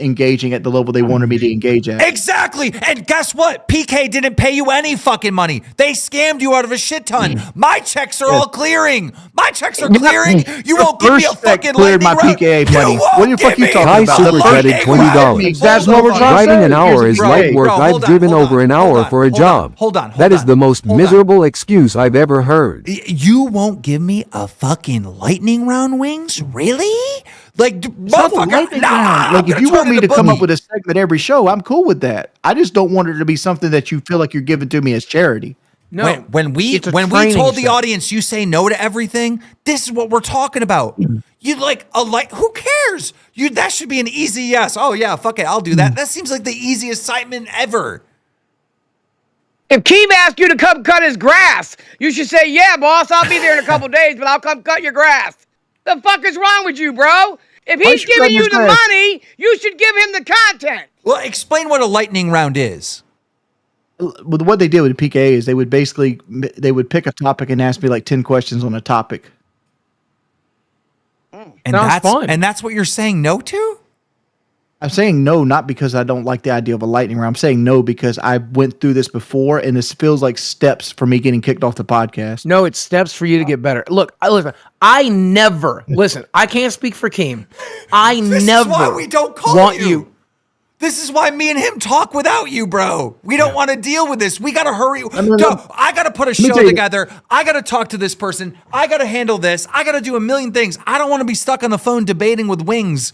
engaging at the level they wanted me to engage at. Exactly. And guess what? PK didn't pay you any fucking money. They scammed you out of a shit ton. My checks are all clearing. My checks are clearing. You won't give me a First check fucking cleared my lightning round. PKA money. You won't What the fuck give you me talking Kai about? super The chatted first $20. That's what we're trying to Driving say. an hour is Bro, light work. bro, I've hold on, driven hold over on, an hour hold on, for a hold job. on, hold on, That is hold the on, most hold on. miserable excuse I've ever heard. You won't give me a fucking lightning round, Wings? Really? Like, It's not the motherfucker, lightning nah, round. I'm Like if gonna you turn want me into to come up Boogie. with a segment every show, I'm cool with that. I just don't want it to be something that you feel like you're giving to me as charity. No. When we it's a told training the set. audience you say no to everything, this is what we're talking about. You like who cares? That should be an easy yes. Oh yeah, fuck it, I'll do that. That seems like the easiest assignment ever. If Keem asked you to come cut his grass, you should say, yeah, boss, I'll be there in a couple days, but I'll come cut your grass. The fuck is wrong with you, bro? If Why he's should you giving cut you his the grass? money, you should give him the content. Well, explain what a lightning round is. With what they did with PKA is they would pick a topic and ask me like 10 questions on a topic. And Sounds that's fun. and that's what you're saying no to? I'm saying no, not because I don't like the idea of a lightning round. I'm saying no because I went through this before and this feels like steps for me getting kicked off the podcast. No, it's steps for you to get better. Look, I never, listen, I can't speak for Keem. I This never is why we don't call want you. This is why me and him talk without you, bro. We don't want to deal with this. We got to hurry. I got to put a show together. I got to talk to this person. I got to handle this. I got to do a million things. I don't want to be stuck on the phone debating with Wings.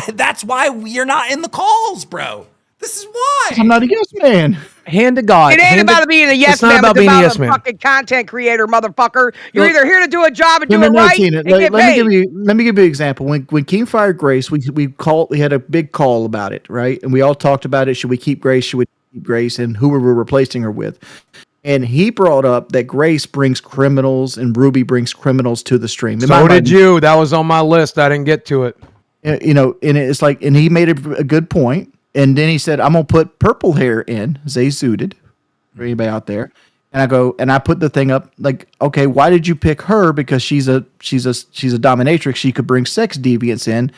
That's why you're not in the calls, bro. This is why. I'm not a yes man. Hand to God. It ain't about being a yes man. It's about being a fucking content creator, motherfucker. You're either here to do a job and do it right and get paid. Let me give you an example. When Keem fired Grace, we had a big call about it, right? And we all talked about it. Should we keep Grace? Should we keep Grace? And who were we replacing her with? And he brought up that Grace brings criminals and Ruby brings criminals to the stream. So did you. That was on my list. I didn't get to it. You know, and it's like, and he made a good point. And then he said, I'm going to put purple hair in, Zay Suited, for anybody out there. And I go, and I put the thing up like, okay, why did you pick her? Because she's a dominatrix. She could bring sex deviants in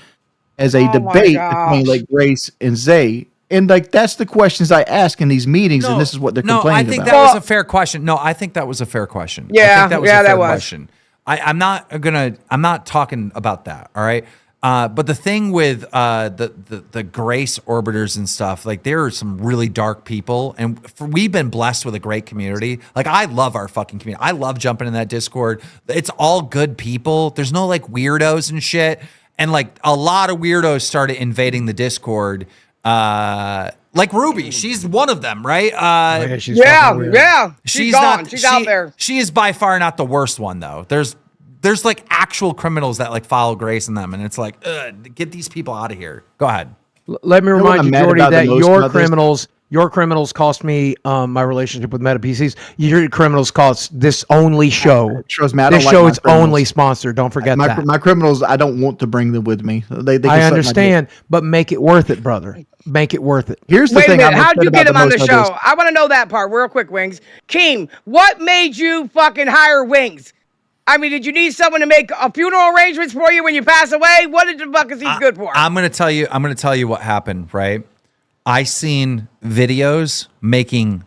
as a debate between like Grace and Zay. And like, that's the questions I ask in these meetings. And this is what they're complaining about. I think that was a fair question. No, I think that was a fair question. Yeah, I think that was a fair was. question. I'm not talking about that. All right. But the thing with the Grace orbiters and stuff, like there are some really dark people, and we've been blessed with a great community. Like I love our fucking community. I love jumping in that Discord. It's all good people. There's no like weirdos and shit. And like a lot of weirdos started invading the Discord. Like Ruby, she's one of them, right? She's gone. She's out there. She is by far not the worst one though. There's like actual criminals that like follow Grace and them, and it's like, get these people out of here. Go ahead. Let me remind you, Jordy, that your criminals cost me my relationship with Meta PCs. Your criminals cost this only show. Trust me, I this don't show like is only sponsored. Don't forget that. My criminals, I don't want to bring them with me. They I understand, but make it worth it, brother. Make it worth it. Here's the Wait thing. a minute. How'd you get him on the show? I want to know that part real quick, Wings. Keem, what made you fucking hire Wings? I mean, did you need someone to make a funeral arrangements for you when you pass away? What did the fuck is he good for? I'm gonna tell you what happened, right? I seen videos making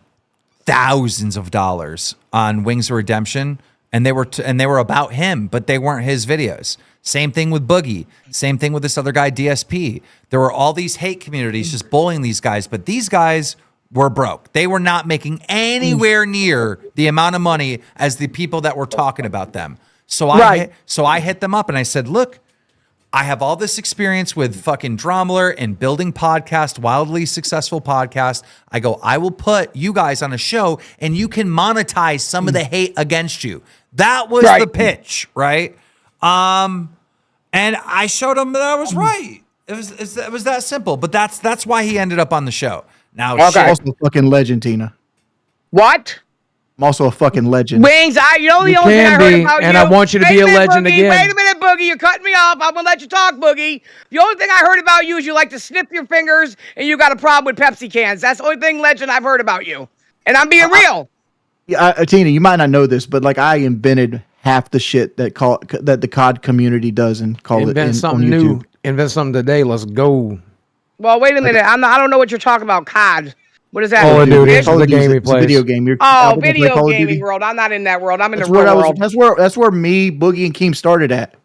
thousands of dollars on Wings of Redemption, and they were about him, but they weren't his videos. Same thing with Boogie. Same thing with this other guy, DSP. There were all these hate communities just bullying these guys, but these guys were broke. They were not making anywhere near the amount of money as the people that were talking about them. So I hit them up and I said, look, I have all this experience with fucking Dromler and building podcast, wildly successful podcast. I go, I will put you guys on a show and you can monetize some of the hate against you. That was the pitch, right? And I showed him that I was right. It was that simple. But that's why he ended up on the show. Now, I'm also a fucking legend, Tina. What? I'm also a fucking legend. Wings, the only thing I heard about and I want you to be a legend Boogie, again. Wait a minute, Boogie. You're cutting me off. I'm going to let you talk, Boogie. The only thing I heard about you is you like to snip your fingers and you got a problem with Pepsi cans. That's the only thing legend I've heard about you. And I'm being real. Tina, you might not know this, but like I invented half the shit that the COD community does and call Invent it something on new. YouTube. Invent something today. Let's go. Well, wait a minute. I don't know what you're talking about, COD. What is that? Call of Duty. It's Call the of Duty game he is a plays. video game. Video gaming world. I'm not in that world. I'm in the real world. That's where me, Boogie, and Keem started at.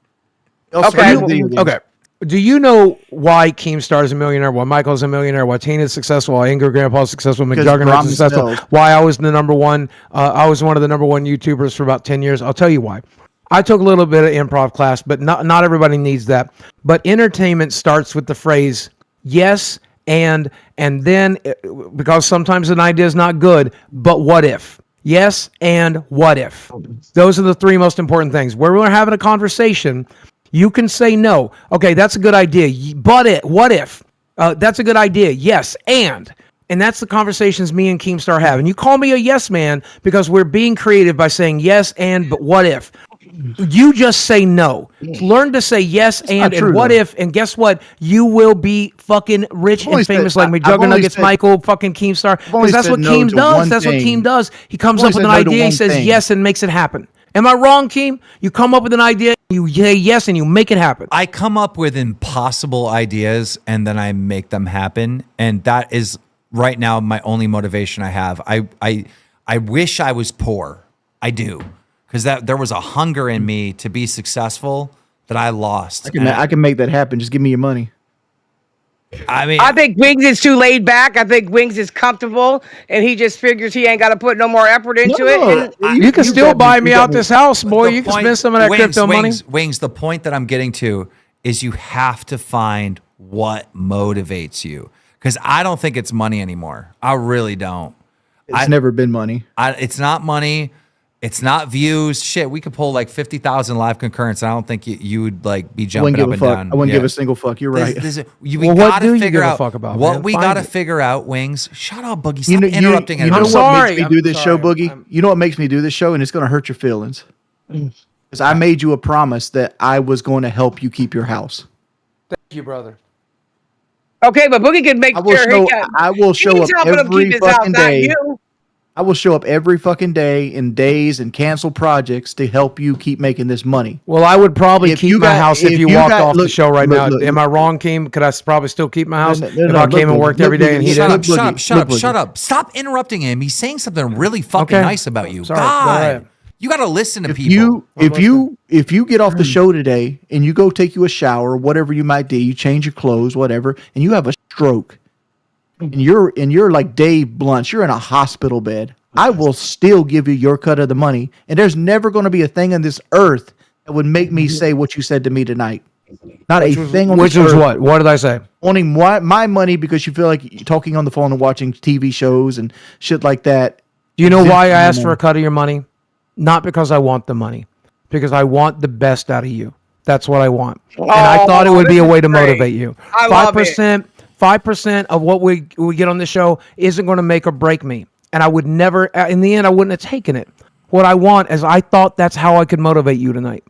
Okay. Do you know why Keemstar is a millionaire? Why Michael's a millionaire? Why Tina's successful? Why Ingrid Grandpa's successful? McJuggernaut's successful? Why I was the number one? I was one of the number one YouTubers for about 10 years. I'll tell you why. I took a little bit of improv class, but not everybody needs that. But entertainment starts with the phrase yes and then because sometimes an idea is not good, but what if? Yes and what if? Those are the three most important things. Where we're having a conversation, you can say no. Okay, that's a good idea. But what if? That's a good idea. Yes, and that's the conversations me and Keemstar have. And you call me a yes man because we're being creative by saying yes and but what if? You just say no. Learn to say yes and what if, and guess what? You will be fucking rich and famous like McJuggernuggets, Michael, fucking Keemstar. Because that's what Keem does. That's what Keem does. He comes up with an idea, he says yes and makes it happen. Am I wrong, Keem? You come up with an idea, you say yes, and you make it happen. I come up with impossible ideas, and then I make them happen. And that is right now my only motivation I have. I wish I was poor. I do. Because there was a hunger in me to be successful that I lost. I can make that happen. Just give me your money. I mean, I think Wings is too laid back. I think Wings is comfortable, and he just figures he ain't got to put no more effort into it. And You can still buy me out this house, boy. the You can point- spend some of that crypto money. Wings, the point that I'm getting to is you have to find what motivates you. Because I don't think it's money anymore. I really don't. It's never been money. It's not money. It's not views. Shit, we could pull like 50,000 live concurrents. I don't think you would like be jumping up and down. I wouldn't give a single fuck. You're right. We Well, what gotta do you figure give a out fuck about, what man? we Find gotta it. figure out. Wings, shut up, Boogie. Stop interrupting. You know everyone. what sorry. makes me do I'm this show, sorry. Boogie? You know what makes me do this show, and it's going to hurt your feelings. Because I made you a promise that I was going to help you keep your house. Thank you, brother. Okay, but Boogie can make I will sure show. he can. I will show He's up helping him every keep his house, fucking not day. you. I will show up every fucking day in days and cancel projects to help you keep making this money. Well, I would probably If keep you my got- house if if you you walked got- off the look, show right look, now. look, Am I wrong, Keem? Could I probably still keep my house No, if no, I look, came and Boogie, worked look, every day and Boogie, he Shut did? up, shut up, Boogie, shut up, look, shut Boogie. up. Stop interrupting him. He's saying something really fucking Okay. nice about you. Sorry, go God, ahead. you got to listen to If people. if you get off the show today and you go take you a shower, whatever you might do, you change your clothes, whatever, and you have a stroke, and you're like Dave Blunt, you're in a hospital bed, I will still give you your cut of the money, and there's never going to be a thing on this earth that would make me say what you said to me tonight. Not a thing on Which this was earth. what? What did I say? Wanting my money because you feel like you're talking on the phone and watching TV shows and shit like that. Do you know why I asked for a cut of your money? Not because I want the money, because I want the best out of you. That's what I want. And I thought it would be a way to motivate you. I love it. 5% of what we get on the show isn't going to make or break me. And I would never, in the end, I wouldn't have taken it. What I want is I thought that's how I could motivate you tonight.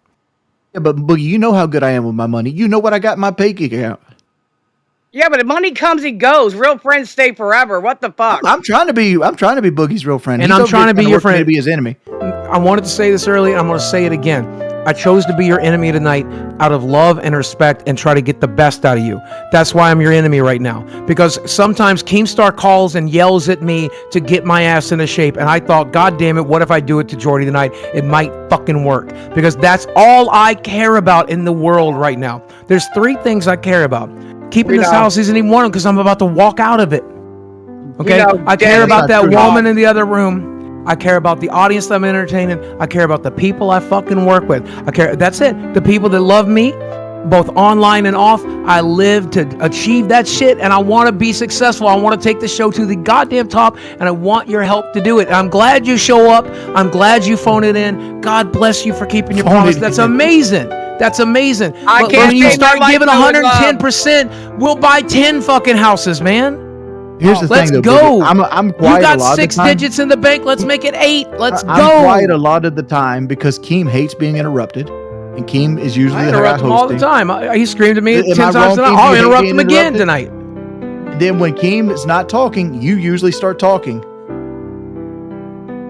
Yeah, but Boogie, you know how good I am with my money. You know what I got in my pay account. Yeah, but the money comes and goes. Real friends stay forever. What the fuck? I'm trying to be Boogie's real friend. And He's I'm over trying here to be your work for me friend. to be his enemy. I wanted to say this earlier, and I'm going to say it again. I chose to be your enemy tonight out of love and respect and try to get the best out of you. That's why I'm your enemy right now. Because sometimes KEEMSTAR calls and yells at me to get my ass into shape. And I thought, God damn it, what if I do it to Jordy tonight? It might fucking work. Because that's all I care about in the world right now. There's 3 things I care about. Keeping this house isn't even one of them because I'm about to walk out of it. Okay? I care about that woman in the other room. I care about the audience that I'm entertaining. I care about the people I fucking work with. I care. That's it. The people that love me, both online and off. I live to achieve that shit, and I want to be successful. I want to take the show to the goddamn top, and I want your help to do it. I'm glad you show up. I'm glad you phone it in. God bless you for keeping your promise. That's amazing. That's amazing. But when you start giving 110%, we'll buy 10 fucking houses, man. Here's the Let's thing, go. though, Boogie. I'm quiet You got a lot 6 of the time. digits in the bank. Let's make it 8. Let's I'm go. quiet a lot of the time because Keem hates being interrupted, and Keem is usually I the guy interrupt him all the hosting. time. He screamed at me Am 10 I times wrong, tonight. Keem? I'll You hate interrupt being him again interrupted? tonight. Then when Keem is not talking, you usually start talking.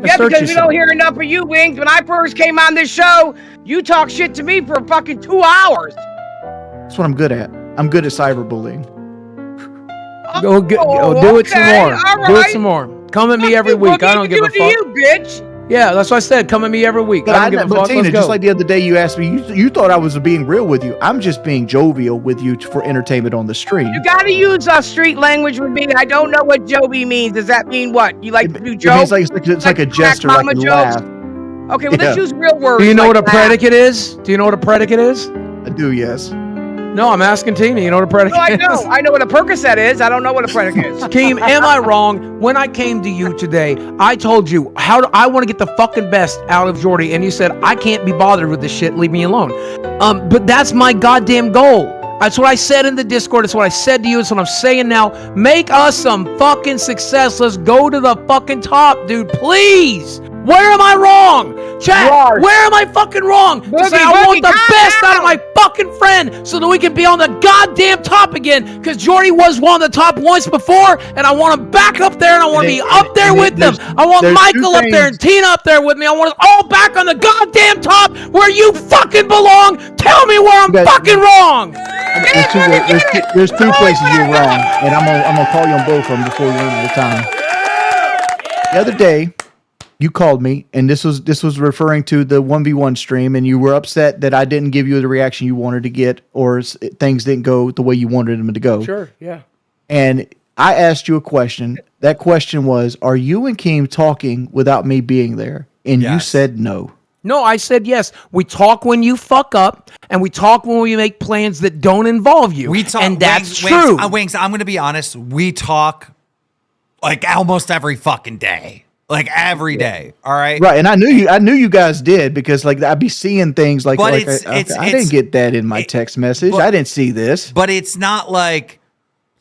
Yeah, Assert because we yourself. don't hear enough of you, Wings. When I first came on this show, you talk shit to me for fucking 2 hours. That's what I'm good at. I'm good at cyberbullying. Go do it some okay, more. all Do it right. some more. Come at me every week. I don't give a fuck. You, bitch. Yeah, that's what I said. Come at me every week. But I don't give a but fuck. Tina, Let's just go. like the other day, you asked me, you thought I was being real with you. I'm just being jovial with you for entertainment on the stream. You gotta use street language with me. I don't know what Joby means. Does that mean what? You like to do It jokes? means it's like a crack gesture, like mama a jokes? laugh. Okay, well, let's Yeah. use real words. Do you know like what a that. predicate is? Do you know what a predicate is? I do, yes. No, I'm asking Tina. You know what a predicate No, I is? know. I know what a Percocet is. I don't know what a predicate is. Keem, am I wrong? When I came to you today, I told you I want to get the fucking best out of Jordy, and you said I can't be bothered with this shit. Leave me alone. But that's my goddamn goal. That's what I said in the Discord. It's what I said to you. It's what I'm saying now. Make us some fucking success. Let's go to the fucking top, dude. Please. Where am I wrong? Chat, where am I fucking wrong? To say I want the best out of my fucking friend so that we can be on the goddamn top again. Because Jordy was one of the top once before, and I want him back up there, and I want to be up there with them. I want Michael up there and Tina up there with me. I want us all back on the goddamn top where you fucking belong. Tell me where I'm fucking wrong. There's 2 places you're wrong, and I'm gonna call you on both of them before we run out of time. The other day, you called me, and this was referring to the 1v1 stream, and you were upset that I didn't give you the reaction you wanted to get, or things didn't go the way you wanted them to go. Sure, yeah. and I asked you a question. That question was, are you and Keem talking without me being there? And you Yes. said no. No, I said yes. We talk when you fuck up, and we talk when we make plans that don't involve you. We talk, and that's Wings, true. Wings, I'm going to be honest. We talk like almost every fucking day. Like every day. All right. Right, and I knew you guys did because like I'd be seeing things like, But I didn't get that in my text message. I didn't see this. But it's not like,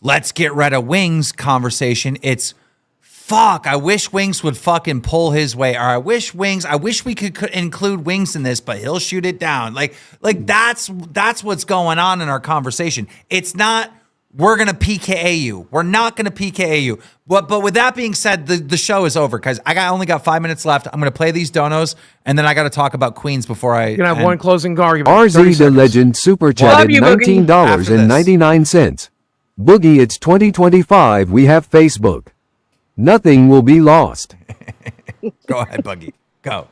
let's get rid of Wings conversation. It's, fuck, I wish Wings would fucking pull his way. Or I wish we could include Wings in this, but he'll shoot it down. Like that's what's going on in our conversation. It's not, we're going to PKA you. We're not going to PKA you. But with that being said, the show is over because I only got 5 minutes left. I'm going to play these donos, and then I got to talk about Queens before I... You can have one closing argument. RZ the Legend super chatted $19.99. Boogie, it's 2025. We have Facebook. Nothing will be lost. Go ahead, Boogie. Go.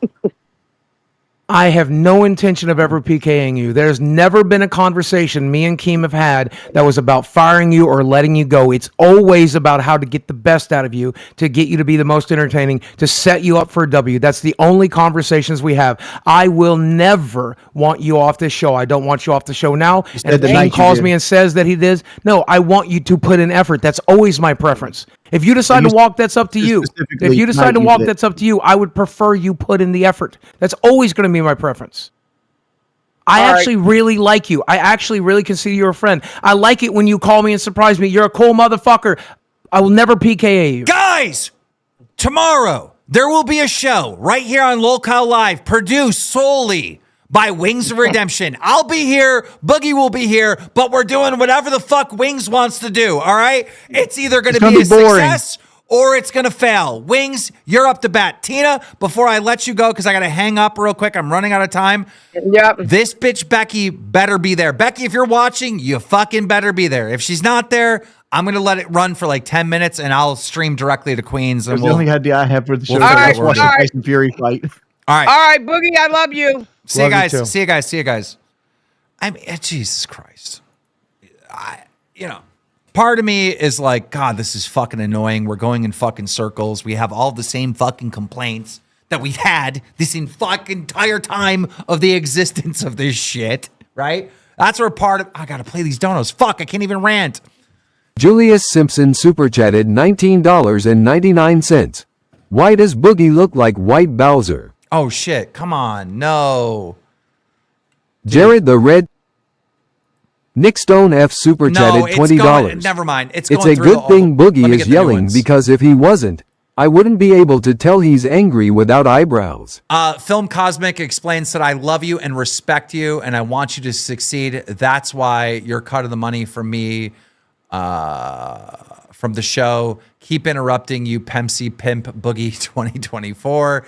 I have no intention of ever PKing you. There's never been a conversation me and Keem have had that was about firing you or letting you go. It's always about how to get the best out of you, to get you to be the most entertaining, to set you up for a W. That's the only conversations we have. I will never want you off this show. I don't want you off the show now. And if Keem calls me and says that he did, no, I want you to put in effort. That's always my preference. If you decide to walk, that's up to you. If you decide to walk, that's up to you. I would prefer you put in the effort. That's always going to be my preference. I actually really like you. I actually really consider you a friend. I like it when you call me and surprise me. You're a cool motherfucker. I will never PKA you. Guys, tomorrow there will be a show right here on lolcow Live, produced solely by Wings of Redemption. I'll be here, Boogie will be here, but we're doing whatever the fuck Wings wants to do, all right? It's either going to be a success or it's going to fail. Wings, you're up to bat. Tina, before I let you go, because I got to hang up real quick, I'm running out of time. Yep. This bitch Becky better be there. Becky, if you're watching, you fucking better be there. If she's not there, I'm going to let it run for like 10 minutes and I'll stream directly to Queens. And the only idea I have for the show is All watch the Tyson Fury fight. All right. All right, Boogie, I love you. See you guys. See you guys. See you guys. I mean, Jesus Christ. Part of me is like, God, this is fucking annoying. We're going in fucking circles. We have all the same fucking complaints that we've had this entire time of the existence of this shit, right? That's where part of, I gotta play these donos. Fuck, I can't even rant. Julius Simpson super chatted $19.99. Why does Boogie look like White Bowser? Oh shit, come on, no. Jared the Red Nick Stone F super chatted $20. Never mind. It's a good thing Boogie is yelling because if he wasn't, I wouldn't be able to tell he's angry without eyebrows. Film Cosmic explains that I love you and respect you and I want you to succeed. That's why you're cut of the money from me, from the show. Keep interrupting you, Pempsy Pimp Boogie 2024.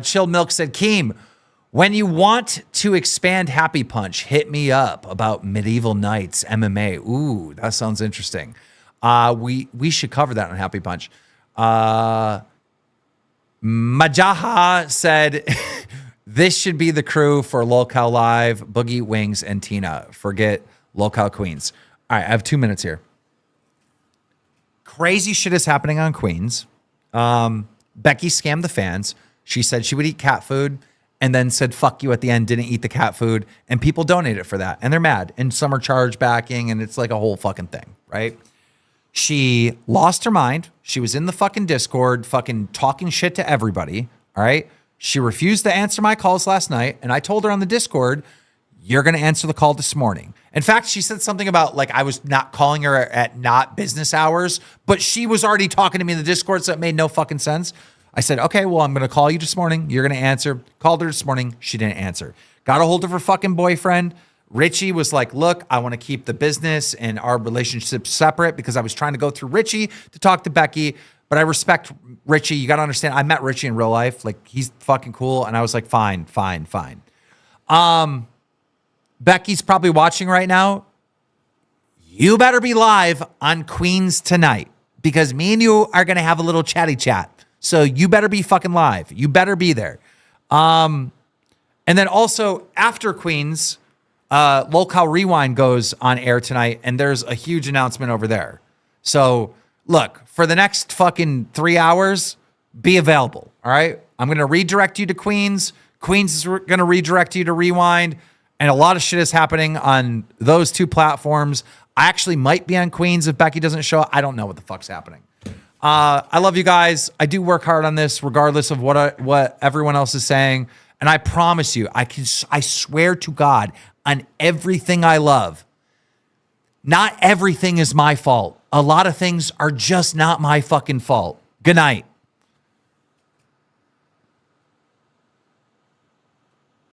Chill Milk said, Keem, when you want to expand Happy Punch, hit me up about Medieval Knights MMA. Ooh, that sounds interesting. We should cover that on Happy Punch. Majaha said, this should be the crew for lolcow Live, Boogie, Wings, and Tina. Forget lolcow Queens. All right, I have 2 minutes here. Crazy shit is happening on Queens. Becky scammed the fans. She said she would eat cat food and then said, fuck you at the end, didn't eat the cat food. And people donated for that. And they're mad. And some are charge backing. And it's like a whole fucking thing, right? She lost her mind. She was in the fucking Discord, fucking talking shit to everybody. All right. She refused to answer my calls last night. And I told her on the Discord, you're going to answer the call this morning. In fact, she said something about like I was not calling her at not business hours, but she was already talking to me in the Discord, so it made no fucking sense. I said, okay, well, I'm going to call you this morning. You're going to answer. Called her this morning. She didn't answer. Got a hold of her fucking boyfriend. Richie was like, look, I want to keep the business and our relationship separate because I was trying to go through Richie to talk to Becky, but I respect Richie. You got to understand, I met Richie in real life. Like, he's fucking cool. And I was like, fine. Becky's probably watching right now. You better be live on Queens tonight because me and you are going to have a little chatty chat. So you better be fucking live. You better be there. And then also after Queens, Lolcow Rewind goes on air tonight, and there's a huge announcement over there. So look, for the next fucking 3 hours, be available. All right. I'm going to redirect you to Queens. Queens is going to redirect you to Rewind. And a lot of shit is happening on those two platforms. I actually might be on Queens if Becky doesn't show up. I don't know what the fuck's happening. I love you guys. I do work hard on this, regardless of what everyone else is saying. And I promise you, I swear to God, on everything I love, not everything is my fault. A lot of things are just not my fucking fault. Good night.